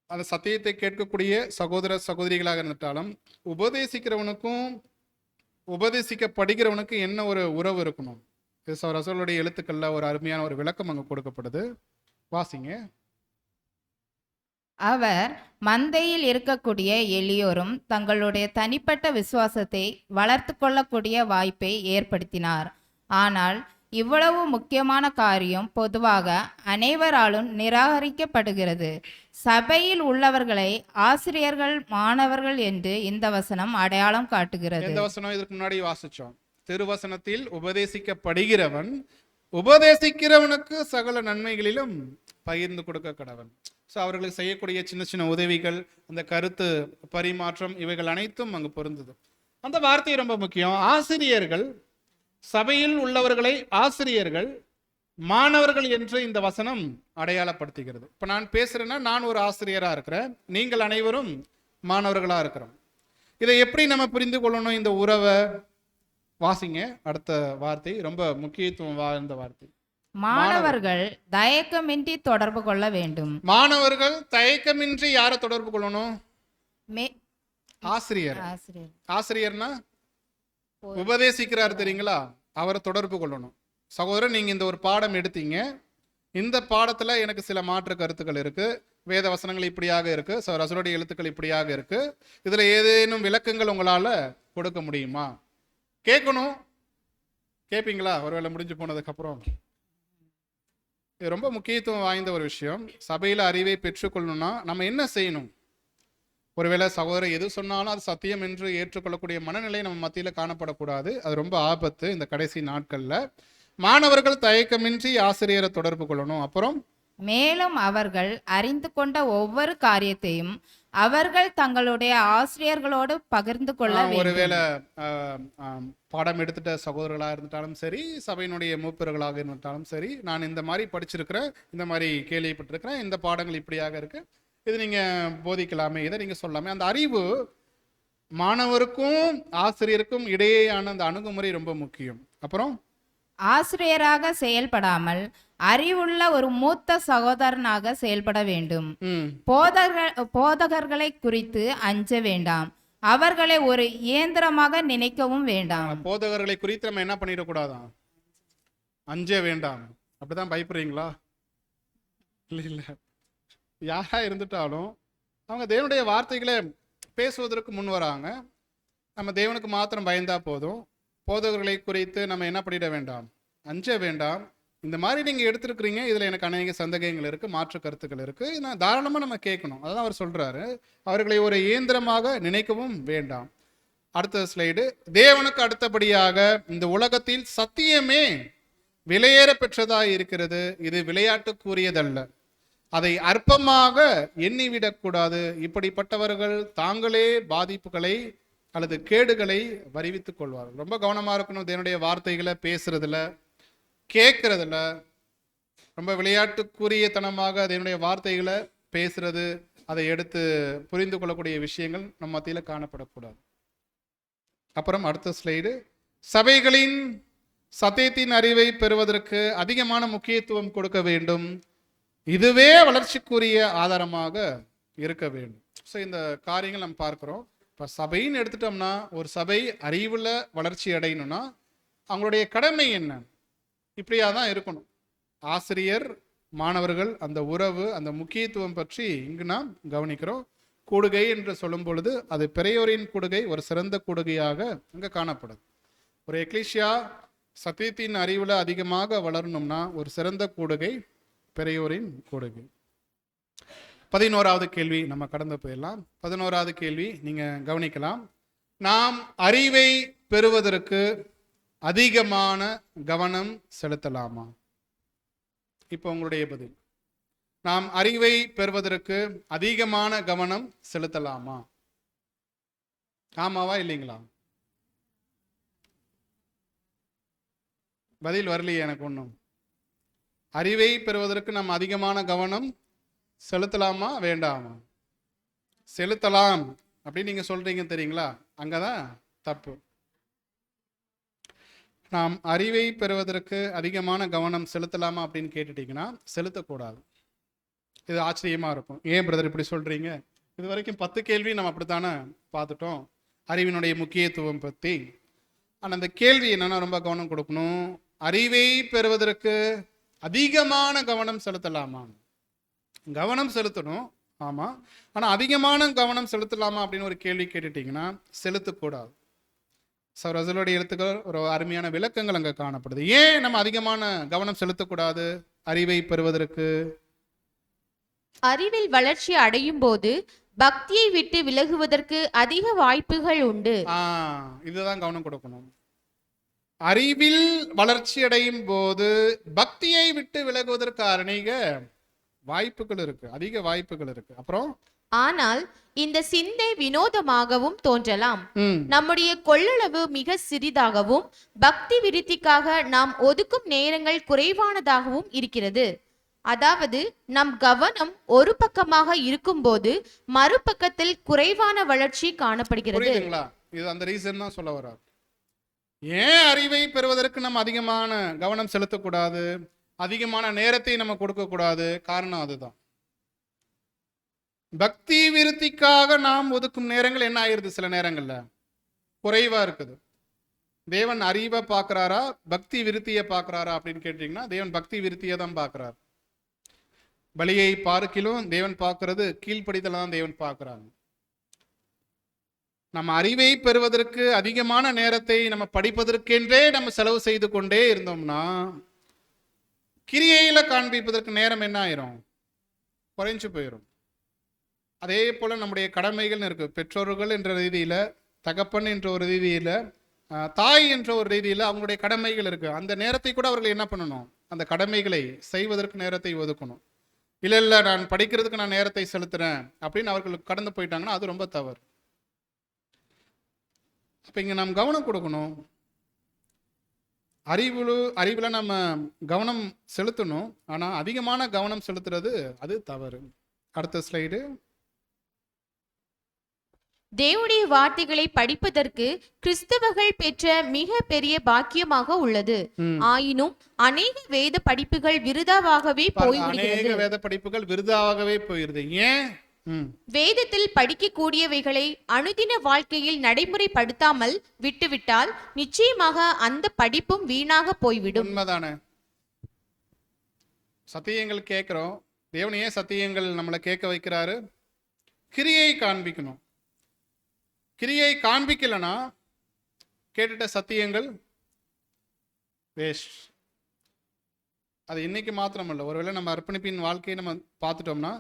S1: அந்த சத்தியத்தை கேட்கக்கூடிய சகோதர சகோதரிகளாக இருந்துட்டாலும், உபதேசிக்கிறவனுக்கும் உபதேசிக்கப்படுகிறவனுக்கு என்ன ஒரு உறவு இருக்கணும்? ரசூலுடைய எழுத்துக்கள்ல ஒரு அருமையான ஒரு விளக்கம் அங்க கொடுக்கப்படுது. வாசிங்க.
S2: அவர் மந்தையில் இருக்கக்கூடிய எளியோரும் தங்களுடைய தனிப்பட்ட விசுவாசத்தை வளர்த்து கொள்ளக்கூடிய வாய்ப்பை ஏற்படுத்தினார். ஆனால் இவ்வளவு முக்கியமான காரியம் பொதுவாக அனைவராலும் நிராகரிக்கப்படுகிறது. சபையில் உள்ளவர்களை ஆசிரியர்கள், மாணவர்கள் என்று இந்த வசனம் அடையாளம் காட்டுகிறது.
S1: இந்த வசனம் இதற்கு முன்னாடி வாசிச்சோம். திருவசனத்தில் உபதேசிக்கப்படுகிறவன் உபதேசிக்கிறவனுக்கு சகல நன்மைகளிலும் பகிர்ந்து கொடுக்க கடவன். ஸோ அவர்களுக்கு செய்யக்கூடிய சின்ன சின்ன உதவிகள், அந்த கருத்து பரிமாற்றம், இவைகள் அனைத்தும் அங்கு பொருந்தது. அந்த வார்த்தை ரொம்ப முக்கியம். ஆசிரியர்கள், சபையில் உள்ளவர்களை ஆசிரியர்கள், மாணவர்கள் என்று இந்த வசனம் அடையாளப்படுத்துகிறது. இப்ப நான் பேசுறேன்னா நான் ஒரு ஆசிரியரா இருக்கிறேன், நீங்கள் அனைவரும் மாணவர்களா இருக்கிறோம். இதை எப்படி நம்ம புரிந்து கொள்ளணும்? இந்த உறவை வாசிங்க. அடுத்த வார்த்தை ரொம்ப முக்கியத்துவம் வாய்ந்த வார்த்தை.
S2: மாணவர்கள் தயக்கமின்றி தொடர்பு கொள்ள வேண்டும்.
S1: மாணவர்கள் தயக்கமின்றி யாரை தொடர்பு கொள்ளணும்? ஆசிரியர்.
S2: ஆசிரியர்.
S1: ஆசிரியர்னா உபதேசிக்கிறார் தெரியுங்களா, அவரை தொடர்பு கொள்ளணும். சகோதரர், நீங்க இந்த ஒரு பாடம் எடுத்தீங்க, இந்த பாடத்துல எனக்கு சில மாற்று கருத்துக்கள் இருக்கு, வேத வசனங்கள் இப்படியாக இருக்கு, ரசூலுடைய எழுத்துக்கள் இப்படியாக இருக்கு, இதுல ஏதேனும் விளக்கங்கள் உங்களால கொடுக்க முடியுமா? கேட்கணும். கேட்பீங்களா? ஒருவேளை முடிஞ்சு போனதுக்கு அப்புறம். இது ரொம்ப முக்கியத்துவம் வாய்ந்த ஒரு விஷயம். சபையில அறிவை பெற்றுக்கொள்ளணும்னா நம்ம என்ன செய்யணும்? ஒருவேளை சகோதரர் எது சொன்னாலும் அது சத்தியம் என்று ஏற்றுக்கொள்ளக்கூடிய மனநிலை நம்ம மத்தியில காணப்படக்கூடாது. அது ரொம்ப ஆபத்து இந்த கடைசி நாட்கள்ல. மாணவர்கள் தயக்கமின்றி ஆசிரியரை தொடர்பு கொள்ளணும். அப்புறம்
S2: மேலும் அவர்கள் அறிந்து கொண்ட ஒவ்வொரு காரியத்தையும் அவர்கள் தங்களுடைய ஆசிரியர்களோடு பகிர்ந்து கொள்ள வேண்டும்.
S1: ஒருவேளை பாடம் எடுத்துட்ட சகோதரர்களா இருந்துட்டாலும் சரி, சபையினுடைய மூப்பர்களாக இருந்தாலும் சரி, நான் இந்த மாதிரி படிச்சிருக்கிறேன், இந்த மாதிரி கேள்விப்பட்டிருக்கிறேன், இந்த பாடங்கள் இப்படியாக இருக்கு, இது நீங்க போதிக்கலாமே, இதை நீங்க சொல்லாமே. அந்த அறிவு மாணவருக்கும் ஆசிரியருக்கும் இடையேயான அந்த அணுகுமுறை ரொம்ப முக்கியம். அப்புறம்
S2: ஆசிரியராக செயல்படாமல் அறிவுள்ள ஒரு மூத்த சகோதரனாக செயல்பட வேண்டும். போதகர்களை குறித்து அஞ்ச வேண்டாம், அவர்களை ஒரு இயந்திரமாக நினைக்கவும் வேண்டாம்.
S1: போதகர்களை குறித்து நம்ம என்ன பண்ணிடக்கூடாதான்? அஞ்ச வேண்டாம். அப்படிதான் பயப்படுறீங்களா? இல்ல, யாரா இருந்துட்டாலும் அவங்க தேவனுடைய வார்த்தைகளை பேசுவதற்கு முன் வராங்க. நம்ம தேவனுக்கு மாத்திரம் பயந்தா போதும். போதகர்களை குறித்து நம்ம என்ன பண்ணிட வேண்டாம்? அஞ்ச வேண்டாம். இந்த மாதிரி நீங்க எடுத்திருக்கிறீங்க, இதுல எனக்கு அநேக சந்தேகங்கள் இருக்கு, மாற்று கருத்துக்கள் இருக்கு, நான் தாராளமா நம்ம கேட்கணும். அதான் அவர் சொல்றாரு, அவர்களை ஒரு இயந்திரமாக நினைக்கவும் வேண்டாம். அடுத்த ஸ்லைடு. தேவனுக்கு அடுத்தபடியாக இந்த உலகத்தில் சத்தியமே விலையேற பெற்றதாய் இருக்கிறது, இது விளையாட்டுக்குரியதல்ல, அதை அற்பமாக எண்ணிவிடக்கூடாது. இப்படிப்பட்டவர்கள் தாங்களே பாதிப்புகளை அல்லது கேடுகளை வருவித்துக் கொள்வார்கள். ரொம்ப கவனமா இருக்கணும் தேவனுடைய வார்த்தைகளை பேசுறதுல, கேட்கறதுல. ரொம்ப விளையாட்டுக்குரியத்தனமாக அதனுடைய வார்த்தைகளை பேசுறது, அதை எடுத்து புரிந்து கொள்ளக்கூடிய விஷயங்கள் நம்ம மத்தியில காணப்படக்கூடாது. அப்புறம் அடுத்த ஸ்லைடு. சபைகளின் சத்தியத்தின் அறிவை பெறுவதற்கு அதிகமான முக்கியத்துவம் கொடுக்க வேண்டும், இதுவே வளர்ச்சிக்குரிய ஆதாரமாக இருக்க வேண்டும். ஸோ இந்த காரியங்கள் நம்ம பார்க்கிறோம். இப்போ சபைன்னு எடுத்துட்டோம்னா, ஒரு சபை அறிவுல வளர்ச்சி அடையணும்னா அவங்களுடைய கடமை என்ன? இப்படியா தான் இருக்கணும். ஆசிரியர் மாணவர்கள் அந்த உறவு, அந்த முக்கியத்துவம் பற்றி இங்கு நாம் கவனிக்கிறோம். கூடுகை என்று சொல்லும் பொழுது அது பெரியோரின் கூடுகை ஒரு சிறந்த கூடுகையாக அங்கே காணப்படுது. ஒரு எக்லீசியா சத்தியத்தின் அறிவுல அதிகமாக வளரணும்னா ஒரு சிறந்த கூடுகை பெரியோரின் கூடுகை. 11வது கேள்வி நம்ம கடந்து போயிடலாம். 11வது கேள்வி நீங்க கவனிக்கலாம். நாம் அறிவை பெறுவதற்கு அதிகமான கவனம் செலுத்தலாமா? இப்போ உங்களுடைய பதில். நாம் அறிவை பெறுவதற்கு அதிகமான கவனம் செலுத்தலாமா? ஆமாவா இல்லைங்களா? பதில் வரலையே எனக்கு ஒன்றும். அறிவை பெறுவதற்கு நாம் அதிகமான கவனம் செலுத்தலாமா வேண்டாமா? செலுத்தலாம் அப்படின்னு நீங்க சொல்றீங்க தெரியுங்களா, அங்கதான் தப்பு. நாம் அறிவை பெறுவதற்கு அதிகமான கவனம் செலுத்தலாமா அப்படின்னு கேட்டுட்டீங்கன்னா செலுத்தக்கூடாது. இது ஆச்சரியமா இருக்கும். ஏன் பிரதர் இப்படி சொல்றீங்க? இது வரைக்கும் 10 கேள்வி நம்ம அப்படித்தானே பார்த்துட்டோம் அறிவினுடைய முக்கியத்துவம் பற்றி. ஆனால் அந்த கேள்வி என்னன்னா ரொம்ப கவனம் கொடுக்கணும். அறிவை பெறுவதற்கு அதிகமான கவனம் செலுத்தலாமா? கவனம் செலுத்தணும், ஆமா. ஆனா அதிகமான கவனம் செலுத்தலாமா அப்படின்னு ஒரு கேள்வி கேட்டுட்டீங்கன்னா செலுத்தக்கூடாது. ரசூலுடைய எழுத்துக்கள் ஒரு அருமையான விளக்கங்கள் அங்க காணப்படுது. ஏன் நம்ம அதிகமான கவனம் செலுத்தக்கூடாது அறிவை பெறுவதற்கு?
S3: அறிவில் வளர்ச்சி அடையும் போது பக்தியை விட்டு விலகுவதற்கு அதிக வாய்ப்புகள் உண்டு.
S1: இதுதான் கவனம் கொடுக்கணும். அறிவில் வளர்ச்சி அடையும் போது பக்தியை விட்டு விலகுவதற்கு அநேக வாய்ப்புகள் இருக்கு, அதிக வாய்ப்புகள் இருக்கு. அப்புறம்
S3: ஆனால் இந்த சிந்தை வினோதமாகவும் தோன்றலாம்.
S1: ம்
S3: நம்முடைய கொள்ளளவு மிக சிறிதாகவும் பக்தி விருத்திக்காக நாம் ஒதுக்கும் நேரங்கள் குறைவானதாகவும் இருக்கிறது. அதாவது நம் கவனம் ஒரு பக்கமாக இருக்கும்போது மறுபக்கத்தில் குறைவான வளர்ச்சி காணப்படுகிறது.
S1: புரியுதுங்களா? இது அந்த ரீசன் தான் சொல்ல வர்றார். ஏன் அறிவை பெறுவதற்கு நம்ம அதிகமான கவனம் செலுத்தக்கூடாது, அதிகமான நேரத்தை நம்ம கொடுக்கக்கூடாது? காரணம் அதுதான். பக்தி விருத்திக்காக நாம் ஒதுக்கும் நேரங்கள் என்ன ஆயிருது? சில நேரங்கள்ல குறைவா இருக்குது. தேவன் அறிவை பார்க்கறாரா, பக்தி விருத்தியை பார்க்கறாரா அப்படின்னு கேட்டீங்கன்னா தேவன் பக்தி விருத்தியை தான் பார்க்கறார். பலியை பார்க்கிலும் தேவன் பார்க்கிறது கீழ்ப்படிதலை தான் தேவன் பார்க்கிறாங்க. நம்ம அறிவை பெறுவதற்கு அதிகமான நேரத்தை நம்ம படிப்பதற்கென்றே நம்ம செலவு செய்து கொண்டே இருந்தோம்னா கிரியையில காண்பிப்பதற்கு நேரம் என்ன ஆயிரும்? குறைஞ்சு போயிடும். அதே போல நம்முடைய கடமைகள் இருக்கு. பெற்றோர்கள் என்ற ரீதியில, தகப்பன் என்ற ஒரு ரீதியில, தாய் என்ற ஒரு ரீதியில அவங்களுடைய கடமைகள் இருக்கு. அந்த நேரத்தை கூட அவர்கள் என்ன பண்ணணும்? அந்த கடமைகளை செய்வதற்கு நேரத்தை ஒதுக்கணும். இல்லை நான் படிக்கிறதுக்கு நான் நேரத்தை செலுத்துறேன் அப்படின்னு அவர்களுக்கு கடந்து போயிட்டாங்கன்னா அது ரொம்ப தவறு. அப்ப இங்க நாம் கவனம் கொடுக்கணும். அறிவுல நம்ம கவனம் செலுத்தணும். ஆனா அதிகமான கவனம் செலுத்துறது அது தவறு. அடுத்த ஸ்லைடு.
S3: தேவனுடைய வார்த்தைகளை படிப்பதற்கு கிறிஸ்தவர்கள் பெற்ற மிக பெரிய பாக்கியமாக உள்ளது. ஆயினும் அநேக வேத படிப்புகள் விருதாவாகவே போய்விடுகிறது.
S1: அநேக வேத படிப்புகள் விருதாகவே போயிருது. ஏன்?
S3: வேதத்தில் படிக்கக்கூடியவைகளை அனுதின வாழ்க்கையில் நடைமுறைப்படுத்தாமல் விட்டுவிட்டால் நிச்சயமாக அந்த படிப்பும் வீணாக போய்விடும்.
S1: உண்மைதானே? சத்தியங்கள் கேட்கிறோம். தேவன் ஏன் சத்தியங்கள் நம்மளை கேட்க வைக்கிறாரு? கிரியை காண்பிக்கணும். கிரியை காண்பிக்கலனா கேட்டுட்ட சத்தியங்கள் வேஸ்ட். அது இன்னைக்கு மாத்திரமல்ல, ஒருவேளை நம்ம அர்ப்பணிப்பின் வாழ்க்கையை நம்ம பார்த்துட்டோம்னா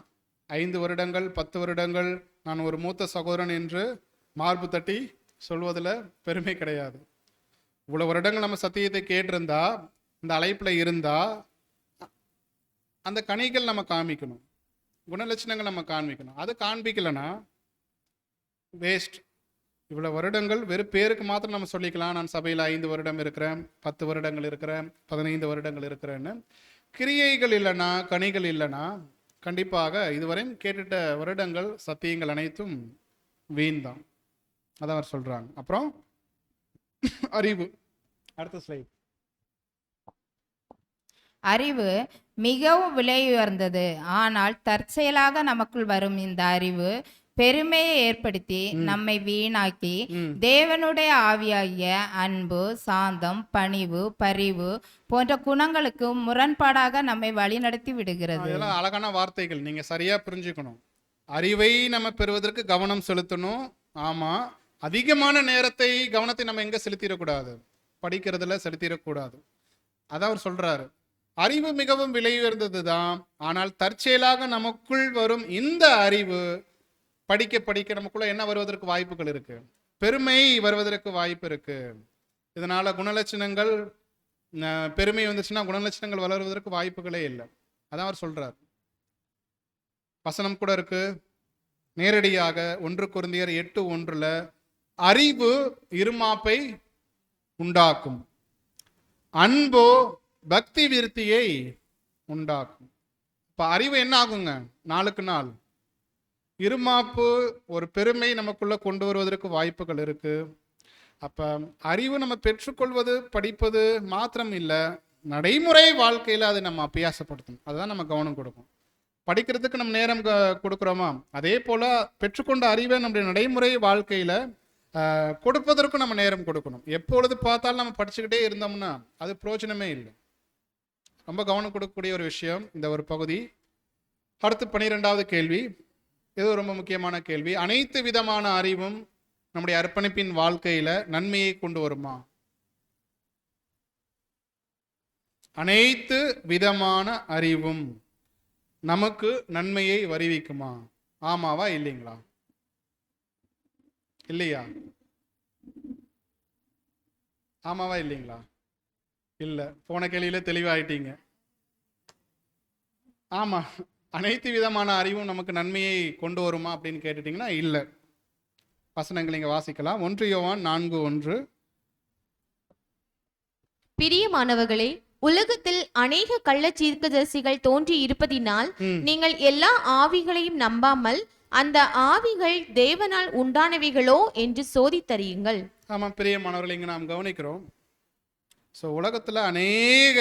S1: 5 வருடங்கள் 10 வருடங்கள் நான் ஒரு மூத்த சகோதரன் என்று மார்பு தட்டி சொல்வதில் பெருமை கிடையாது. இவ்வளவு வருடங்கள் நம்ம சத்தியத்தை கேட்டிருந்தா, இந்த அழைப்புல இருந்தா அந்த கனிகள் நம்ம காண்பிக்கணும், குணலட்சணங்கள் நம்ம காண்பிக்கணும். அது காண்பிக்கலனா வேஸ்ட். இவ்வளவு வருடங்கள் வெறும் பேருக்கு மாத்திரம் நம்ம சொல்லிக்கலாம், நான் சபையில் 5 வருடம் இருக்கிறேன், 10 வருடங்கள் இருக்கிறேன், 15 வருடங்கள் இருக்கிறேன்னு. கிரியைகள் இல்லைன்னா, கனிகள் இல்லைன்னா கண்டிப்பாக இதுவரையும் கேட்டுட்ட வருடங்கள் சத்தியங்கள் அனைத்தும் வீண் தான். அதான் அவர் சொல்றாங்க. அப்புறம் அறிவு. அடுத்த ஸ்லைட்.
S2: அறிவு மிகவும் விலை உயர்ந்தது. ஆனால் தற்செயலாக நமக்குள் வரும் இந்த அறிவு பெருமையை ஏற்படுத்தி நம்மை வீணாக்கி தேவனுடைய ஆவியாகிய அன்பு, சாந்தம், பணிவு, பரிவு போன்ற குணங்களுக்கு முரண்பாடாக நம்மை வழிநடத்தி விடுகிறது.
S1: இதெல்லாம் அழகான வார்த்தைகள், நீங்க சரியா புரிஞ்சுக்கணும். அறிவை நம்ம பெறுவதற்கு கவனம் செலுத்தணும். ஆமா, அதிகமான நேரத்தை கவனத்தை நம்ம எங்க செலுத்திடக்கூடாது? படிக்கிறதுல செலுத்திடக்கூடாது. அதான் அவர் சொல்றாரு. அறிவு மிகவும் விலை உயர்ந்தது தான். ஆனால் தற்செயலாக நமக்குள் வரும் இந்த அறிவு படிக்க படிக்க நமக்குள்ள என்ன வருவதற்கு வாய்ப்புகள் இருக்கு? பெருமை வருவதற்கு வாய்ப்பு இருக்கு. இதனால குணலட்சணங்கள், பெருமை வந்துச்சுன்னா குணலட்சணங்கள் வளருவதற்கு வாய்ப்புகளே இல்லை. அதான் அவர் சொல்றார். வசனம் கூட இருக்கு நேரடியாக 1 கொரிந்தியர் 8:1 அறிவு இருமாப்பை உண்டாக்கும், அன்போ பக்தி விருத்தியை உண்டாக்கும். இப்ப அறிவு என்ன ஆகுங்க? நாளுக்கு நாள் இருமாப்பு, ஒரு பெருமை நமக்குள்ள கொண்டு வருவதற்கு வாய்ப்புகள் இருக்கு. அப்ப அறிவு நம்ம பெற்றுக்கொள்வது, படிப்பது மாத்திரம் இல்லை, நடைமுறை வாழ்க்கையில அதை நம்ம அபியாசப்படுத்தணும். அதுதான் நம்ம கவனம் கொடுக்கும். படிக்கிறதுக்கு நம்ம நேரம் கொடுக்குறோமா, அதே போல பெற்றுக்கொண்ட அறிவை நம்முடைய நடைமுறை வாழ்க்கையில கொடுப்பதற்கும் நம்ம நேரம் கொடுக்கணும். எப்பொழுது பார்த்தாலும் நம்ம படிச்சுக்கிட்டே இருந்தோம்னா அது பிரயோஜனமே இல்லை. ரொம்ப கவனம் கொடுக்கக்கூடிய ஒரு விஷயம் இந்த ஒரு பகுதி. அடுத்து 12வது கேள்வி. இது ரொம்ப முக்கியமான கேள்வி. அனைத்து விதமான அறிவும் நம்முடைய அர்ப்பணிப்பின் வாழ்க்கையில நன்மையை கொண்டு வருமா? அனைத்து விதமான அறிவும் நமக்கு நன்மையை வருவிக்குமா? ஆமாவா இல்லைங்களா? இல்லையா? ஆமாவா இல்லைங்களா? இல்ல. போன கேள்வியில தெளிவாயிட்டீங்க. ஆமா, அனைத்து விதமான அறிவும் நமக்கு நன்மையை கொண்டு வருமா அப்படின்னு கேட்டுட்டிங்கன்னா இல்லை. வசனங்கள் இங்கே வாசிக்கலாம். 1 யோவான் 4:1.
S3: பிரியமானவர்களே, உலகத்தில் அநேக கள்ள தீர்க்கதரிசிகள் தோன்றி இருப்பதினால் நீங்கள் எல்லா ஆவிகளையும் நம்பாமல் அந்த ஆவிகள் தேவனால் உண்டானவைகளோ என்று சோதித்தறியுங்கள்.
S1: ஆமாம் பிரியமானவர்கள், இங்கே நாம் கவனிக்கிறோம். ஸோ உலகத்தில் அநேக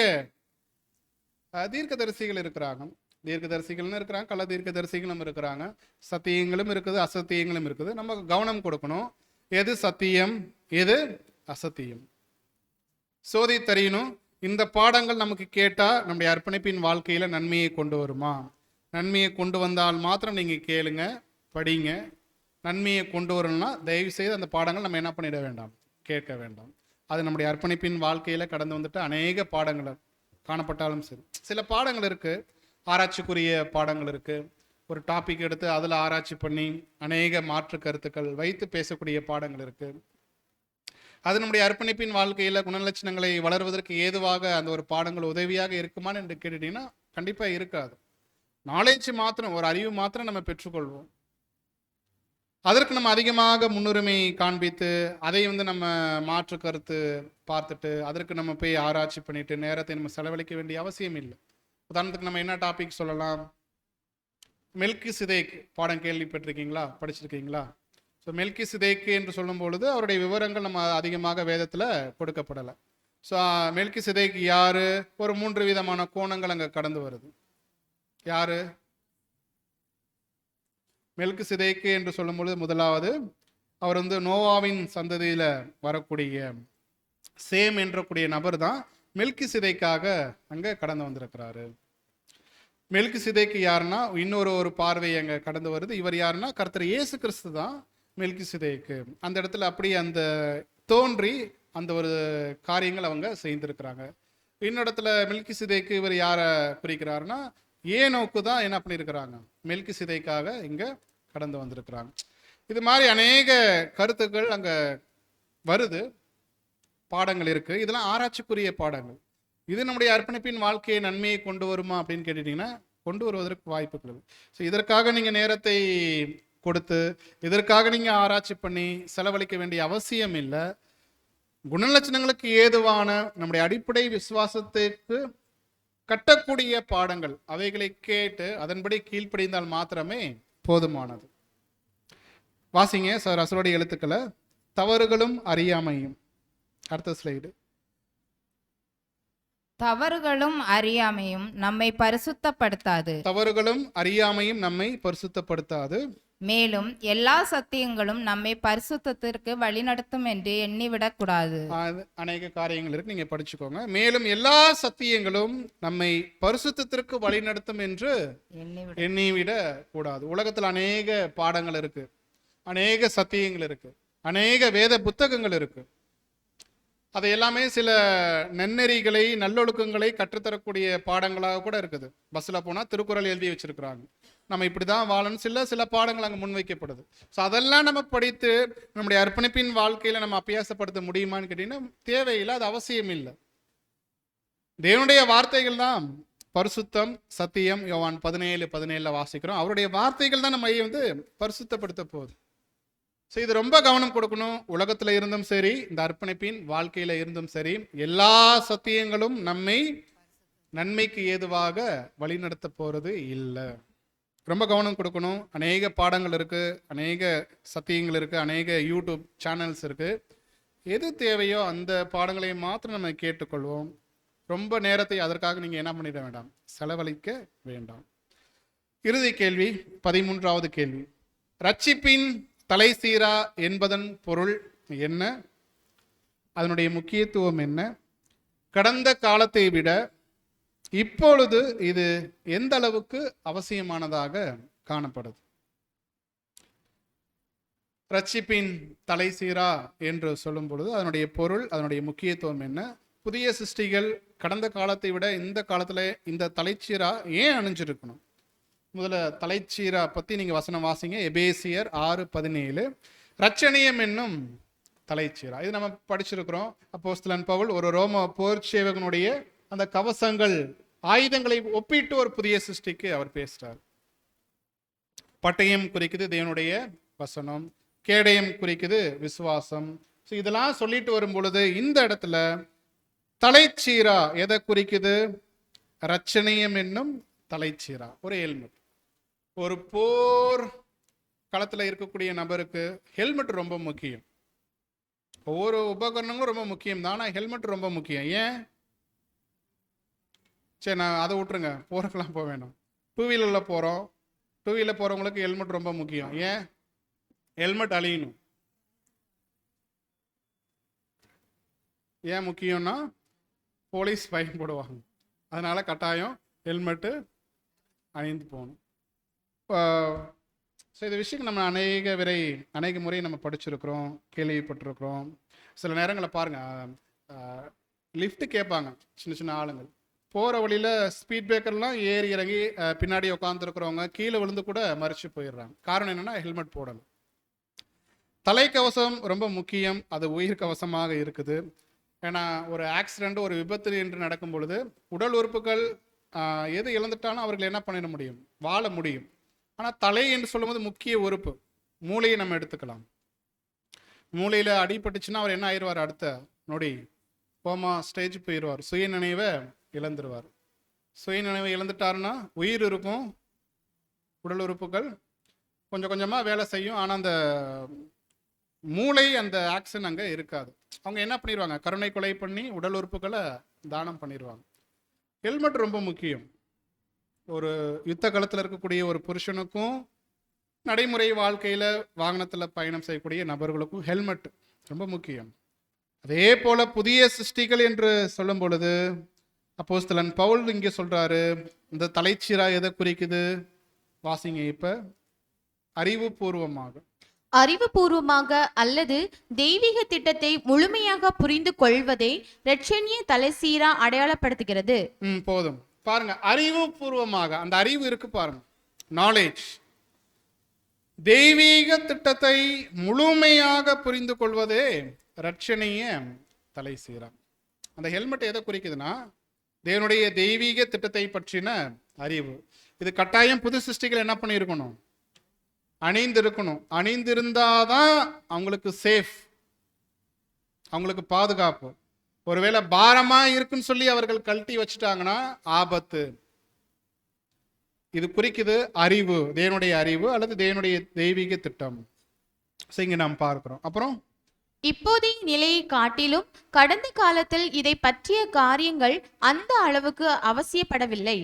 S1: தீர்க்கதரிசிகள் இருக்கிறாங்க. தீர்க்கதரிசிகள்னு இருக்கிறாங்க, கள்ள தீர்க்கதரிசிகளும் இருக்கிறாங்க, சத்தியங்களும் இருக்குது, அசத்தியங்களும் இருக்குது. நம்ம கவனம் கொடுக்கணும், எது சத்தியம் எது அசத்தியம் சோதித்தறியணும். இந்த பாடங்கள் நமக்கு கேட்டால் நம்முடைய அர்ப்பணிப்பின் வாழ்க்கையில் நன்மையை கொண்டு வருமா? நன்மையை கொண்டு வந்தால் மாத்திரம் நீங்கள் கேளுங்க, படிங்க. நன்மையை கொண்டு வரணும்னா தயவு செய்து அந்த பாடங்கள் நம்ம என்ன பண்ணிட வேண்டாம், கேட்க வேண்டாம். அது நம்முடைய அர்ப்பணிப்பின் வாழ்க்கையில் கடந்து வந்துட்டு அநேக பாடங்கள் காணப்பட்டாலும் சரி. சில பாடங்கள் இருக்குது, ஆராய்ச்சிக்குரிய பாடங்கள் இருக்குது. ஒரு டாபிக் எடுத்து அதில் ஆராய்ச்சி பண்ணி அநேக மாற்று கருத்துக்கள் வைத்து பேசக்கூடிய பாடங்கள் இருக்குது. அது நம்முடைய அர்ப்பணிப்பின் வாழ்க்கையில் குணலட்சணங்களை வளர்வதற்கு ஏதுவாக அந்த ஒரு பாடங்கள் உதவியாக இருக்குமான்னு என்று கேட்டுட்டீங்கன்னா கண்டிப்பாக இருக்காது. நாலேஜ் மாத்திரம், ஒரு அறிவு மாத்திரம் நம்ம பெற்றுக்கொள்வோம். அதற்கு நம்ம அதிகமாக முன்னுரிமை காண்பித்து அதை நம்ம மாற்று கருத்து பார்த்துட்டு அதற்கு நம்ம போய் ஆராய்ச்சி பண்ணிட்டு நேரத்தை நம்ம செலவழிக்க வேண்டிய அவசியம் இல்லை. உதாரணத்துக்கு நம்ம என்ன டாபிக் சொல்லலாம்? மெல்கிசேதேக் பாடம் கேள்விப்பட்டிருக்கீங்களா, படிச்சிருக்கீங்களா? ஸோ மெல்கிசேதேக் என்று சொல்லும் பொழுது அவருடைய விவரங்கள் நம்ம அதிகமாக வேதத்தில் கொடுக்கப்படலை. ஸோ மெல்கிசேதேக் யாரு? ஒரு 3 விதமான கோணங்கள் அங்கே கடந்து வருது. யாரு மெல்கிசேதேக் என்று சொல்லும் பொழுது? முதலாவது, அவர் நோவாவின் சந்ததியில் வரக்கூடிய சேம் என்றக்கூடிய நபர் தான் மெல்கிசேதேக்காக அங்கே கடந்து வந்திருக்கிறாரு. மெல்கிசேதேக் யாருன்னா இன்னொரு பார்வை அங்கே கடந்து வருது. இவர் யாருன்னா கர்த்தர் இயேசு கிறிஸ்து தான் மெல்கிசேதேக்கு. அந்த இடத்துல அப்படி அந்த தோன்றி அந்த ஒரு காரியங்கள் அவங்க செய்திருக்கிறாங்க. இன்னொருடத்துல மெல்கிசேதேக்கு இவர் யாரை குறிக்கிறாருன்னா ஏனோக்கு தான் என்ன பண்ணியிருக்கிறாங்க, மெல்கிசேதேக்காக இங்கே கடந்து வந்திருக்கிறாங்க. இது மாதிரி அநேக கருத்துக்கள் அங்கே வருது, பாடங்கள் இருக்குது. இதெல்லாம் ஆராய்ச்சிக்குரிய பாடங்கள். இது நம்முடைய அர்ப்பணிப்பின் வாழ்க்கையை நன்மையை கொண்டு வருமா அப்படின்னு கேட்டுட்டிங்கன்னா கொண்டு வருவதற்கு வாய்ப்புகள் இருக்குது. ஸோ இதற்காக நீங்கள் நேரத்தை கொடுத்து இதற்காக நீங்கள் ஆராய்ச்சி பண்ணி செலவழிக்க வேண்டிய அவசியம் இல்லை. குணலட்சணங்களுக்கு ஏதுவான நம்முடைய அடிப்படை விசுவாசத்திற்கு கட்டக்கூடிய பாடங்கள் அவைகளை கேட்டு அதன்படி கீழ்ப்படிந்தால் மாத்திரமே போதுமானது. வாசிங்க சார் அசலுடைய எழுத்துக்களை. தவறுகளும் அறியாமையும். அடுத்த ஸ்லைடு.
S2: தவறுகளும் அறியாமையும் நம்மை பரிசுத்தப்படுத்தாது.
S1: தவறுகளும் அறியாமையும் நம்மை பரிசுத்தப்படுத்தாது.
S2: மேலும் எல்லா சத்தியங்களும் நம்மை பரிசுத்தத்திற்கு வழிநடத்தும் என்று எண்ணிவிடக் கூடாது.
S1: அநேக காரியங்கள் இருக்கு, நீங்க படிச்சுக்கோங்க. மேலும் எல்லா சத்தியங்களும் நம்மை பரிசுத்தத்திற்கு வழிநடத்தும் என்று எண்ணிவிட கூடாது. உலகத்தில் அநேக பாடங்கள் இருக்கு, அநேக சத்தியங்கள் இருக்கு, அநேக வேத புத்தகங்கள் இருக்கு. அது எல்லாமே சில நன்னெறிகளை நல்லொழுக்கங்களை கற்றுத்தரக்கூடிய பாடங்களாக கூட இருக்குது. பஸ்ஸில் போனால் திருக்குறள் எழுதி வச்சிருக்கிறாங்க, நம்ம இப்படி தான் வாழணும், சில பாடங்கள் அங்கே முன்வைக்கப்படுது. ஸோ அதெல்லாம் நம்ம படித்து நம்முடைய அர்ப்பணிப்பின் வாழ்க்கையில் நம்ம அபியாசப்படுத்த முடியுமான்னு கேட்டிங்கன்னா தேவையில்லை, அது அவசியம் இல்லை. தேவனுடைய வார்த்தைகள் தான் பரிசுத்தம், சத்தியம். யோவான் 17:17 வாசிக்கிறோம். அவருடைய வார்த்தைகள் தான் நம்ம பரிசுத்தப்படுத்த போகுது. ஸோ இது ரொம்ப கவனம் கொடுக்கணும். உலகத்தில் இருந்தும் சரி, இந்த அர்ப்பணிப்பின் வாழ்க்கையில் இருந்தும் சரி, எல்லா சத்தியங்களும் நம்மை நன்மைக்கு ஏதுவாக வழிநடத்த போகிறது இல்லை. ரொம்ப கவனம் கொடுக்கணும். அநேக பாடங்கள் இருக்குது, அநேக சத்தியங்கள் இருக்குது, அநேக யூடியூப் சேனல்ஸ் இருக்குது. எது தேவையோ அந்த பாடங்களை மாத்திரம் நம்ம கேட்டுக்கொள்வோம். ரொம்ப நேரத்தை அதற்காக நீங்கள் என்ன பண்ணிட வேண்டாம், செலவழிக்க வேண்டாம். இறுதி கேள்வி, 13வது கேள்வி. ரட்சிப்பின் தலை சீரா என்பதன் பொருள் என்ன? அதனுடைய முக்கியத்துவம் என்ன? கடந்த காலத்தை விட இப்பொழுது இது எந்த அளவுக்கு அவசியமானதாக காணப்படுது? ரட்சிப்பின் தலை சீரா என்று சொல்லும் பொழுது அதனுடைய பொருள், அதனுடைய முக்கியத்துவம் என்ன? புதிய சிருஷ்டிகள் கடந்த காலத்தை விட இந்த காலத்தில் இந்த தலைச்சீரா ஏன் அணிஞ்சிருக்கணும்? முதல்ல தலைச்சீரா பற்றி நீங்கள் வசனம் வாசிங்க. எபேசியர் 6:17. ரட்சணியம் என்னும் தலைச்சீரா, இது நம்ம படிச்சிருக்கிறோம். அப்போஸ்தலன் பவுல் ஒரு ரோம போர் சேவகனுடைய அந்த கவசங்கள் ஆயுதங்களை ஒப்பிட்டு ஒரு புதிய சிருஷ்டிக்கு அவர் பேசுறார். பட்டயம் குறிக்குது தேவனுடைய வசனம், கேடயம் குறிக்குது விசுவாசம். இதெல்லாம் சொல்லிட்டு வரும் பொழுது இந்த இடத்துல தலைச்சீரா எதை குறிக்குது? ரட்சணியம் என்னும் தலைச்சீரா, ஒரு ஹெல்மெட். ஒரு போர் களத்தில் இருக்கக்கூடிய நபருக்கு ஹெல்மெட் ரொம்ப முக்கியம். ஒவ்வொரு உபகரணங்களும் ரொம்ப முக்கியம் தான், ஆனால் ஹெல்மெட் ரொம்ப முக்கியம். ஏன்? சரி, நான் அதை விட்டுருங்க, போறதுக்கெல்லாம் போக வேணும். டூ வீலரில் போகிறோம், டூ வீலர் போகிறவங்களுக்கு ஹெல்மெட் ரொம்ப முக்கியம். ஏன்? ஹெல்மெட் அழியணும். ஏன் முக்கியம்னா போலீஸ் ஃபைன் போடுவாங்க, அதனால கட்டாயம் ஹெல்மெட்டு அணிந்து போகணும். ஸோ இந்த விஷயம் நம்ம அநேக முறை நம்ம படிச்சிருக்கிறோம், கேள்விப்பட்டிருக்கிறோம். சில நேரங்களில் பாருங்கள், லிஃப்ட்டு கேட்பாங்க சின்ன சின்ன ஆளுங்கள். போகிற வழியில் ஸ்பீட் பிரேக்கர்லாம் ஏறி இறங்கி பின்னாடி உட்காந்துருக்கிறவங்க கீழே விழுந்து கூட மறித்து போயிடுறாங்க. காரணம் என்னென்னா ஹெல்மெட் போடணும். தலைக்கவசம் ரொம்ப முக்கியம், அது உயிர் கவசமாக இருக்குது. ஏன்னா ஒரு ஆக்சிடெண்ட், ஒரு விபத்து என்று நடக்கும் பொழுது உடல் உறுப்புகள் எது இழந்துட்டாலும் அவர்கள் என்ன பண்ணிட முடியும்? வாழ முடியும். ஆனால் தலை என்று சொல்லும்போது முக்கிய உறுப்பு, மூளையை நம்ம எடுத்துக்கலாம். மூளையில் அடிபட்டுச்சுன்னா அவர் என்ன ஆயிடுவார்? அடுத்த நொடி கோமா ஸ்டேஜ் போயிடுவார், சுயநினைவை இழந்துருவார். சுயநினைவை இழந்துட்டாருன்னா உயிர் இருக்கும், உடல் உறுப்புகள் கொஞ்சம் கொஞ்சமாக வேலை செய்யும், ஆனால் அந்த மூளை, அந்த ஆக்ஷன் அங்கே இருக்காது. அவங்க என்ன பண்ணிடுவாங்க? கருணை கொலை பண்ணி உடல் உறுப்புகளை தானம் பண்ணிடுவாங்க. ஹெல்மெட் ரொம்ப முக்கியம். ஒரு யுத்த காலத்தில் இருக்கக்கூடிய ஒரு புருஷனுக்கும் நடைமுறை வாழ்க்கையில் வாகனத்தில் பயணம் செய்யக்கூடிய நபர்களுக்கும் ஹெல்மெட் ரொம்ப முக்கியம். அதே போல புதிய சிருஷ்டிகள் என்று சொல்லும் பொழுது அப்போஸ்தலன் பவுல் இங்கே சொல்றாரு, இந்த தலைச்சீரா எதை குறிக்குது? வாசிங்க இப்ப.
S3: அறிவுபூர்வமாக அல்லது தெய்வீக திட்டத்தை முழுமையாக புரிந்து கொள்வதை இரட்சணிய தலைச்சீரா அடையாளப்படுத்துகிறது.
S1: போதும் பாருங்க, அறிவுபூர்வமாக, அந்த அறிவு இருக்கு பாருங்க, நாலேஜ். தெய்வீக திட்டத்தை முழுமையாக புரிந்து கொள்வதே இரட்சணிய தலைச்சீரா. அந்த ஹெல்மெட் எதை குறிக்குதுன்னா தேவனுடைய தெய்வீக திட்டத்தை பற்றின அறிவு. இது கட்டாயம் புது சிருஷ்டிகள் என்ன பண்ணியிருக்கணும்? அணிந்திருக்கணும். அணிந்திருந்தாதான் அவங்களுக்கு சேஃப், அவங்களுக்கு பாதுகாப்பு. ஒருவேளை பாரமா இருக்குன்னு சொல்லி அவர்கள் கழட்டி வச்சுட்டாங்கன்னா ஆபத்து. இது குறிக்குது அறிவு, தேவனுடைய அறிவு அல்லது தேவனுடைய தெய்வீக திட்டம். இங்க நாம் பார்க்கிறோம். அப்புறம்
S3: இப்போதைய நிலையை காட்டிலும் கடந்த காலத்தில் இதை பற்றிய காரியங்கள் அந்த அளவுக்கு அவசியப்படவில்லை.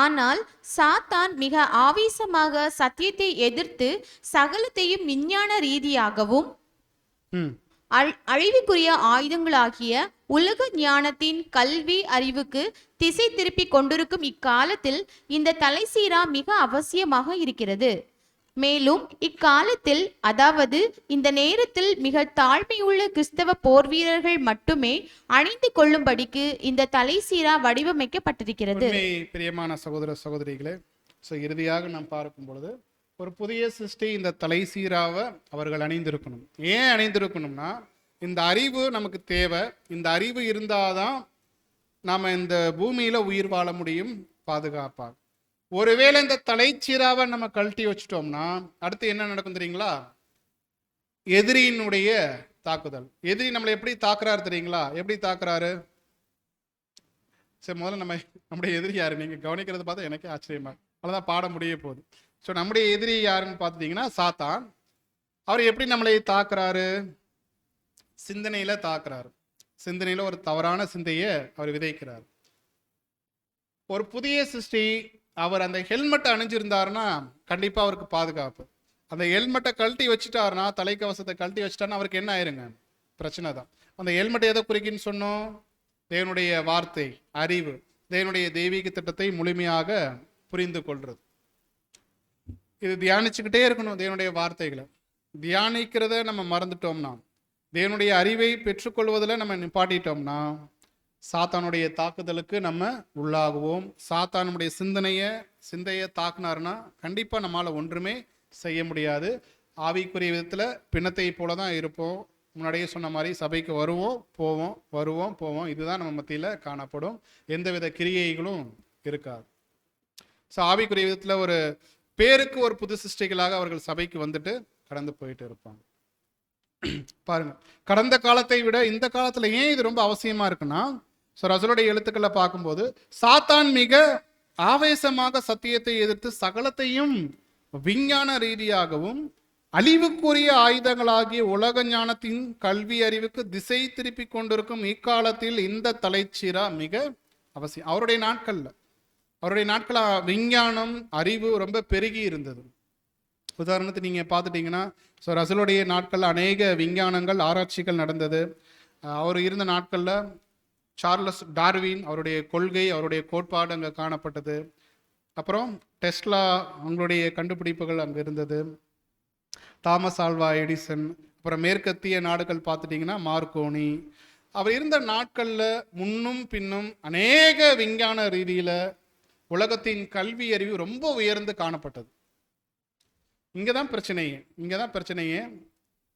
S3: ஆனால் சாத்தான் மிக ஆவேசமாக சத்தியத்தை எதிர்த்து சகலத்தையும் விஞ்ஞான ரீதியாகவும் அழிவுக்குரிய ஆயுதங்களாகிய உலக ஞானத்தின் கல்வி அறிவுக்கு திசை திருப்பி கொண்டிருக்கும் இக்காலத்தில் இந்த தலைச்சீரா மிக அவசியமாக இருக்கிறது. மேலும் இக்காலத்தில், அதாவது இந்த நேரத்தில், மிக தாழ்மையுள்ள கிறிஸ்தவ போர் வீரர்கள் மட்டுமே அணிந்து கொள்ளும்படிக்கு இந்த தலைச்சீரா வடிவமைக்கப்பட்டிருக்கிறது.
S1: பிரியமான சகோதர சகோதரிகளே, இறுதியாக நாம் பார்க்கும் பொழுது ஒரு புதிய சிருஷ்டி இந்த தலைச்சீராவை அவர்கள் அணிந்திருக்கணும். ஏன் அணிந்திருக்கணும்னா இந்த அறிவு நமக்கு தேவை. இந்த அறிவு இருந்தாதான் நாம இந்த பூமியில உயிர் வாழ முடியும் பாதுகாப்பாக. ஒருவேளை இந்த தலைச்சீராவை நம்ம கழட்டி வச்சுட்டோம்னா அடுத்து என்ன நடக்கும் தெரியுங்களா? எதிரியினுடைய தாக்குதல். எதிரி நம்மளை எப்படி தாக்குறாரு தெரியுங்களா? எப்படி தாக்குறாரு? சரி, முதல்ல நம்முடைய எதிரி யாரு நீங்க கவனிக்கிறது பார்த்தா எனக்கே ஆச்சரியமா, அவ்வளவுதான் பாட முடிய போகுது. ஸோ நம்முடைய எதிரி யாருன்னு பார்த்துட்டீங்கன்னா சாத்தான். அவர் எப்படி நம்மளை தாக்குறாரு? சிந்தனையில தாக்குறாரு. சிந்தனையில ஒரு தவறான சிந்தையை அவர் விதைக்கிறார். ஒரு புதிய சிருஷ்டி அவர் அந்த ஹெல்மெட்டை அணிஞ்சிருந்தாருன்னா கண்டிப்பா அவருக்கு பாதுகாப்பு. அந்த ஹெல்மெட்டை கழட்டி வச்சுட்டாருன்னா, தலைக்கவசத்தை கழட்டி வச்சுட்டாருன்னா அவருக்கு என்ன ஆயிருங்க? பிரச்சனை தான். அந்த ஹெல்மெட் எதை குறிக்குன்னு சொன்னோம்? தேவனுடைய வார்த்தை, அறிவு, தேவனுடைய தெய்வீக திட்டத்தை முழுமையாக புரிந்து கொள்றது. இது தியானிச்சுக்கிட்டே இருக்கணும். தேவனுடைய வார்த்தைகளை தியானிக்கிறத நம்ம மறந்துட்டோம்னா, தேவனுடைய அறிவை பெற்றுக்கொள்வதில் நம்ம நிப்பாட்டிட்டோம்னா சாத்தானுடைய தாக்குதலுக்கு நம்ம உள்ளாகுவோம். சாத்தானுடைய சிந்தையை தாக்குனாருன்னா கண்டிப்பாக நம்மளால் ஒன்றுமே செய்ய முடியாது. ஆவிக்குரிய விதத்தில் பிணத்தை போல தான் இருப்போம். முன்னாடியே சொன்ன மாதிரி சபைக்கு வருவோம் போவோம், வருவோம் போவோம், இதுதான் நம்ம மத்தியில் காணப்படும். எந்தவித கிரியைகளும் இருக்காது. ஸோ ஆவிக்குரிய விதத்தில் ஒரு பேருக்கு ஒரு புது சிருஷ்டிகளாக அவர்கள் சபைக்கு வந்துட்டு கடந்து போயிட்டு இருப்பாங்க. பாருங்க, கடந்த காலத்தை விட இந்த காலத்துல ஏன் இது ரொம்ப அவசியமா இருக்குன்னா, ஸோ ரசூலுடைய எழுத்துக்களை பார்க்கும்போது சாத்தான் மிக ஆவேசமாக சத்தியத்தை எதிர்த்து சகலத்தையும் விஞ்ஞான ரீதியாகவும் அழிவுக்குரிய ஆயுதங்களாகிய உலக ஞானத்தின் கல்வி அறிவுக்கு திசை திருப்பி கொண்டிருக்கும் இக்காலத்தில் இந்த தலைச்சீரா மிக அவசியம். அவருடைய நாட்கள் விஞ்ஞானம் அறிவு ரொம்ப பெருகி இருந்தது. உதாரணத்துக்கு நீங்கள் பார்த்துட்டிங்கன்னா, ஸோ ரசூலுடைய நாட்களில் அநேக விஞ்ஞானங்கள் ஆராய்ச்சிகள் நடந்தது. அவர் இருந்த நாட்களில் சார்லஸ் டார்வின் அவருடைய கொள்கை அவருடைய கோட்பாடு அங்கே காணப்பட்டது. அப்புறம் டெஸ்லா அவங்களுடைய கண்டுபிடிப்புகள் அங்கே இருந்தது. தாமஸ் ஆல்வா எடிசன், அப்புறம் மேற்கத்திய நாடுகள் பார்த்துட்டிங்கன்னா மார்க்கோனி. அவர் இருந்த நாட்களில் முன்னும் பின்னும் அநேக விஞ்ஞான ரீதியில் உலகத்தின் கல்வி அறிவு ரொம்ப உயர்ந்து காணப்பட்டது. இங்கே தான் பிரச்சனையே.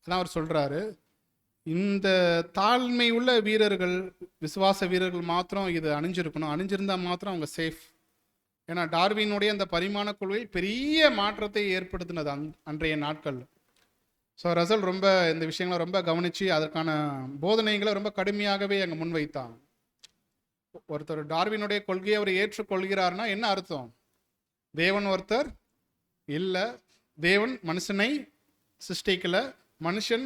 S1: அதான் அவர் சொல்கிறாரு, இந்த தாழ்மை உள்ள வீரர்கள், விசுவாச வீரர்கள் மாத்திரம் இது அணிஞ்சிருந்தால் மாத்திரம் அவங்க சேஃப். ஏன்னா டார்வினுடைய அந்த பரிமாண கொள்கை பெரிய மாற்றத்தை ஏற்படுத்தினது அன்றைய நாட்கள். ஸோ ரசல் ரொம்ப இந்த விஷயங்களை ரொம்ப கவனித்து அதற்கான போதனைகளை ரொம்ப கடுமையாகவே அங்கே முன்வைத்தான். ஒருத்தர் டார்வினுடைய கொள்கையை அவர் ஏற்றுக்கொள்கிறார்னா என்ன அர்த்தம்? தேவன் ஒருத்தர் இல்லை, தேவன் மனுஷனை சிருஷ்டிக்கல, மனுஷன்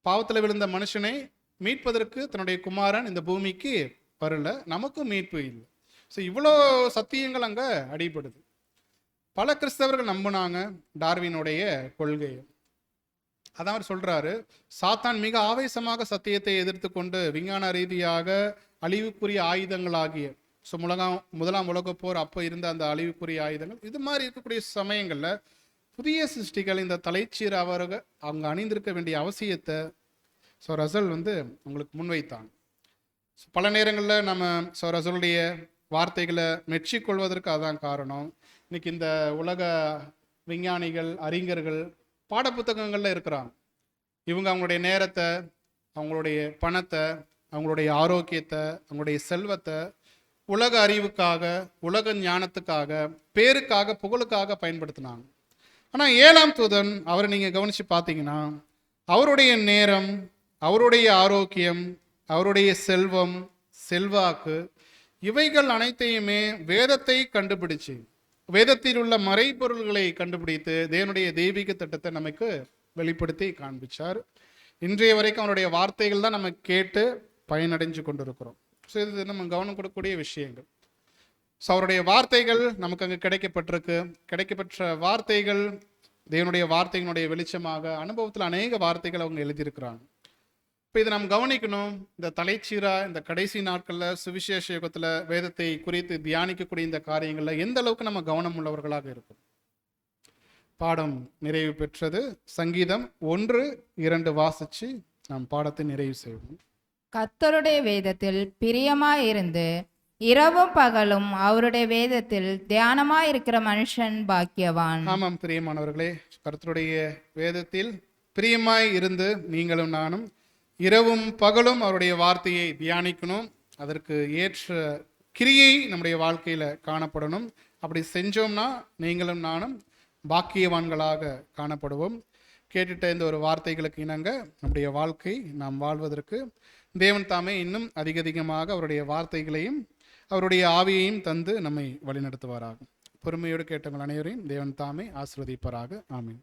S1: பாவத்தில் விழுந்த மனுஷனை மீட்பதற்கு தன்னுடைய குமாரன் இந்த பூமிக்கு வரல, நமக்கும் மீட்பு இல்லை. ஸோ இவ்வளோ சத்தியங்கள் அங்கே அடிபடுது. பல கிறிஸ்தவர்கள் நம்பினாங்க டார்வினுடைய கொள்கையை. அதான் அவர் சொல்றாரு, சாத்தான் மிக ஆவேசமாக சத்தியத்தை எதிர்த்து கொண்டு விஞ்ஞான ரீதியாக அழிவுக்குரிய ஆயுதங்களாகிய, ஸோ முதலாம் உலகப் போர் அப்போ இருந்த அந்த அழிவுக்குரிய ஆயுதங்கள், இது மாதிரி இருக்கக்கூடிய சமயங்களில் புதிய சிருஷ்டிகள் இந்த தலைச்சீர் அவங்க அணிந்திருக்க வேண்டிய அவசியத்தை ஸோ ரசல் உங்களுக்கு முன்வைத்தாங்க. பல நேரங்களில் நம்ம ஸோ ரசலுடைய வார்த்தைகளை மெச்சிக்கொள்வதற்கு அதான் காரணம். இன்னைக்கு இந்த உலக விஞ்ஞானிகள், அறிஞர்கள் பாடப்புத்தகங்களில் இருக்கிறாங்க. இவங்க அவங்களுடைய நேரத்தை, அவங்களுடைய பணத்தை, அவங்களுடைய ஆரோக்கியத்தை, அவங்களுடைய செல்வத்தை உலக அறிவுக்காக, உலக ஞானத்துக்காக, பேருக்காக, புகழுக்காக பயன்படுத்தினாங்க. ஆனால் 7ஆம் தூதன் அவரை நீங்கள் கவனித்து பார்த்தீங்கன்னா, அவருடைய நேரம், அவருடைய ஆரோக்கியம், அவருடைய செல்வம், செல்வாக்கு, இவைகள் அனைத்தையுமே வேதத்தை கண்டுபிடிச்சு, வேதத்தில் உள்ள மறைபொருள்களை கண்டுபிடித்து தேவனுடைய தெய்வீக திட்டத்தை நமக்கு வெளிப்படுத்தி காண்பிச்சார். இன்றைய வரைக்கும் அவருடைய வார்த்தைகள் தான் நம்ம கேட்டு பயனடைஞ்சு கொண்டிருக்கிறோம். ஸோ இது நம்ம கவனம் கொடுக்கக்கூடிய விஷயங்கள். ஸோ அவருடைய வார்த்தைகள் நமக்கு அங்கே கிடைக்கப்பெற்ற வார்த்தைகள் தேவனுடைய வார்த்தைகளுடைய வெளிச்சமாக அனுபவத்தில் அநேக வார்த்தைகள் அவங்க எழுதியிருக்கிறாங்க. இப்போ இதை நம்ம கவனிக்கணும். இந்த தலைச்சீரா இந்த கடைசி நாட்களில் சுவிசேஷ யுகத்தில் வேதத்தை குறித்து தியானிக்கக்கூடிய இந்த காரியங்களில் எந்த அளவுக்கு நம்ம கவனம் உள்ளவர்களாக இருக்கும். பாடம் நிறைவு பெற்றது. சங்கீதம் 1-2 வாசித்து நாம் பாடத்தை நிறைவு செய்வோம்.
S2: கர்த்தருடைய வேதத்தில் பிரியமாயிருந்து இரவும் பகலும் அவருடைய வேதத்தில் தியானமாயிருக்கிற மனுஷன் பாக்கியவான்.
S1: ஆமாம் பிரியமானவர்களே, கர்த்தருடைய வேதத்தில் பிரியமாய் இருந்து நீங்களும் நானும் இரவும் பகலும் அவருடைய வார்த்தையை தியானிக்கணும். அதற்கு ஏற்ற கிரியை நம்முடைய வாழ்க்கையில் காணப்படணும். அப்படி செஞ்சோம்னா நீங்களும் நானும் பாக்கியவான்களாக காணப்படுவோம். கேட்டுட்ட இந்த ஒரு வார்த்தைகளுக்கு இணங்க நம்முடைய வாழ்க்கை நாம் வாழ்வதற்கு தேவன் தாமே இன்னும் அதிகமாக அவருடைய வார்த்தைகளையும் அவருடைய ஆவியையும் தந்து நம்மை வழிநடத்துவாராக. பொறுமையோடு கேட்டவங்கள் அனைவரையும் தேவன் தாமே ஆசீர்வதிப்பாராக. ஆமீன்.